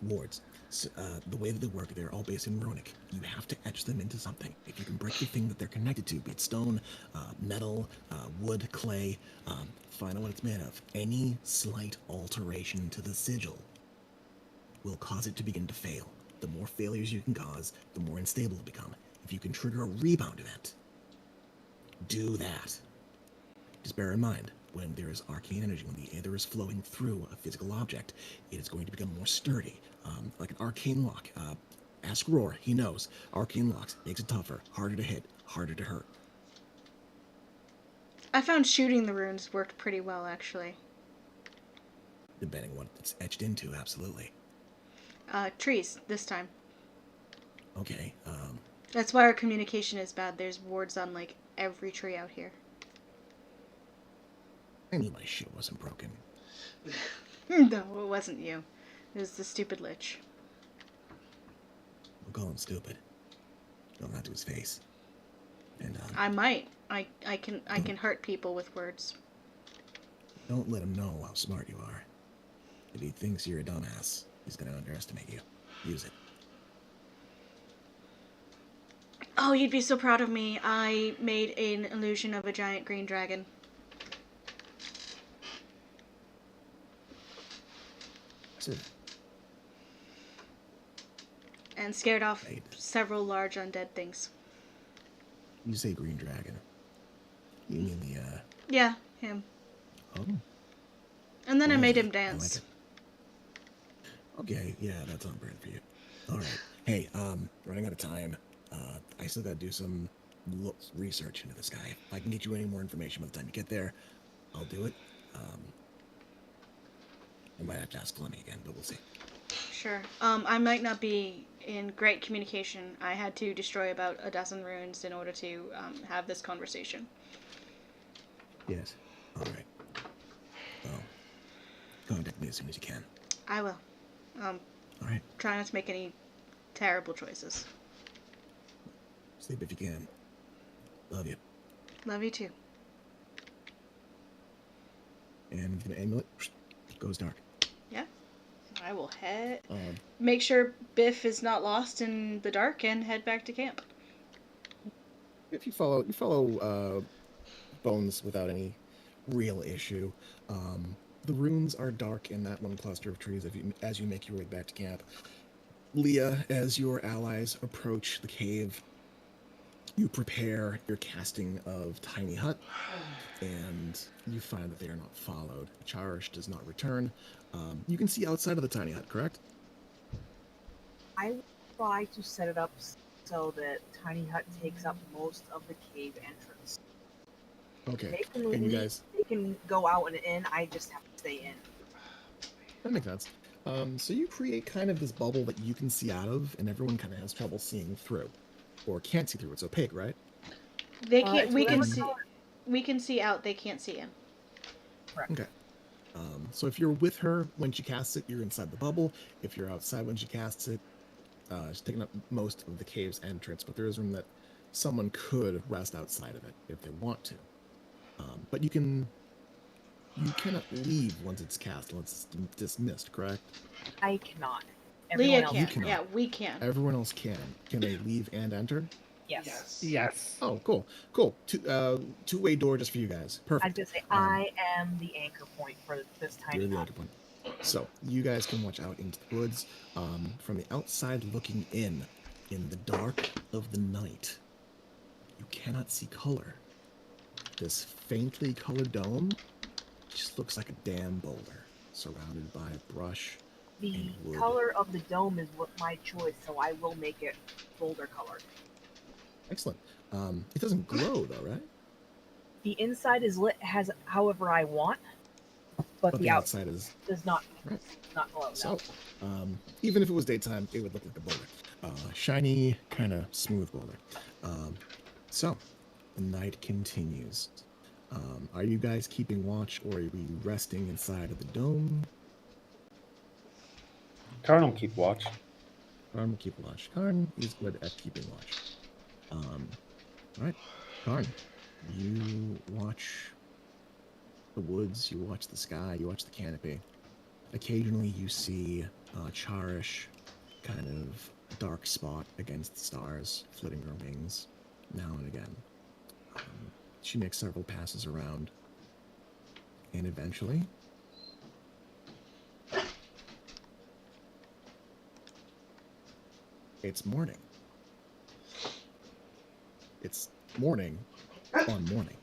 Speaker 2: wards. So, the way that they work, they're all based in runic. You have to etch them into something. If you can break the thing that they're connected to, be it stone, metal, wood, clay, find out what it's made of. Any slight alteration to the sigil will cause it to begin to fail. The more failures you can cause, the more unstable it'll become. If you can trigger a rebound event, do that. Just bear in mind, when there is arcane energy, when the aether is flowing through a physical object, it is going to become more sturdy. Like an arcane lock. Ask Roar, he knows. Arcane locks makes it tougher, harder to hit, harder to hurt.
Speaker 5: I found shooting the runes worked pretty well, actually.
Speaker 2: Depending on what it's etched into, absolutely.
Speaker 5: Trees, this time.
Speaker 2: Okay,
Speaker 5: That's why our communication is bad. There's wards on, like, every tree out here.
Speaker 2: I knew my shit wasn't broken.
Speaker 5: No, it wasn't you. It was the stupid lich.
Speaker 2: We'll call him stupid. No, not to his face. And,
Speaker 5: I might. I can hurt people with words.
Speaker 2: Don't let him know how smart you are. If he thinks you're a dumbass, he's gonna underestimate you. Use it.
Speaker 5: Oh, you'd be so proud of me. I made an illusion of a giant green dragon.
Speaker 2: So,
Speaker 5: And scared off several large undead things.
Speaker 2: You say green dragon. You mean the,
Speaker 5: Yeah, him.
Speaker 2: oh.
Speaker 5: And then I made him
Speaker 2: I like
Speaker 5: dance.
Speaker 2: it. Okay, yeah, that's on brand for you. All right. Hey, running out of time. I still gotta do some research into this guy. If I can get you any more information by the time you get there, I'll do it. I might have to ask Flemmy again, but we'll see.
Speaker 5: Sure. I might not be in great communication. I had to destroy about a dozen runes in order to have this conversation.
Speaker 2: Yes. All right. Well, contact me as soon as you can.
Speaker 5: I will.
Speaker 2: All right.
Speaker 5: Try not to make any terrible choices.
Speaker 2: Sleep if you can. Love you.
Speaker 5: Love you too.
Speaker 2: And the amulet goes dark.
Speaker 5: Yeah. I will make sure Biff is not lost in the dark and head back to camp.
Speaker 2: If you follow Bones without any real issue. The runes are dark in that one cluster of trees as you make your way back to camp. Leah, as your allies approach the cave, you prepare your casting of Tiny Hut, and you find that they are not followed. Charish does not return. You can see outside of the Tiny Hut, correct?
Speaker 4: I try to set it up so that Tiny Hut takes up most of the cave entrance.
Speaker 2: Okay.
Speaker 4: They can
Speaker 2: And you
Speaker 4: leave,
Speaker 2: guys...
Speaker 4: they can go out and in, I just have to stay in.
Speaker 2: That makes sense. So you create kind of this bubble that you can see out of, and everyone kind of has trouble seeing through. Or can't see through. It's opaque, right?
Speaker 5: They can't.
Speaker 4: It's
Speaker 5: We can
Speaker 4: whatever
Speaker 5: see.
Speaker 4: color.
Speaker 5: We can see out. They can't see in.
Speaker 4: Correct.
Speaker 2: Okay. So if you're with her when she casts it, you're inside the bubble. If you're outside when she casts it, she's taking up most of the cave's entrance, but there is room that someone could rest outside of it if they want to. But you cannot leave once it's cast, once it's dismissed, correct?
Speaker 4: I cannot.
Speaker 5: Leah
Speaker 4: Everyone
Speaker 5: can.
Speaker 4: else
Speaker 2: cannot.
Speaker 5: Yeah, we can.
Speaker 2: Everyone else can. Can they leave and enter?
Speaker 4: Yes.
Speaker 6: Yes.
Speaker 2: Oh, cool. Two-way door just for you guys.
Speaker 4: I
Speaker 2: Perfect.
Speaker 4: just say I am the anchor point for this tiny
Speaker 2: You're the
Speaker 4: hut.
Speaker 2: anchor point. So you guys can watch out into the woods. From the outside looking in the dark of the night, you cannot see color. This faintly colored dome just looks like a damn boulder surrounded by brush
Speaker 4: The
Speaker 2: and wood.
Speaker 4: color of the dome is what my choice, so I will make it boulder colored.
Speaker 2: Excellent. It doesn't glow though, right?
Speaker 4: The inside is lit however I want, but the
Speaker 2: outside is
Speaker 4: does not
Speaker 2: right.
Speaker 4: glow.
Speaker 2: So,
Speaker 4: No.
Speaker 2: even if it was daytime, it would look like a boulder. Shiny, kind of smooth boulder. So, the night continues. Are you guys keeping watch, or are you resting inside of the dome?
Speaker 1: Karn will keep watch.
Speaker 2: Karn will keep watch. Karn is good at keeping watch. All right, Karn, you watch the woods, you watch the sky, you watch the canopy. Occasionally you see Charish, kind of dark spot against the stars, flitting her wings now and again. She makes several passes around, and eventually it's morning. It's morning on morning.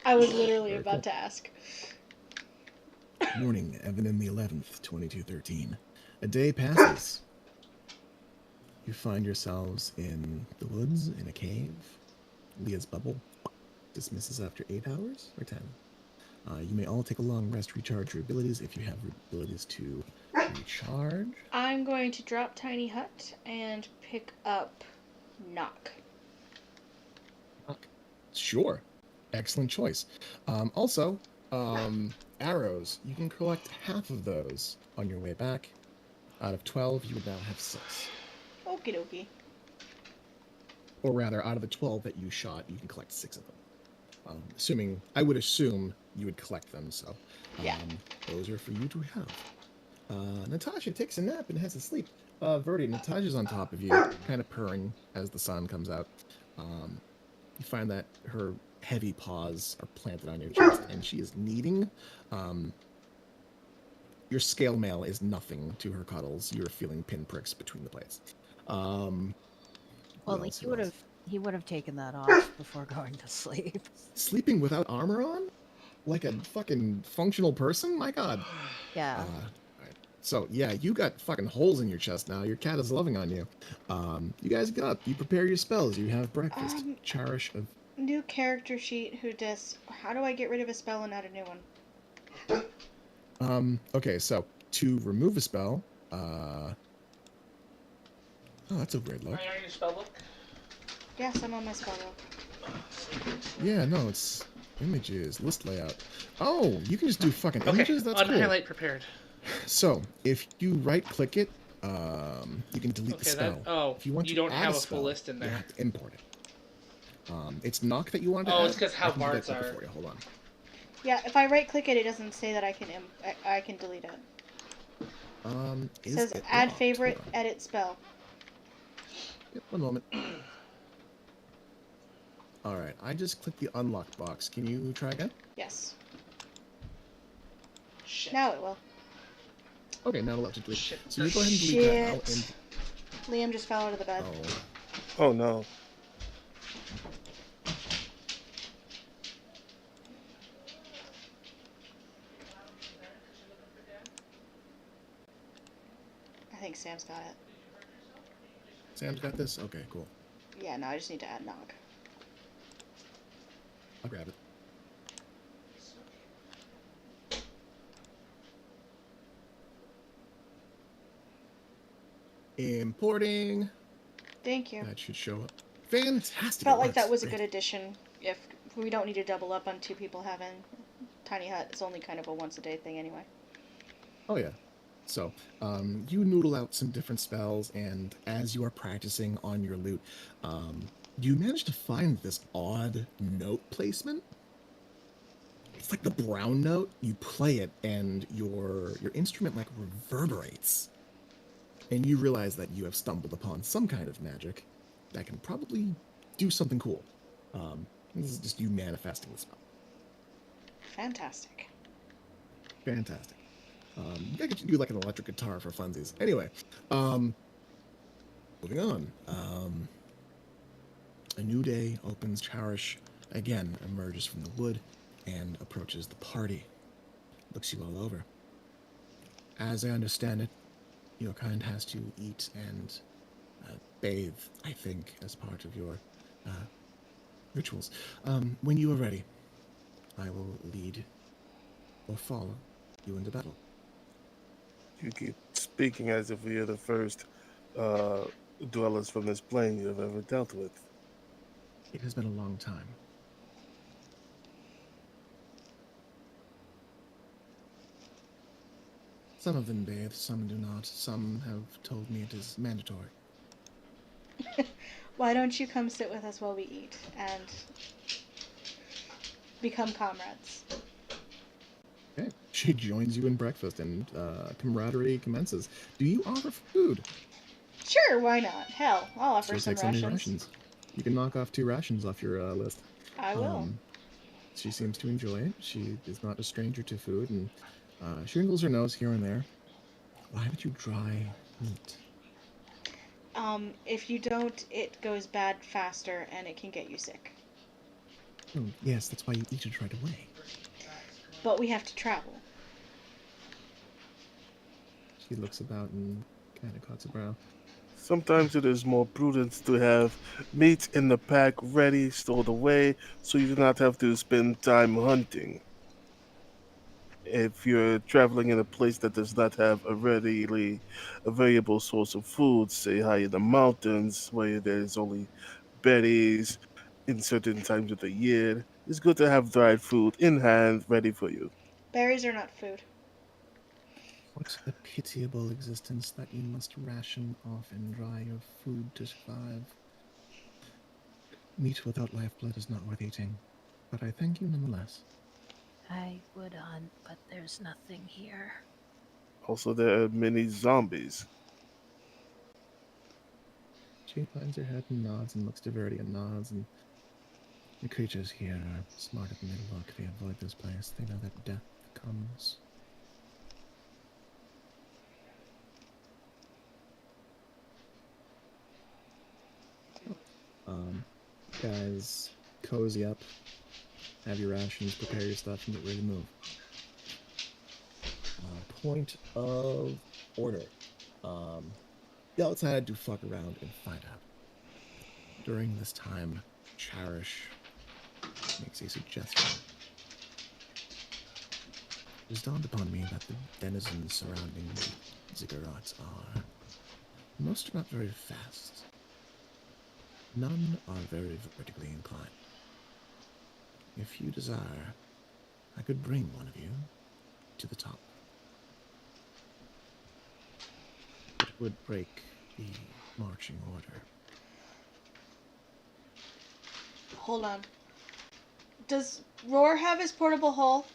Speaker 5: I was literally
Speaker 2: Very
Speaker 5: about
Speaker 2: cool.
Speaker 5: to ask.
Speaker 2: Morning, Evan the 11th, 2213. A day passes. You find yourselves in the woods, in a cave. Leah's bubble dismisses after 8 hours or 10. You may all take a long rest, recharge your abilities if you have abilities to recharge.
Speaker 5: I'm going to drop Tiny Hut and pick up Knock.
Speaker 2: Sure. Excellent choice. Also, arrows. You can collect half of those on your way back. Out of 12, you would now have 6.
Speaker 5: Okie dokie.
Speaker 2: Or rather, out of the 12 that you shot, you can collect 6 of them. I would assume you would collect them, so
Speaker 5: Yeah.
Speaker 2: those are for you to have. Natasha takes a nap and has to sleep. Verdi, Natasha's on top of you, kind of purring as the sun comes out. You find that her heavy paws are planted on your chest, and she is kneading. Your scale mail is nothing to her cuddles. You're feeling pinpricks between the plates.
Speaker 8: Well, at least you would have He would have taken that off before going to sleep.
Speaker 2: Sleeping without armor on? Like a fucking functional person? My god.
Speaker 8: Yeah.
Speaker 2: Alright. So, yeah, you got fucking holes in your chest now. Your cat is loving on you. You guys get up. You prepare your spells. You have breakfast. Cherish of...
Speaker 5: New character sheet. Who dis? How do I get rid of a spell and add a new one?
Speaker 2: Okay, so, to remove a spell, oh, that's a weird look.
Speaker 9: Are you on your spell book?
Speaker 5: Yes, I'm on my spell book.
Speaker 2: Yeah, no, it's images, list layout. Oh, you can just do fucking images? That's cool.
Speaker 9: Unhighlight prepared.
Speaker 2: So, if you right-click it, you can delete the
Speaker 9: Okay,
Speaker 2: spell.
Speaker 9: that. Oh,
Speaker 2: If you want
Speaker 9: you
Speaker 2: to
Speaker 9: don't
Speaker 2: add
Speaker 9: have a
Speaker 2: spell,
Speaker 9: full list in
Speaker 2: you
Speaker 9: there.
Speaker 2: have to import it. It's knock that you wanted to add.
Speaker 9: Oh, it's 'cause how
Speaker 2: I can do that
Speaker 9: bards
Speaker 2: quicker
Speaker 9: are.
Speaker 2: for you. Hold on.
Speaker 5: Yeah, if I right click it, it doesn't say that I can I can delete it. It
Speaker 2: Is
Speaker 5: says
Speaker 2: it
Speaker 5: add
Speaker 2: locked?
Speaker 5: favorite,
Speaker 2: Hold on.
Speaker 5: edit spell.
Speaker 2: Yep, one moment. Alright, I just clicked the unlock box. Can you try again?
Speaker 5: Yes.
Speaker 9: Shit.
Speaker 5: Now it will.
Speaker 2: Okay, now it'll let you delete.
Speaker 9: Shit.
Speaker 2: So you go ahead and delete that now.
Speaker 5: Shit. Liam just fell out of the bed.
Speaker 2: Oh.
Speaker 3: Oh no.
Speaker 5: I think Sam's got it.
Speaker 2: Sam's got this? Okay, cool.
Speaker 5: Yeah, no, I just need to add knock.
Speaker 2: I'll grab it. Importing.
Speaker 5: Thank you.
Speaker 2: That should show up. Fantastic.
Speaker 5: Felt
Speaker 2: it
Speaker 5: like that
Speaker 2: works.
Speaker 5: was a
Speaker 2: Great.
Speaker 5: good addition. If we don't need to double up on two people having tiny hut, it's only kind of a once a day thing anyway.
Speaker 2: Oh yeah. So, you noodle out some different spells, and as you are practicing on your lute, you manage to find this odd note placement. It's like the brown note. You play it, and your instrument like reverberates, and you realize that you have stumbled upon some kind of magic that can probably do something cool. This is just you manifesting the spell.
Speaker 5: Fantastic.
Speaker 2: Fantastic. You gotta do like an electric guitar for funsies. Anyway, moving on. A new day opens. Cherish again emerges from the wood and approaches the party. Looks you all over. As I understand it, your kind has to eat and bathe, I think, as part of your rituals. When you are ready, I will lead or follow you into battle.
Speaker 3: You keep speaking as if we are the first dwellers from this plane you have ever dealt with.
Speaker 2: It has been a long time. Some of them bathe, some do not. Some have told me it is mandatory.
Speaker 5: Why don't you come sit with us while we eat and become comrades?
Speaker 2: Okay. She joins you in breakfast, and camaraderie commences. Do you offer food?
Speaker 5: Sure, why not? Hell, I'll offer
Speaker 2: She'll
Speaker 5: some
Speaker 2: take some of your
Speaker 5: rations.
Speaker 2: rations. You can knock off 2 rations off your list.
Speaker 5: I will.
Speaker 2: She seems to enjoy it. She is not a stranger to food, and she wrinkles her nose here and there. Why would you dry meat?
Speaker 5: If you don't, it goes bad faster and it can get you sick.
Speaker 2: Oh, yes, that's why you eat it right away.
Speaker 5: But we have to travel.
Speaker 2: She looks about and kind of cuts a brow.
Speaker 3: Sometimes it is more prudent to have meat in the pack ready, stored away, so you do not have to spend time hunting. If you're traveling in a place that does not have a readily available source of food, say high in the mountains where there's only berries in certain times of the year, it's good to have dried food in hand ready for you.
Speaker 5: Berries are not food.
Speaker 2: What a pitiable existence that you must ration off and dry your food to survive. Meat without lifeblood is not worth eating, but I thank you nonetheless.
Speaker 8: I would hunt, but there's nothing here.
Speaker 3: Also, there are many zombies.
Speaker 2: She inclines her head and nods and looks to Verity and nods, and the creatures here are smarter than they look. They avoid this place. They know that death comes. Guys, cozy up, have your rations, prepare your stuff, and get ready to move. Point of order. The outside do fuck around and find out. During this time, Cherish makes a suggestion. It has dawned upon me that the denizens surrounding the ziggurats are... most are not very fast. None are very vertically inclined. If you desire, I could bring one of you to the top. It would break the marching order.
Speaker 5: Hold on. Does Roar have his portable hull?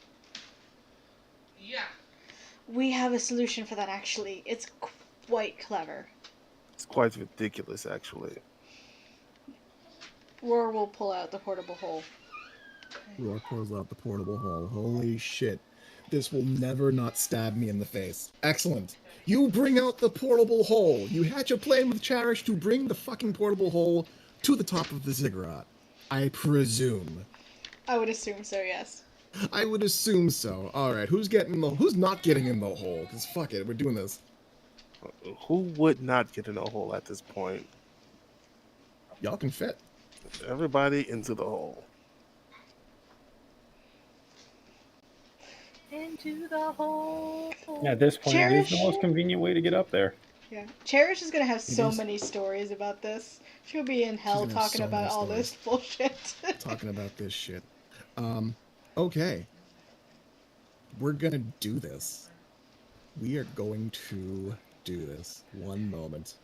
Speaker 9: Yeah.
Speaker 5: We have a solution for that, actually. It's quite clever.
Speaker 3: It's quite ridiculous, actually.
Speaker 5: Roar will pull out the portable hull.
Speaker 2: Roar pulls out the portable hull. Holy shit. This will never not stab me in the face. Excellent. You bring out the portable hole. You hatch a plan with Cherish to bring the fucking portable hole to the top of the ziggurat. I presume.
Speaker 5: I would assume so, yes.
Speaker 2: I would assume so. Alright, who's not getting in the hole? Because fuck it, we're doing this.
Speaker 3: Who would not get in a hole at this point?
Speaker 2: Y'all can fit.
Speaker 3: Everybody into the hole.
Speaker 4: Into the hole.
Speaker 1: At this point, it is the
Speaker 5: Cherish?
Speaker 1: most convenient way to get up there.
Speaker 5: Yeah. Cherish is gonna have so
Speaker 2: is.
Speaker 5: many stories about this. She'll be in hell
Speaker 2: gonna have
Speaker 5: talking
Speaker 2: so
Speaker 5: about
Speaker 2: many
Speaker 5: all this bullshit.
Speaker 2: Talking about this shit. Okay. We're gonna do this. We are going to do this. One moment.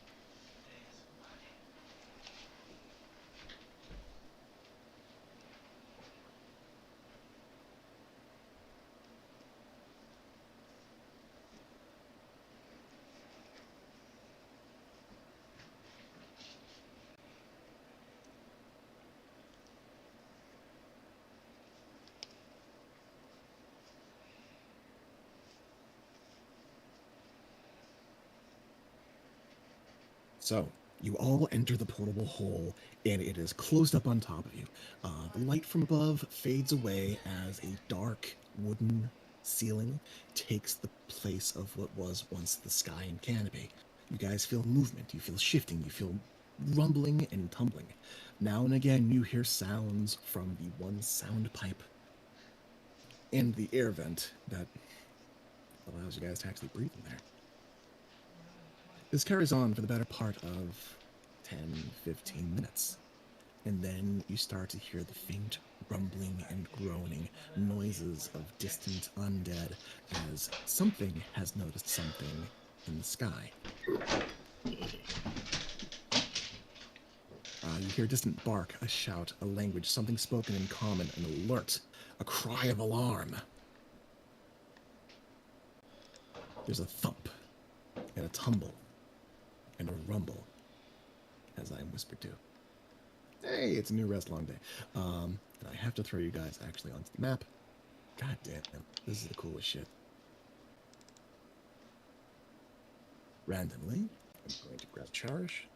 Speaker 2: So, you all enter the portable hole, and it is closed up on top of you. The light from above fades away as a dark wooden ceiling takes the place of what was once the sky and canopy. You guys feel movement, you feel shifting, you feel rumbling and tumbling. Now and again, you hear sounds from the one sound pipe and the air vent that allows you guys to actually breathe in there. This carries on for the better part of 10, 15 minutes. And then you start to hear the faint rumbling and groaning noises of distant undead as something has noticed something in the sky. You hear a distant bark, a shout, a language, something spoken in common, an alert, a cry of alarm. There's a thump and a tumble and a rumble as I am whispered to. Hey, it's a new rest long day. And I have to throw you guys actually onto the map. God damn, this is the coolest shit. Randomly, I'm going to grab Cherish.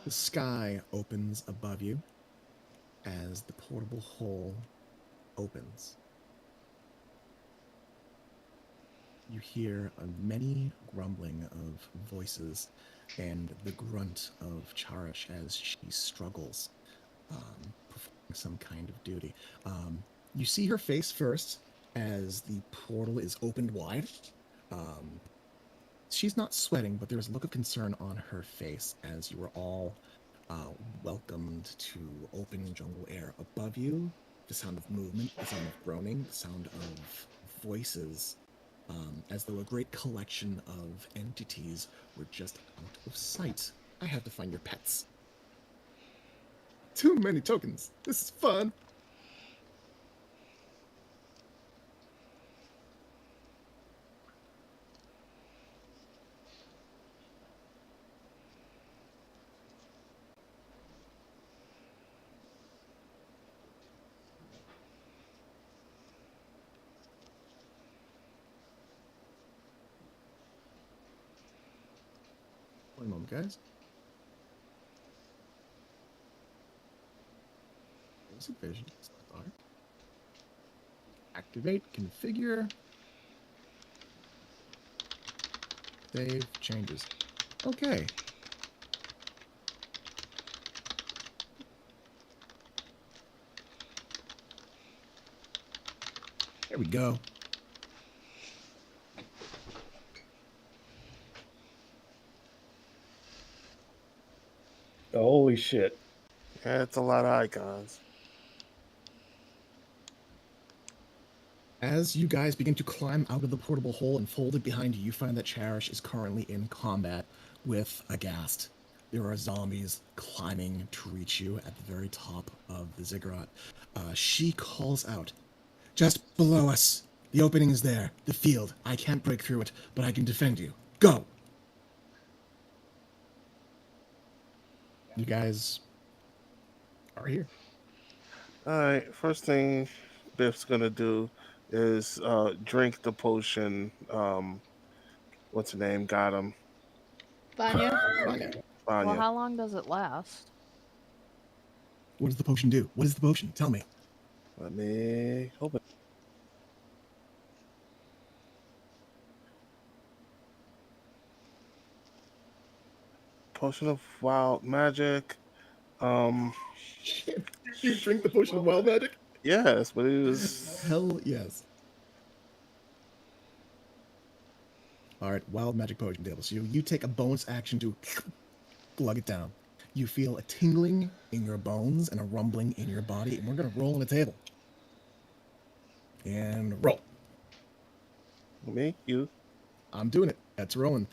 Speaker 2: The sky opens above you as the portable hole opens. You hear a many grumbling of voices and the grunt of Cherish as she struggles, performing some kind of duty. You see her face first as the portal is opened wide. She's not sweating, but there's a look of concern on her face as you are all welcomed to open jungle air above you. The sound of movement, the sound of groaning, the sound of voices, as though a great collection of entities were just out of sight. I have to find your pets. Too many tokens. This is fun. One moment, guys. Basic vision. Activate. Configure. Save changes. Okay. There we go.
Speaker 1: Holy shit.
Speaker 3: Yeah, it's a lot of icons.
Speaker 2: As you guys begin to climb out of the portable hole and fold it behind you, you find that Cherish is currently in combat with a Ghast. There are zombies climbing to reach you at the very top of the ziggurat. She calls out, "Just below us. The opening is there. The field. I can't break through it, but I can defend you. Go!" You guys are here.
Speaker 3: All right. First thing Biff's gonna do is drink the potion. What's her name? Got him.
Speaker 5: Vanya?
Speaker 2: Vanya,
Speaker 8: Well,
Speaker 3: Vanya.
Speaker 8: how long does it last?
Speaker 2: what does the potion do? What is the potion? Tell me.
Speaker 3: Let me open. Potion of wild magic.
Speaker 2: Shit. You drink the potion of wild magic?
Speaker 3: Yes, but it was.
Speaker 2: Hell yes. All right, wild magic potion table. So you take a bonus action to glug it down. You feel a tingling in your bones and a rumbling in your body, and we're gonna roll on the table. And roll.
Speaker 3: Me, you.
Speaker 2: I'm doing it. That's rolling.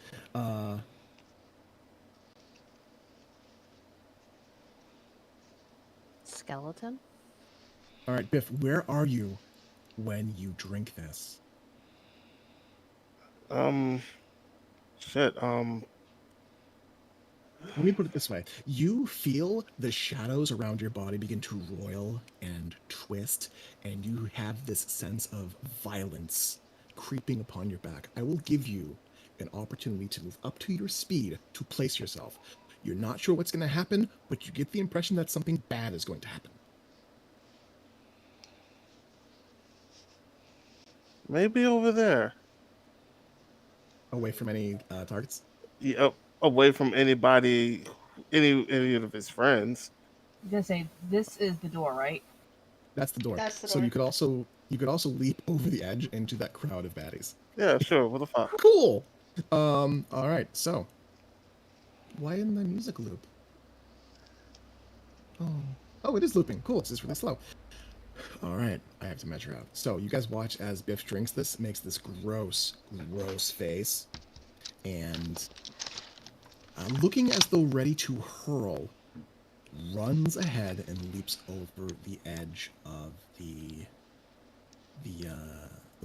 Speaker 8: Skeleton?
Speaker 2: All right, Biff, where are you when you drink this?
Speaker 3: Shit.
Speaker 2: Let me put it this way. You feel the shadows around your body begin to roil and twist, and you have this sense of violence creeping upon your back. I will give you an opportunity to move up to your speed to place yourself. You're not sure what's going to happen, but you get the impression that something bad is going to happen.
Speaker 3: Maybe over there.
Speaker 2: Away from any targets?
Speaker 3: Yeah, away from anybody, any of his friends.
Speaker 4: I'm gonna say this is the door, right?
Speaker 2: That's the door.
Speaker 5: That's the
Speaker 2: So
Speaker 5: door.
Speaker 2: you could also leap over the edge into that crowd of baddies.
Speaker 3: Yeah, sure. What the fuck?
Speaker 2: Cool. All right. So, why in the music loop? Oh, it is looping. Cool. It's just really slow. All right. I have to measure out. So you guys watch as Biff drinks this, makes this gross face, and looking as though ready to hurl, runs ahead and leaps over the edge of the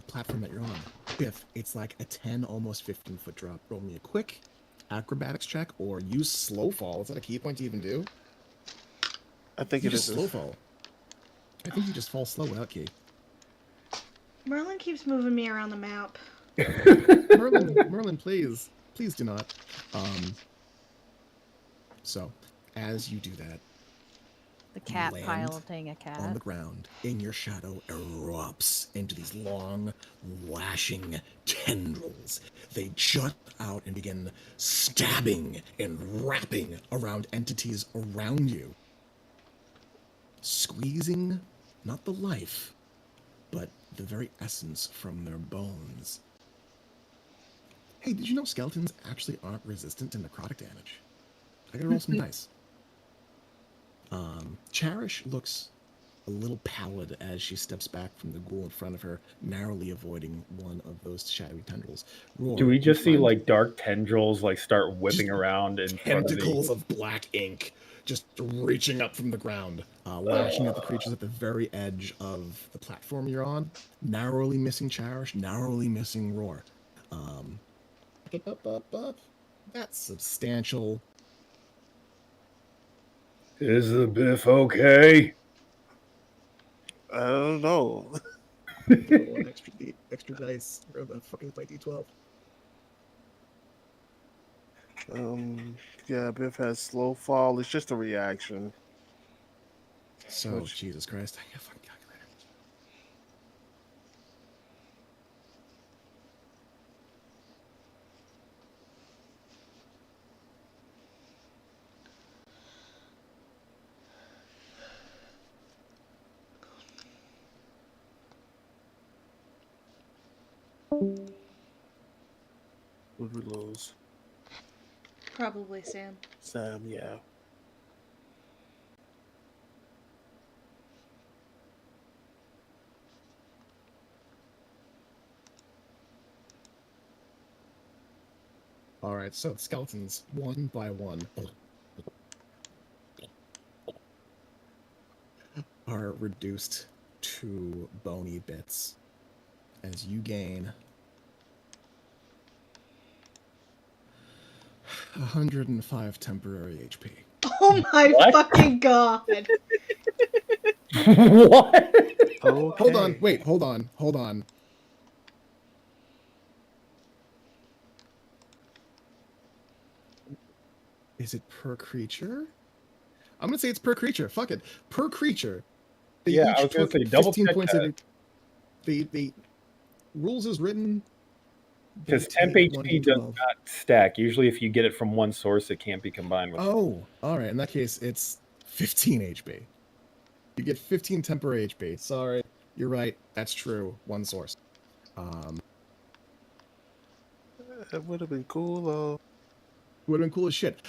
Speaker 2: platform that you're on. Biff, it's like a 10, almost 15-foot drop. Roll me a quick acrobatics check or use slow fall. Is that a key point to even do?
Speaker 3: I think
Speaker 2: You
Speaker 3: it
Speaker 2: just
Speaker 3: is.
Speaker 2: slow fall. I think you just fall slow without key.
Speaker 5: Merlin keeps moving me around the map.
Speaker 2: Merlin, please do not. So, as you do that,
Speaker 8: The cat
Speaker 2: land
Speaker 8: piloting a
Speaker 2: on
Speaker 8: cat.
Speaker 2: the ground, in your shadow erupts into these long, lashing tendrils. They jut out and begin stabbing and wrapping around entities around you, squeezing not the life, but the very essence from their bones. Hey, did you know skeletons actually aren't resistant to necrotic damage? I gotta roll some dice. Cherish looks a little pallid as she steps back from the ghoul in front of her, narrowly avoiding one of those shadowy tendrils. Roar,
Speaker 1: Do we
Speaker 2: you
Speaker 1: just see
Speaker 2: find
Speaker 1: like dark tendrils like start whipping
Speaker 2: Just
Speaker 1: around in front of
Speaker 2: tentacles
Speaker 1: the?
Speaker 2: of black ink just reaching up from the ground, lashing at the creatures at the very edge of the platform you're on, narrowly missing Cherish, narrowly missing Roar. Up. That's substantial.
Speaker 1: Is the Biff okay?
Speaker 3: I don't know.
Speaker 2: Roll an extra dice. Where the fuck is my D12?
Speaker 3: Yeah, Biff has slow fall. It's just a reaction.
Speaker 2: So,
Speaker 3: Which-
Speaker 2: Jesus Christ, I got a fucking calculator.
Speaker 3: Would we lose?
Speaker 5: Probably Sam.
Speaker 3: Sam, yeah.
Speaker 2: All right, so the skeletons, one by one, are reduced to bony bits as you gain 105 temporary HP.
Speaker 5: Oh my
Speaker 1: What?
Speaker 5: fucking god!
Speaker 1: What?
Speaker 3: Okay.
Speaker 2: Hold on, wait, hold on. Is it per creature? I'm gonna say it's per creature. Fuck it. Per creature. They
Speaker 1: Yeah, I
Speaker 2: each
Speaker 1: was gonna
Speaker 2: took
Speaker 1: say, double
Speaker 2: 15
Speaker 1: check
Speaker 2: points
Speaker 1: that.
Speaker 2: every. The rules is written. they
Speaker 1: Because temp
Speaker 2: take 1
Speaker 1: HP does
Speaker 2: d12.
Speaker 1: not stack. Usually, if you get it from one source, it can't be combined with.
Speaker 2: Oh, all right. In that case, it's 15 HP. You get 15 temporary HP. Sorry, you're right. That's true. One source.
Speaker 3: That would have been cool though.
Speaker 2: Would have been cool as shit.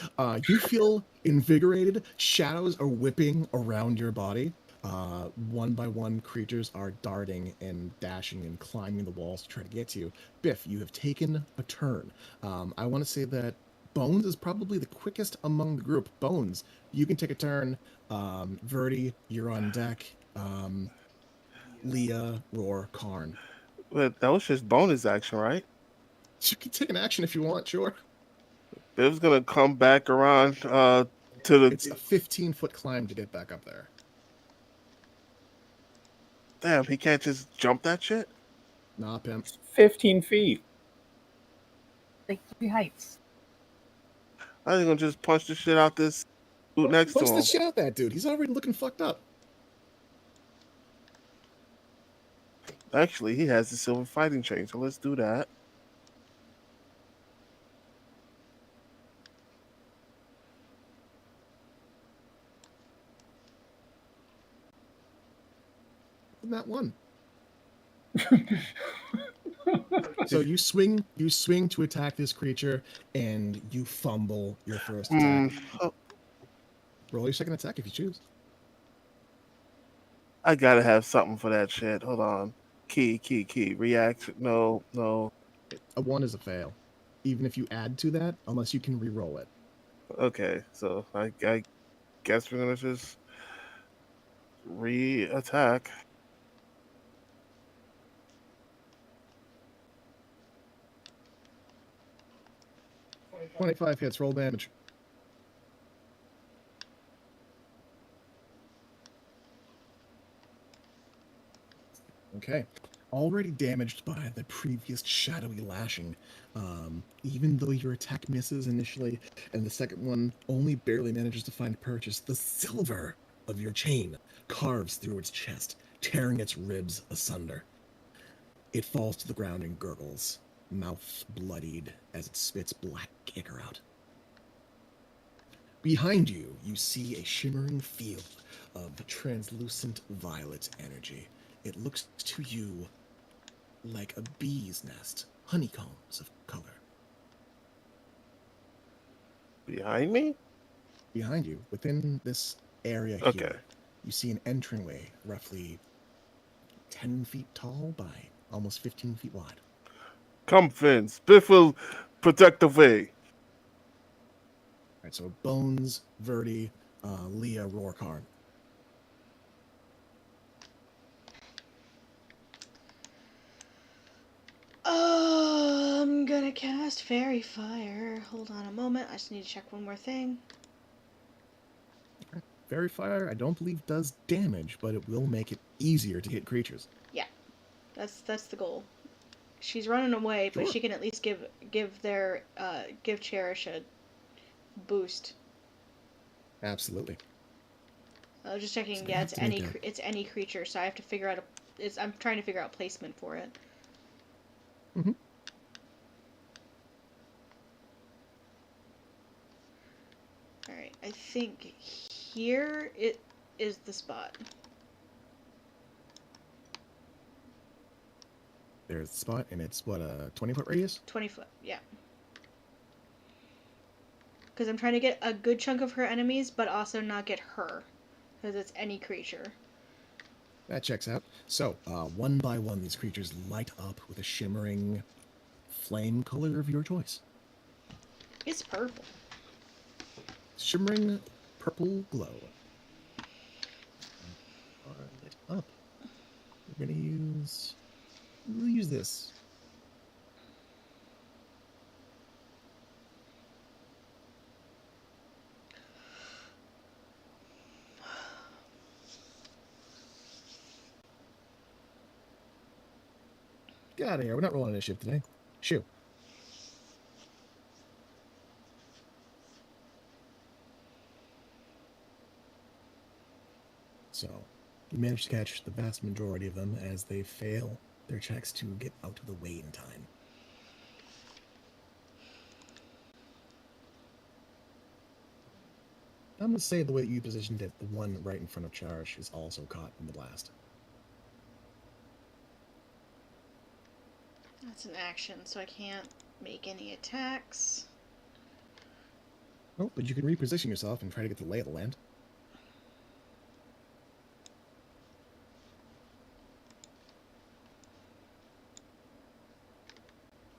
Speaker 2: You feel invigorated. Shadows are whipping around your body. One by one, creatures are darting and dashing and climbing the walls to try to get to you. Biff, you have taken a turn. I want to say that Bones is probably the quickest among the group. Bones, you can take a turn. Verdi, you're on deck. Leah, Roar, Karn.
Speaker 3: But that was just bonus action, right?
Speaker 2: You can take an action if you want, sure.
Speaker 3: Biff's gonna come back around to the.
Speaker 2: It's a 15-foot climb to get back up there.
Speaker 3: Damn, he can't just jump that shit.
Speaker 2: Nah, pimp.
Speaker 1: 15 feet.
Speaker 4: Like 3 heights.
Speaker 3: I think I'm just punch the shit out this dude next to
Speaker 2: Punch the
Speaker 3: him.
Speaker 2: shit out that dude. He's already looking fucked up.
Speaker 3: Actually, he has the silver fighting chain, so let's do that.
Speaker 2: Isn't that one? So you swing to attack this creature, and you fumble your first attack.
Speaker 3: Oh,
Speaker 2: Roll your second attack if you choose.
Speaker 3: I gotta have something for that shit. Hold on. Key. Reaction. No.
Speaker 2: A 1 is a fail, even if you add to that, unless you can re-roll it.
Speaker 3: Okay, so I guess we're gonna just re-attack.
Speaker 2: Okay. 25 hits. Roll damage. Okay. Already damaged by the previous shadowy lashing. Even though your attack misses initially, and the second one only barely manages to find purchase, the silver of your chain carves through its chest, tearing its ribs asunder. It falls to the ground and gurgles, mouth bloodied as it spits black ichor out. Behind you, you see a shimmering field of translucent violet energy. It looks to you like a bee's nest, honeycombs of color.
Speaker 3: Behind me?
Speaker 2: Behind you, within this area here,
Speaker 3: Okay.
Speaker 2: you see an entryway roughly 10 feet tall by almost 15 feet wide.
Speaker 3: Come, Vince. Biff will protect the way.
Speaker 2: All right, so Bones, Verdi, Leah, Roar, Karn.
Speaker 5: I'm gonna cast Fairy Fire. Hold on a moment. I just need to check one more thing.
Speaker 2: Fairy Fire, I don't believe does damage, but it will make it easier to hit creatures.
Speaker 5: Yeah, that's the goal. She's running away, but
Speaker 2: Sure.
Speaker 5: she can at least give Cherish boost.
Speaker 2: Absolutely.
Speaker 5: I was just checking.
Speaker 2: So you
Speaker 5: Yeah,
Speaker 2: have to make
Speaker 5: it's any creature. So I have to figure out I'm trying to figure out placement for it.
Speaker 2: Mhm.
Speaker 5: All right. I think here it is the spot.
Speaker 2: There's the spot, and it's what, a 20-foot radius?
Speaker 5: 20 foot. Yeah. Because I'm trying to get a good chunk of her enemies, but also not get her, because it's any creature.
Speaker 2: That checks out. So, one by one, these creatures light up with a shimmering flame color of your choice.
Speaker 5: It's purple.
Speaker 2: Shimmering purple glow. Are lit up. We're gonna use... We'll use this. Get out of here. We're not rolling initiative today. Shoo. So, you manage to catch the vast majority of them as they fail their checks to get out of the way in time. I'm going to say the way that you positioned it, the one right in front of Charge is also caught in the blast.
Speaker 5: That's an action, so I can't make any attacks.
Speaker 2: Oh, but you can reposition yourself and try to get the lay of the land.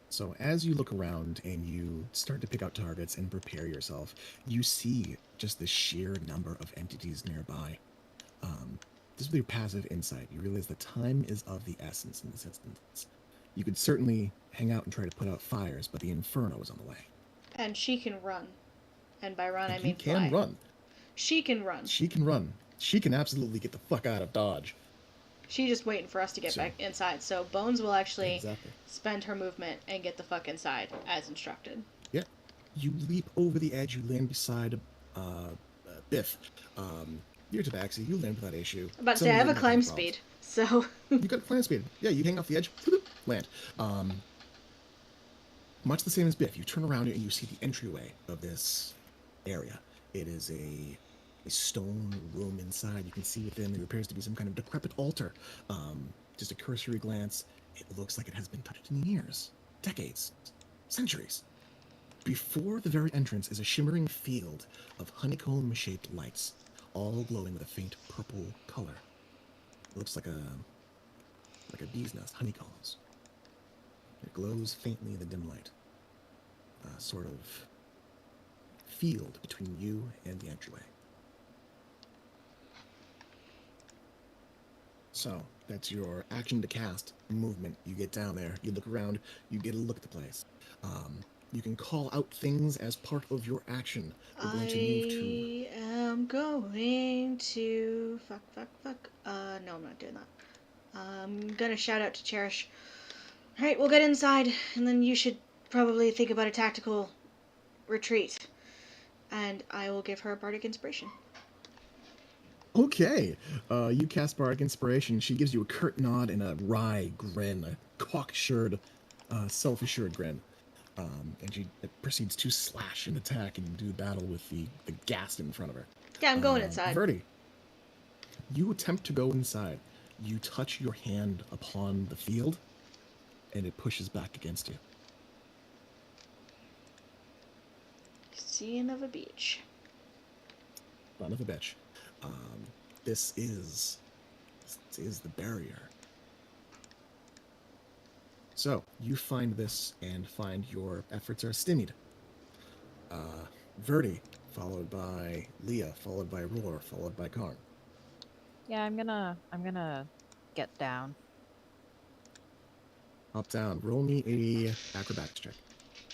Speaker 2: So as you look around and you start to pick out targets and prepare yourself, you see just the sheer number of entities nearby. Just with your passive insight, you realize that time is of the essence in this instance. You could certainly hang out and try to put out fires, but the inferno is on the way.
Speaker 5: And she can run. And by run, I mean
Speaker 2: you can
Speaker 5: fly.
Speaker 2: run.
Speaker 5: She can run.
Speaker 2: She can run. She can absolutely get the fuck out of Dodge.
Speaker 5: She's just waiting for us to get back inside. So Bones will actually spend her movement and get the fuck inside, as instructed.
Speaker 2: Yeah. You leap over the edge. You land beside Biff. You're Tabaxi. You land without issue.
Speaker 5: I'm about to say, I have a climb speed, so...
Speaker 2: You got climb speed. Yeah, you hang off the edge, land. Much the same as Biff. You turn around and you see the entryway of this area. It is a stone room inside. You can see within there appears to be some kind of decrepit altar. Just a cursory glance, it looks like it has been touched in years, decades, centuries. Before the very entrance is a shimmering field of honeycomb-shaped lights, all glowing with a faint purple color. It looks like a bee's nest, honeycombs. It glows faintly in the dim light. A sort of field between you and the entryway. So, that's your action to cast movement. You get down there, you look around, you get a look at the place. You can call out things as part of your action. We're going to move to...
Speaker 5: I am going to... Fuck. No, I'm not doing that. I'm gonna shout out to Cherish. Alright, we'll get inside, and then you should probably think about a tactical retreat. And I will give her a bardic inspiration.
Speaker 2: Okay. You cast Bardic Inspiration. She gives you a curt nod and a wry grin, a cock-assured, self-assured grin. And she proceeds to slash and attack and do battle with the ghast in front of her.
Speaker 5: Yeah, I'm going inside.
Speaker 2: Verdi, you attempt to go inside. You touch your hand upon the field, and it pushes back against you.
Speaker 5: Scene of a beach.
Speaker 2: Son of a bitch. This is the barrier. So, you find this and find your efforts are stymied. Verdi, followed by Leah, followed by Roar, followed by Karn.
Speaker 8: Yeah, I'm gonna get down.
Speaker 2: Hop down. Roll me a acrobatics check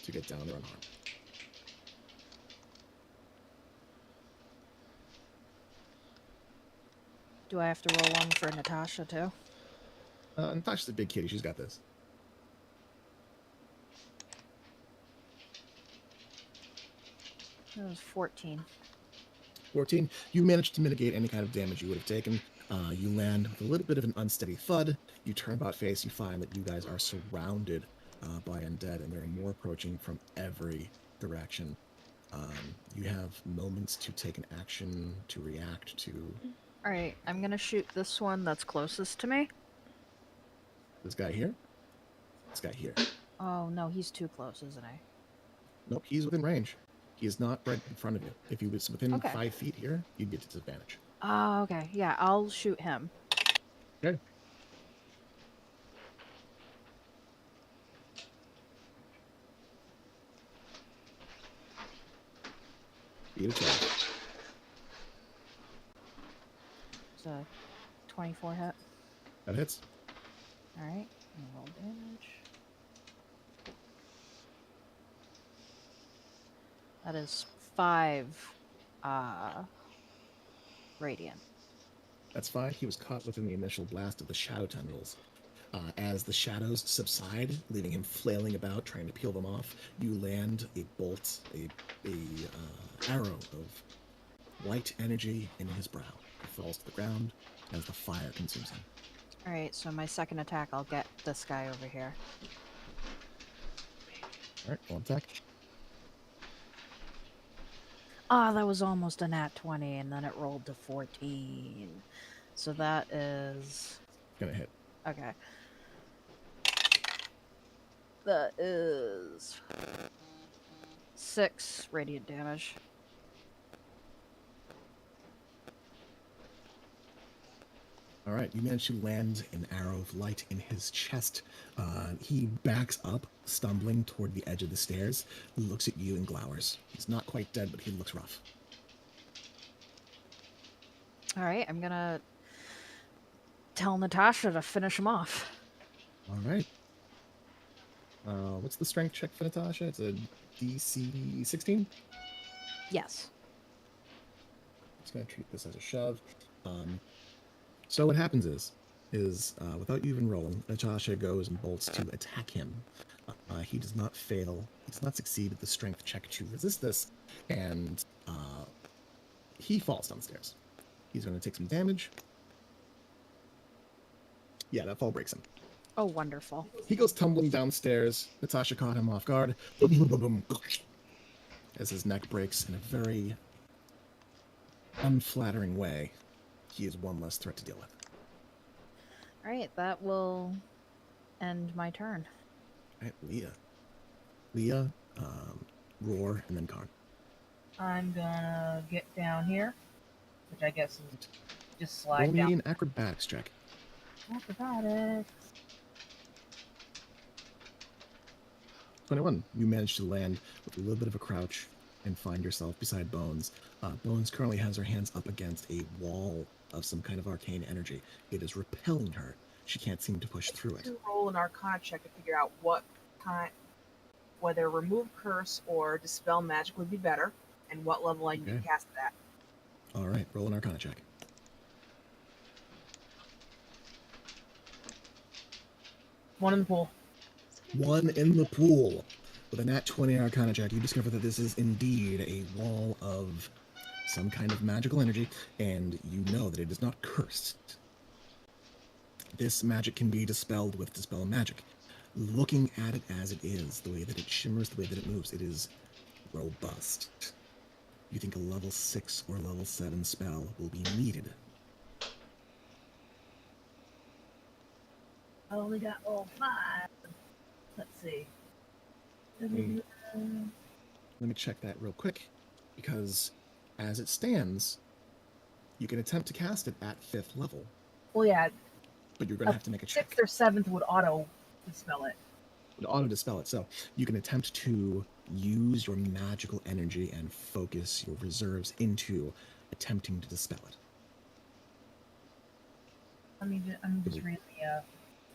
Speaker 2: to get down there unharmed.
Speaker 8: Do I have to roll one for Natasha too?
Speaker 2: Natasha's a big kitty. She's got this.
Speaker 8: That was 14.
Speaker 2: 14. You manage to mitigate any kind of damage you would have taken. You land with a little bit of an unsteady thud. You turn about face. You find that you guys are surrounded by undead, and there are more approaching from every direction. You have moments to take an action, to react to
Speaker 8: Alright, I'm gonna shoot this one that's closest to me.
Speaker 2: this guy here, this guy here.
Speaker 8: Oh, no, he's too close, isn't he?
Speaker 2: Nope, he's within range. He is not right in front of you. If he was within
Speaker 8: Okay.
Speaker 2: 5 feet here, you'd be at disadvantage.
Speaker 8: Oh, okay. Yeah, I'll shoot him.
Speaker 2: Okay. Beat a 12.
Speaker 8: It's a 24 hit.
Speaker 2: That hits.
Speaker 8: Alright, roll damage. That is 5 radiant.
Speaker 2: That's fine. He was caught within the initial blast of the shadow tendrils. As the shadows subside, leaving him flailing about, trying to peel them off, you land a bolt, a arrow of white energy in his brow. He falls to the ground as the fire consumes him.
Speaker 8: Alright, so my second attack, I'll get this guy over here.
Speaker 2: Alright, one attack.
Speaker 8: Ah, that was almost a nat 20, and then it rolled to 14. So that is...
Speaker 2: Gonna hit.
Speaker 8: Okay. That is 6 radiant damage.
Speaker 2: Alright, you manage to land an arrow of light in his chest. He backs up, stumbling toward the edge of the stairs, looks at you and glowers. He's not quite dead, but he looks rough.
Speaker 8: Alright, I'm gonna tell Natasha to finish him off.
Speaker 2: Alright. What's the strength check for Natasha? It's a DC 16?
Speaker 8: Yes.
Speaker 2: I'm just gonna treat this as a shove. So what happens is without you even rolling, Natasha goes and bolts to attack him. He does not fail. He does not succeed at the strength check to resist this, and he falls downstairs. He's going to take some damage. Yeah, that fall breaks him.
Speaker 8: Oh, wonderful.
Speaker 2: He goes tumbling downstairs. Natasha caught him off guard. Boom, boom, boom, boom, as his neck breaks in a very unflattering way. He is one less threat to deal with.
Speaker 8: Alright, that will end my turn.
Speaker 2: Alright, Leah. Leah, Roar, and then Karn.
Speaker 4: I'm gonna get down here, which I guess is just
Speaker 2: Roll
Speaker 4: slide
Speaker 2: me
Speaker 4: down.
Speaker 2: an acrobatics check.
Speaker 4: Acrobatics.
Speaker 2: 21. You manage to land with a little bit of a crouch and find yourself beside Bones. Bones currently has her hands up against a wall of some kind of arcane energy. It is repelling her. She can't seem to push through it.
Speaker 4: To roll an Arcana check to figure out what kind, whether remove curse or dispel magic would be better, and what level I need to
Speaker 2: Okay.
Speaker 4: cast it at.
Speaker 2: All right, roll an Arcana check.
Speaker 4: One in the pool.
Speaker 2: 1 in the pool. With a nat 20 Arcana check, you discover that this is indeed a wall of some kind of magical energy, and you know that it is not cursed. This magic can be dispelled with Dispel Magic. Looking at it as it is, the way that it shimmers, the way that it moves, it is robust. You think a level 6 or level 7 spell will be needed.
Speaker 4: I only got all 5. Let's see.
Speaker 2: Let me check that real quick, because as it stands, you can attempt to cast it at 5th level,
Speaker 4: Well, yeah,
Speaker 2: but you're going to have to make a check.
Speaker 4: 6th or 7th would auto dispel it.
Speaker 2: Would auto dispel it. So you can attempt to use your magical energy and focus your reserves into attempting to dispel it.
Speaker 4: I'm just reading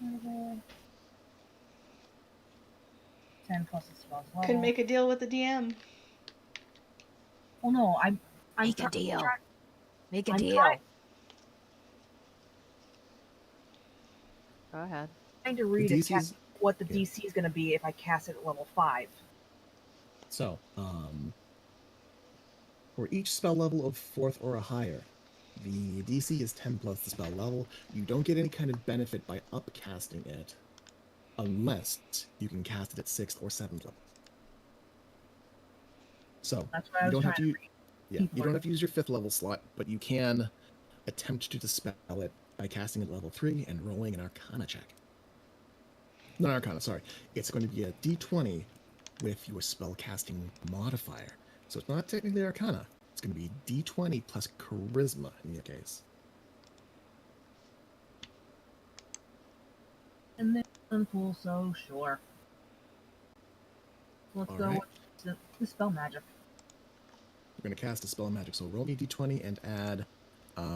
Speaker 4: the 10 plus the spells. Well,
Speaker 5: Could make a deal with the DM.
Speaker 4: Well, no, I'm
Speaker 8: Make a
Speaker 4: try-
Speaker 8: deal.
Speaker 4: try-
Speaker 8: Make a
Speaker 4: I'm
Speaker 8: deal.
Speaker 4: trying-
Speaker 8: Go ahead.
Speaker 4: trying to read
Speaker 2: DC's
Speaker 4: exactly what the
Speaker 2: yeah.
Speaker 4: DC is going to be if I cast it at level 5.
Speaker 2: So, For each spell level of 4th or higher, the DC is 10 plus the spell level. You don't get any kind of benefit by upcasting it, unless you can cast it at 6th or 7th level. So
Speaker 4: That's what I
Speaker 2: you
Speaker 4: was
Speaker 2: don't have
Speaker 4: trying
Speaker 2: to.
Speaker 4: to read.
Speaker 2: Yeah, you don't have to use your 5th level slot, but you can attempt to dispel it by casting it at level 3 and rolling an Arcana check. Not Arcana, sorry. It's going to be a D20 with your spellcasting modifier. So it's not technically Arcana. It's going to be D20 plus Charisma in your case.
Speaker 4: And then pool, so sure. Let's
Speaker 2: All
Speaker 4: go
Speaker 2: right.
Speaker 4: with the spell magic.
Speaker 2: You're going to cast a spell magic. So roll me D20 and add,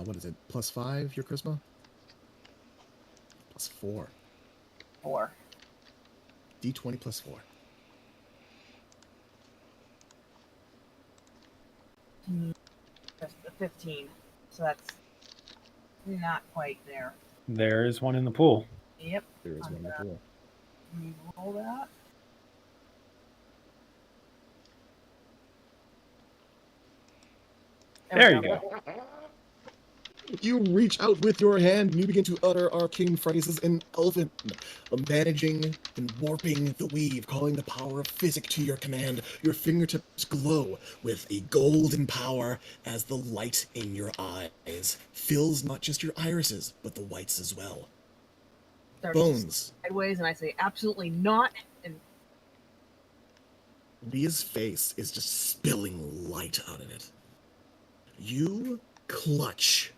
Speaker 2: what is it, plus 5 your Charisma? Plus 4.
Speaker 4: 4.
Speaker 2: D20 plus 4.
Speaker 4: That's the 15. So that's not quite there.
Speaker 1: There is one in the pool.
Speaker 4: Yep.
Speaker 2: There is one in the pool.
Speaker 4: Roll that.
Speaker 1: There you go.
Speaker 2: You reach out with your hand and you begin to utter arcane phrases in Elven, managing and warping the weave, calling the power of physic to your command. Your fingertips glow with a golden power as the light in your eyes fills not just your irises, but the whites as well. Bones.
Speaker 4: Sideways, and I say, absolutely not. And
Speaker 2: Leah's face is just spilling light out of it. You clutch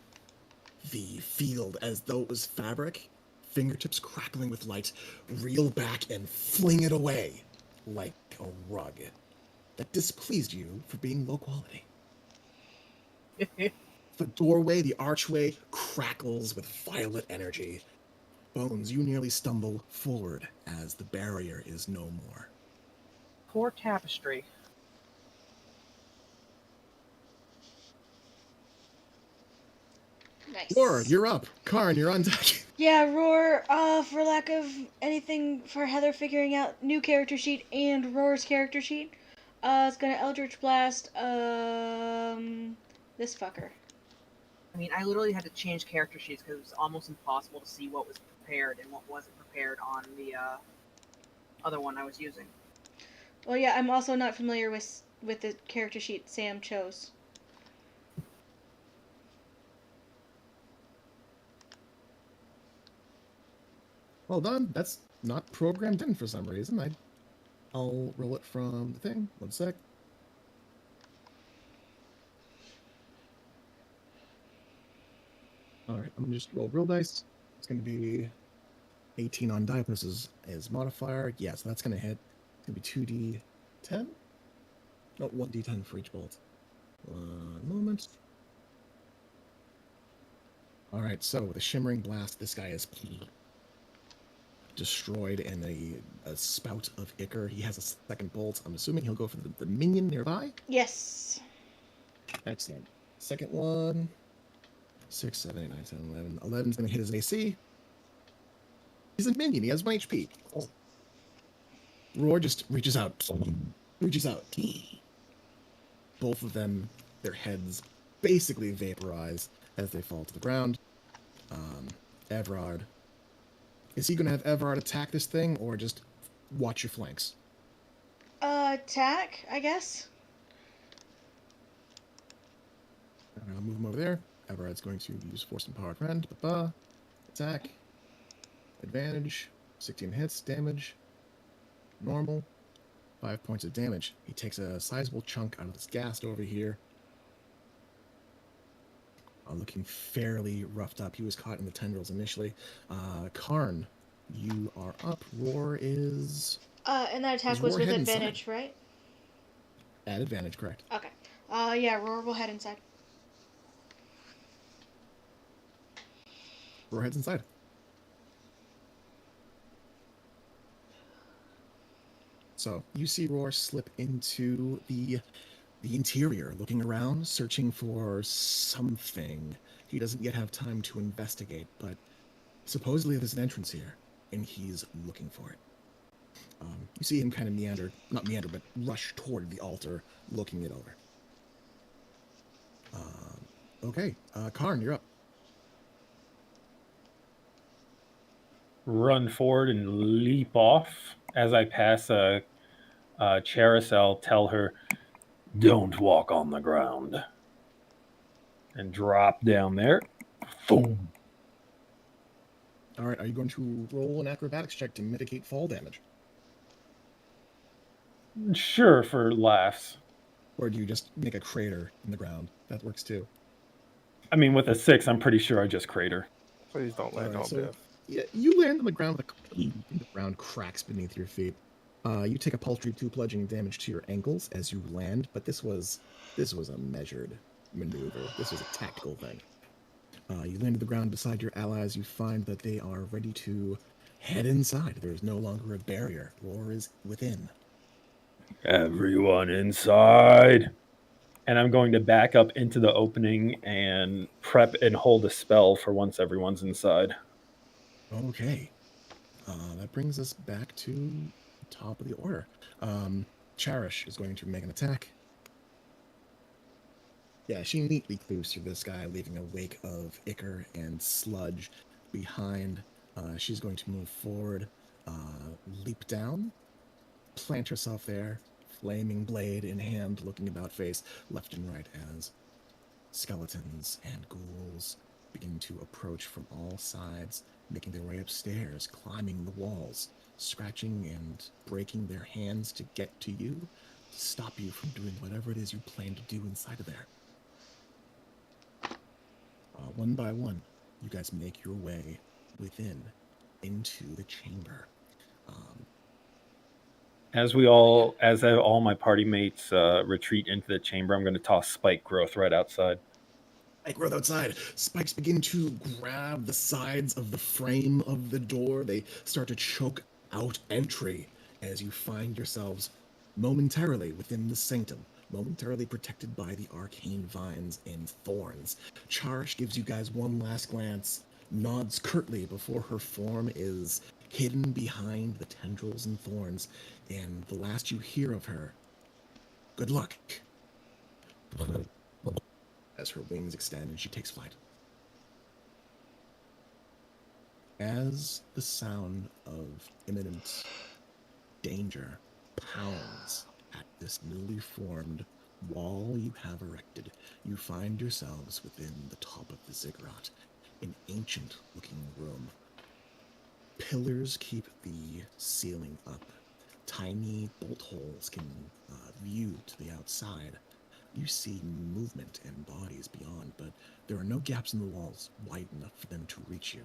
Speaker 2: the field as though it was fabric, fingertips crackling with light, reel back and fling it away like a rug that displeased you for being low quality. The doorway, the archway, crackles with violet energy. Bones, you nearly stumble forward as the barrier is no more.
Speaker 4: poor tapestry.
Speaker 5: Nice.
Speaker 2: Roar, you're up. Karn, you're on deck.
Speaker 5: Yeah, Roar, for lack of anything for Heather figuring out new character sheet and Roar's character sheet, is gonna Eldritch Blast, this fucker.
Speaker 4: I mean, I literally had to change character sheets because it was almost impossible to see what was prepared and what wasn't prepared on the other one I was using.
Speaker 5: Well, yeah, I'm also not familiar with the character sheet Sam chose.
Speaker 2: Well done. That's not programmed in for some reason. I'll roll it from the thing. 1 sec. Alright, I'm gonna just roll real dice. It's gonna be 18 on die plus his modifier. Yeah, so that's gonna hit. It's gonna be 2d10? No, 1d10 for each bolt. 1 moment. Alright, so with a shimmering blast, this guy is destroyed in a spout of ichor. He has a second bolt. I'm assuming he'll go for the minion nearby.
Speaker 5: Yes.
Speaker 2: Excellent. Second one. 6, 7, 8, 9, 10, 11. 11's going to hit his AC. He's a minion. He has 1 HP. Oh. Roar just reaches out. Reaches out. Both of them, their heads basically vaporize as they fall to the ground. Everard. Is he going to have Everard attack this thing, or just watch your flanks?
Speaker 5: Attack, I guess.
Speaker 2: I'll move him over there. Everard's going to use Force Empowered Friend. Attack. Advantage. 16 hits. Damage. Normal. 5 points of damage. He takes a sizable chunk out of this ghast over here. Looking fairly roughed up. He was caught in the tendrils initially. Karn, you are up. Roar is...
Speaker 5: And that attack was with advantage, right?
Speaker 2: At advantage, correct.
Speaker 5: Okay. Yeah, Roar will head inside.
Speaker 2: Roar heads inside. So, you see Roar slip into the interior, looking around, searching for something. He doesn't yet have time to investigate, but supposedly there's an entrance here, and he's looking for it. You see him kind of not meander, but rush toward the altar, looking it over. Okay, Karn, you're up.
Speaker 1: Run forward and leap off as I pass Charisel. Tell her, "Don't walk on the ground," and drop down there. Boom.
Speaker 2: All right, are you going to roll an acrobatics check to mitigate fall damage?
Speaker 1: Sure, for laughs.
Speaker 2: Or do you just make a crater in the ground? That works too.
Speaker 1: I mean, with a 6, I'm pretty sure I just crater.
Speaker 3: Please don't
Speaker 2: All
Speaker 3: land
Speaker 2: right,
Speaker 3: on
Speaker 2: so
Speaker 3: Biff.
Speaker 2: yeah, you land on the ground with the ground cracks beneath your feet. You take a paltry 2 bludgeoning damage to your ankles as you land, but this was a measured maneuver. This was a tactical thing. You land on the ground beside your allies. You find that they are ready to head inside. There is no longer a barrier. War is within.
Speaker 1: Everyone inside. And I'm going to back up into the opening and prep and hold a spell for once everyone's inside.
Speaker 2: Okay. That brings us back to the top of the order. Cherish is going to make an attack. Yeah, she neatly cleaves through this guy, leaving a wake of ichor and sludge behind. She's going to move forward, leap down, plant herself there, flaming blade in hand, looking about face left and right as skeletons and ghouls begin to approach from all sides, making their way upstairs, climbing the walls, scratching and breaking their hands to get to you, to stop you from doing whatever it is you plan to do inside of there. One by one, you guys make your way within into the chamber.
Speaker 1: As all my party mates retreat into the chamber, I'm going to toss spike growth right outside.
Speaker 2: Spike growth outside. Spikes begin to grab the sides of the frame of the door. They start to choke out entry as you find yourselves momentarily within the sanctum, momentarily protected by the arcane vines and thorns. Charish gives you guys one last glance, nods curtly before her form is hidden behind the tendrils and thorns, and the last you hear of her, "Good luck," as her wings extend and she takes flight. As the sound of imminent danger pounds at this newly formed wall you have erected, you find yourselves within the top of the ziggurat, an ancient-looking room. Pillars keep the ceiling up. Tiny bolt holes can view to the outside. You see movement and bodies beyond, but there are no gaps in the walls wide enough for them to reach you.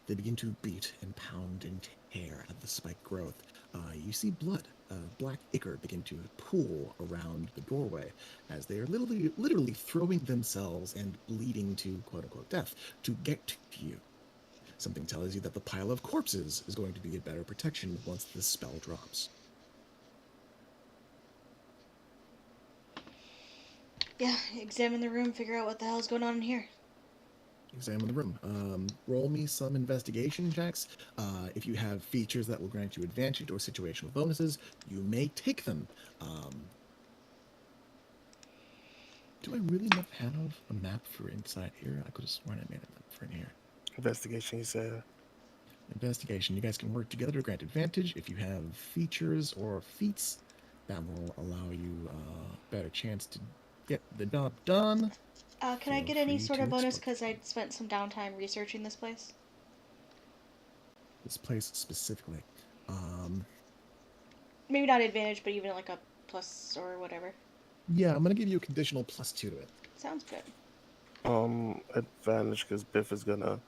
Speaker 2: They begin to beat and pound and tear at the spike growth. You see blood, black ichor begin to pool around the doorway as they are literally throwing themselves and bleeding to quote-unquote death to get to you. Something tells you that the pile of corpses is going to be a better protection once this spell drops.
Speaker 5: Yeah, examine the room, figure out what the hell's going on in here.
Speaker 2: Examine the room. Roll me some investigation checks. If you have features that will grant you advantage or situational bonuses, you may take them. Do I really not have a map for inside here? I could have sworn I made a map for in here.
Speaker 3: Investigation, you said.
Speaker 2: Investigation. You guys can work together to grant advantage. If you have features or feats, that will allow you a better chance to get the job done.
Speaker 5: Can I get any sort of bonus because I spent some downtime researching this place?
Speaker 2: This place specifically.
Speaker 5: Maybe not advantage, but even like a plus or whatever.
Speaker 2: Yeah, I'm gonna give you a conditional +2 to it.
Speaker 5: Sounds good.
Speaker 3: Advantage because Biff is gonna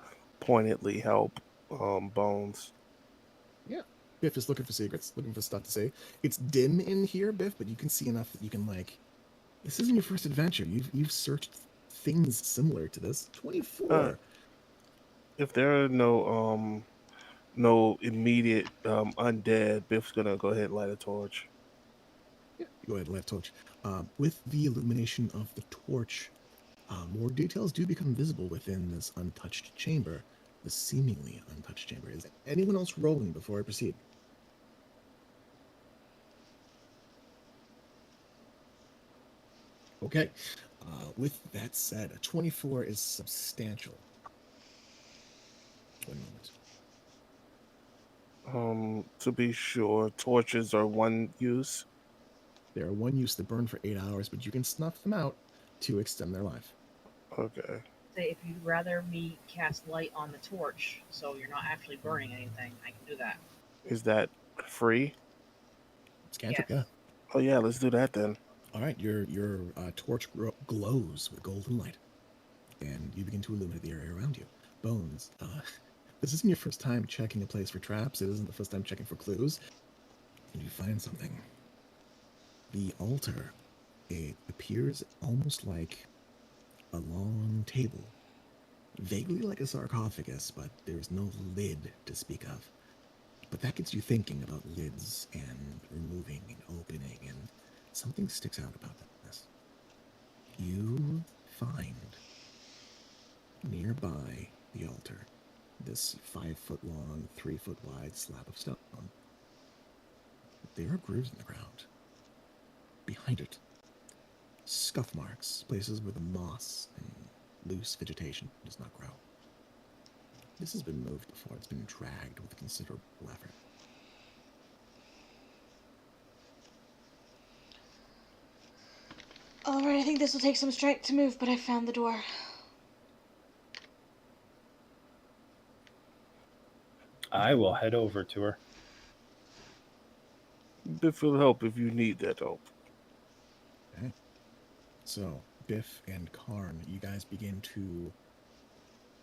Speaker 3: pointedly help Bones.
Speaker 2: Yeah. Biff is looking for secrets, looking for stuff to say. It's dim in here, Biff, but you can see enough that you can this isn't your first adventure. You've searched things similar to this. 24.
Speaker 3: If there are no immediate undead, Biff's gonna go ahead and light a torch.
Speaker 2: Yeah, go ahead, light a torch. With the illumination of the torch, more details do become visible within this untouched chamber, the seemingly untouched chamber. Is anyone else rolling before I proceed? Okay. With that said, a 24 is substantial. 1 moment.
Speaker 3: To be sure, torches are one use.
Speaker 2: They are one use to burn for 8 hours, but you can snuff them out to extend their life.
Speaker 3: Okay.
Speaker 4: Say if you'd rather me cast light on the torch, so you're not actually burning anything, I can do that.
Speaker 3: Is that free?
Speaker 2: It's cantrip,
Speaker 4: Yes.
Speaker 2: yeah.
Speaker 3: Oh yeah, let's do that then.
Speaker 2: All right, your torch glows with golden light, and you begin to illuminate the area around you. Bones, this isn't your first time checking a place for traps. It isn't the first time checking for clues. And you find something. The altar, it appears almost like a long table, vaguely like a sarcophagus, but there's no lid to speak of. But that gets you thinking about lids and removing and opening, and something sticks out about this. You find nearby the altar this 5 foot long, 3 foot wide slab of stone. There are grooves in the ground. Behind it, scuff marks, places where the moss and loose vegetation does not grow. This has been moved before. It's been dragged with considerable effort.
Speaker 5: Alright, I think this will take some strength to move, but I found the door.
Speaker 1: I will head over to her.
Speaker 3: Biff will help if you need that help.
Speaker 2: Okay. So, Biff and Karn, you guys begin to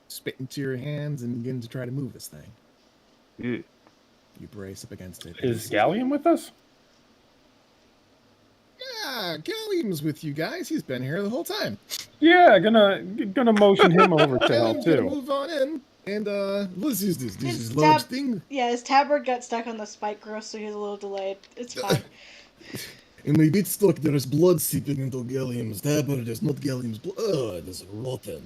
Speaker 2: spit into your hands and begin to try to move this thing.
Speaker 3: Yeah.
Speaker 2: You brace up against it.
Speaker 1: Is Gallium with us?
Speaker 2: Yeah, Gallium's with you guys. He's been here the whole time.
Speaker 1: Yeah, gonna motion him over to help
Speaker 2: Gallium's gonna
Speaker 1: too.
Speaker 2: move on in, and let's use this. This
Speaker 5: His
Speaker 2: is large
Speaker 5: tab-
Speaker 2: thing.
Speaker 5: Yeah, his tabard got stuck on the spike growth, so he's a little delayed. It's fine.
Speaker 2: And my bit stuck. There is blood seeping into Gallium's tabard. There's not Gallium's blood. It's rotten.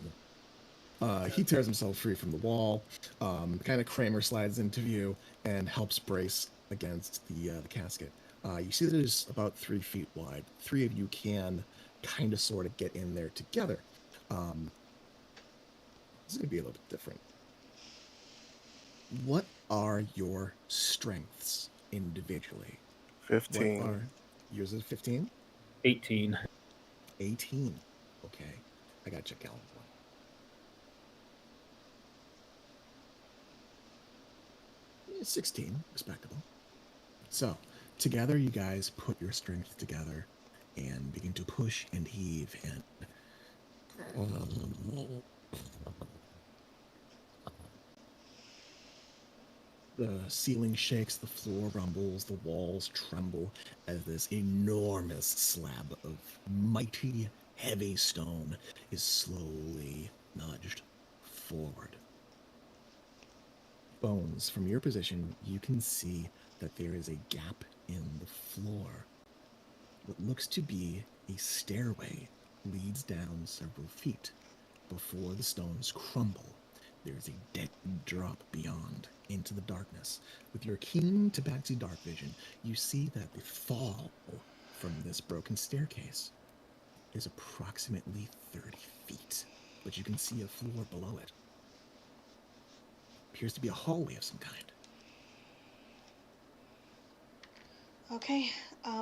Speaker 2: He tears himself free from the wall. Kind of Kramer slides into view and helps brace against the casket. You see that it is about 3 feet wide. 3 of you can kind of sort of get in there together. This is going to be a little bit different. What are your strengths individually?
Speaker 3: 15.
Speaker 2: Yours is 15?
Speaker 1: 18.
Speaker 2: 18. Okay. I got to check out. 16, respectable. So, together you guys put your strength together and begin to push and heave and the ceiling shakes, the floor rumbles, the walls tremble as this enormous slab of mighty, heavy stone is slowly nudged forward. Bones, from your position, you can see that there is a gap in the floor. What looks to be a stairway leads down several feet. Before the stones crumble, there's a dead drop beyond into the darkness. With your keen tabaxi dark vision, you see that the fall from this broken staircase is approximately 30 feet, but you can see a floor below it. Appears to be a hallway of some kind.
Speaker 5: Okay,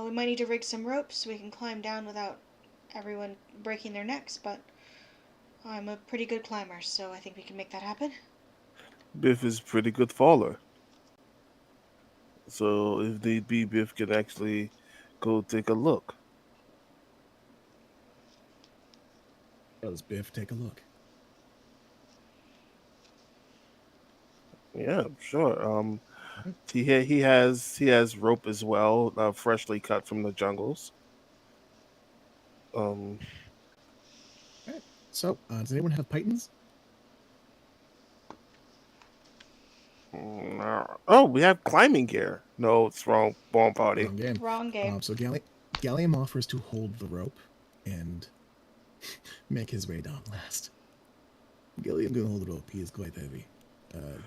Speaker 5: we might need to rig some ropes so we can climb down without everyone breaking their necks, but I'm a pretty good climber, so I think we can make that happen.
Speaker 3: Biff is a pretty good faller. So if need be, Biff can actually go take a look.
Speaker 2: Does Biff take a look?
Speaker 3: Yeah, sure. He has rope as well, freshly cut from the jungles.
Speaker 2: Alright. So, does anyone have pythons?
Speaker 3: Oh, we have climbing gear. No, it's wrong. Wrong party.
Speaker 2: Wrong game.
Speaker 5: Wrong game.
Speaker 2: So Gallium offers to hold the rope and make his way down last. Gallium can hold the rope. He is quite heavy.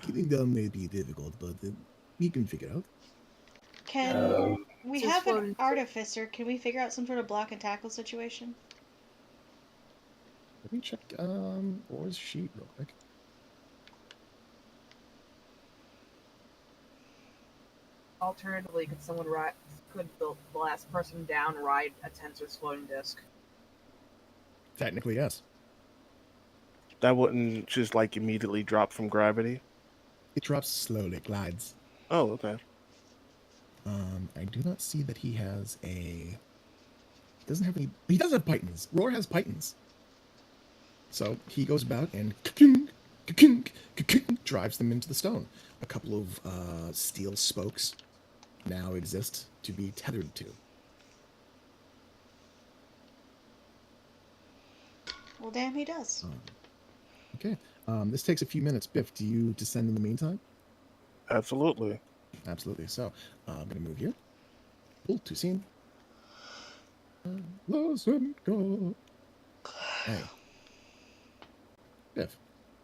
Speaker 2: Getting down may be difficult, but he can figure out.
Speaker 5: Can we
Speaker 8: Just
Speaker 5: have an
Speaker 8: floating.
Speaker 5: artificer? Can we figure out some sort of block and tackle situation?
Speaker 2: Let me check Or's sheet real quick.
Speaker 4: Alternatively, could the last person down ride a tensor's floating disc?
Speaker 2: Technically, yes.
Speaker 3: That wouldn't just like immediately drop from gravity.
Speaker 2: It drops slowly, glides.
Speaker 3: Oh, okay.
Speaker 2: I do not see that he has a. Doesn't have any. He does have pythons. Roar has pythons. So he goes about and drives them into the stone. A couple of steel spokes now exist to be tethered to.
Speaker 5: Well, damn, he does.
Speaker 2: Okay. This takes a few minutes. Biff, do you descend in the meantime?
Speaker 3: Absolutely.
Speaker 2: Absolutely. So I'm going to move here. Pull to scene. Listen, go. Hey. Biff,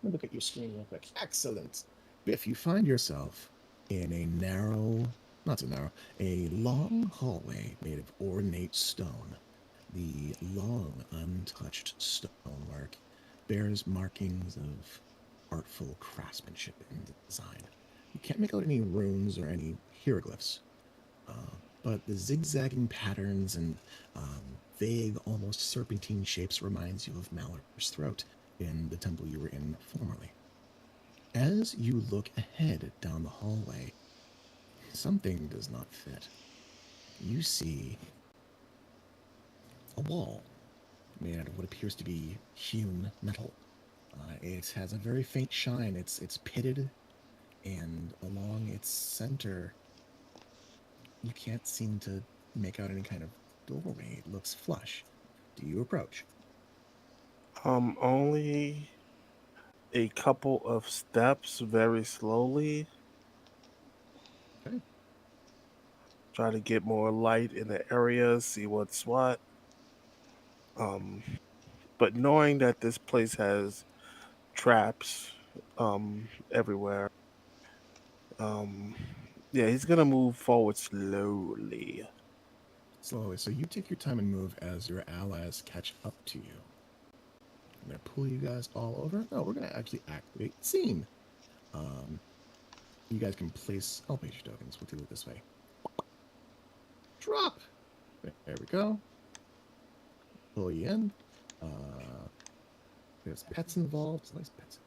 Speaker 2: let me look at your screen real quick. Excellent. Biff, you find yourself in a narrow, not so narrow, a long hallway made of ornate stone. The long, untouched stonework bears markings of artful craftsmanship and design. You can't make out any runes or any hieroglyphs, but the zigzagging patterns and vague, almost serpentine shapes reminds you of Malor's throat in the temple you were in formerly. As you look ahead down the hallway, something does not fit. You see a wall made out of what appears to be hewn metal. It has a very faint shine. It's pitted, and along its center, you can't seem to make out any kind of doorway. It looks flush. Do you approach?
Speaker 3: Only a couple of steps, very slowly.
Speaker 2: Okay.
Speaker 3: Try to get more light in the area, see what's what. But knowing that this place has traps everywhere, um, yeah, he's gonna move forward slowly.
Speaker 2: Slowly. So you take your time and move as your allies catch up to you. I'm going to pull you guys all over. No, we're going to actually activate scene. You guys can place. I'll place your tokens. We'll do it this way. Drop. There we go. Pull you in. There's pets involved. Nice pets.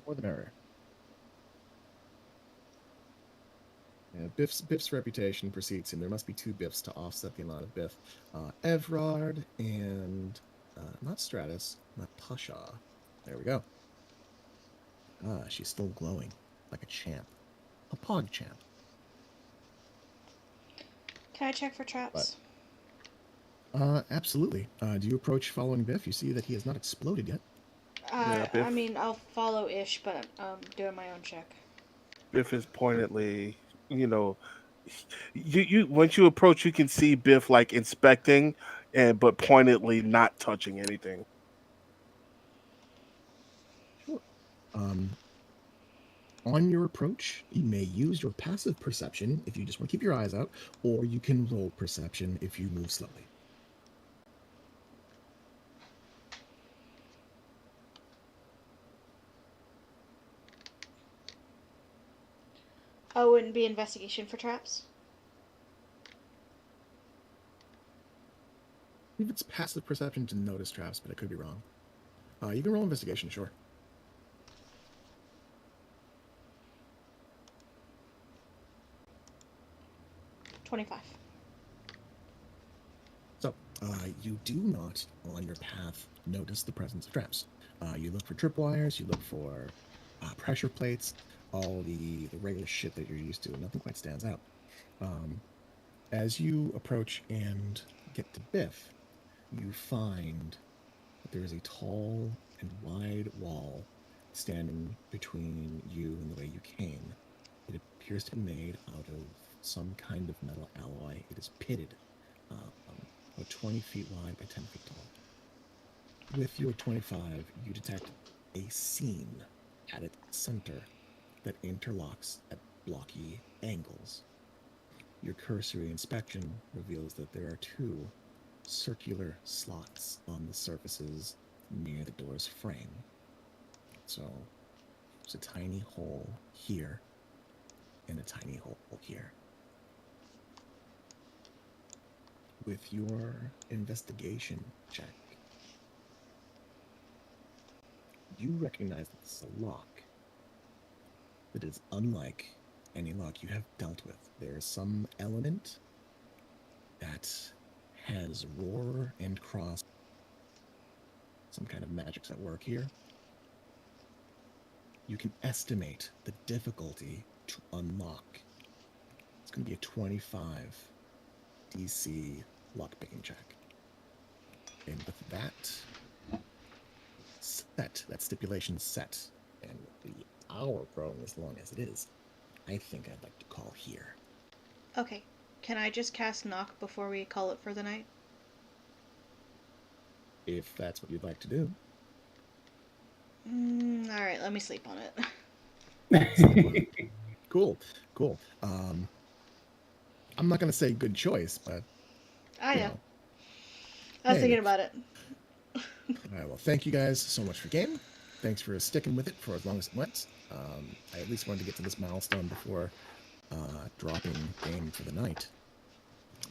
Speaker 2: More the merrier. Yeah, Biff's reputation precedes him. There must be two Biffs to offset the amount of Biff. Evrard and not Stratus, not Pasha. There we go. She's still glowing like a champ, a pog champ.
Speaker 5: Can I check for traps?
Speaker 2: Absolutely. Do you approach following Biff? You see that he has not exploded yet.
Speaker 3: Biff.
Speaker 5: I mean, I'll follow Ish, but I'm doing my own check.
Speaker 3: Biff is pointedly, you once you approach, you can see Biff like inspecting, but pointedly not touching anything.
Speaker 2: Sure. On your approach, you may use your passive perception if you just want to keep your eyes out, or you can roll perception if you move slowly.
Speaker 5: Oh, wouldn't be investigation for traps?
Speaker 2: I believe it's passive perception to notice traps, but I could be wrong. You can roll investigation, sure.
Speaker 5: $25.
Speaker 2: So, you do not, on your path, notice the presence of traps. You look for tripwires, you look for pressure plates, all the regular shit that you're used to, and nothing quite stands out. As you approach and get to Biff, you find that there is a tall and wide wall standing between you and the way you came. It appears to be made out of some kind of metal alloy. It is pitted, about 20 feet wide by 10 feet tall. With your 25, you detect a seam at its center that interlocks at blocky angles. Your cursory inspection reveals that there are 2 circular slots on the surfaces near the door's frame. So there's a tiny hole here and a tiny hole here. With your investigation check, you recognize that this is a lock that is unlike any lock you have dealt with. There is some element that has roar and cross, some kind of magic's at work here. You can estimate the difficulty to unlock. It's going to be a 25 DC lockpicking check. And with that set, that stipulation set, and with the hour growing as long as it is, I think I'd like to call here.
Speaker 5: Okay. Can I just cast knock before we call it for the night?
Speaker 2: If that's what you'd like to do.
Speaker 5: Alright, let me sleep on it.
Speaker 2: Cool. I'm not going to say good choice, but...
Speaker 5: I know.
Speaker 2: know.
Speaker 5: I was
Speaker 2: Hey,
Speaker 5: thinking about it.
Speaker 2: All right, well, thank you guys so much for the game. Thanks for sticking with it for as long as it went. I at least wanted to get to this milestone before dropping game for the night.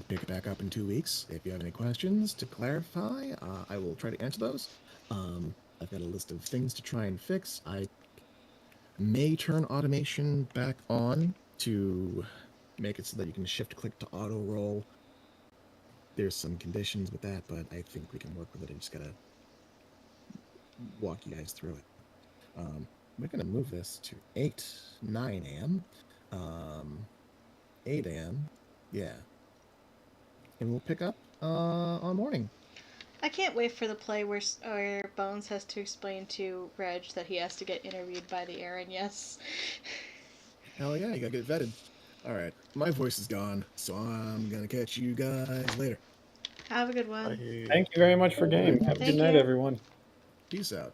Speaker 2: Pick it back up in 2 weeks. If you have any questions to clarify, I will try to answer those. I've got a list of things to try and fix. I may turn automation back on to make it so that you can shift click to auto roll. There's some conditions with that, but I think we can work with it. I just gotta walk you guys through it. We're gonna move this to 9 a.m. 8 a.m. Yeah. And we'll pick up on morning.
Speaker 5: I can't wait for the play where Bones has to explain to Reg that he has to get interviewed by the Aaron, yes.
Speaker 2: Hell yeah, you gotta get vetted. Alright, my voice is gone, so I'm gonna catch you guys later.
Speaker 5: Have a good one.
Speaker 1: Thank you very much for game. Have a
Speaker 5: Thank
Speaker 1: good night,
Speaker 5: you.
Speaker 1: everyone.
Speaker 2: Peace out.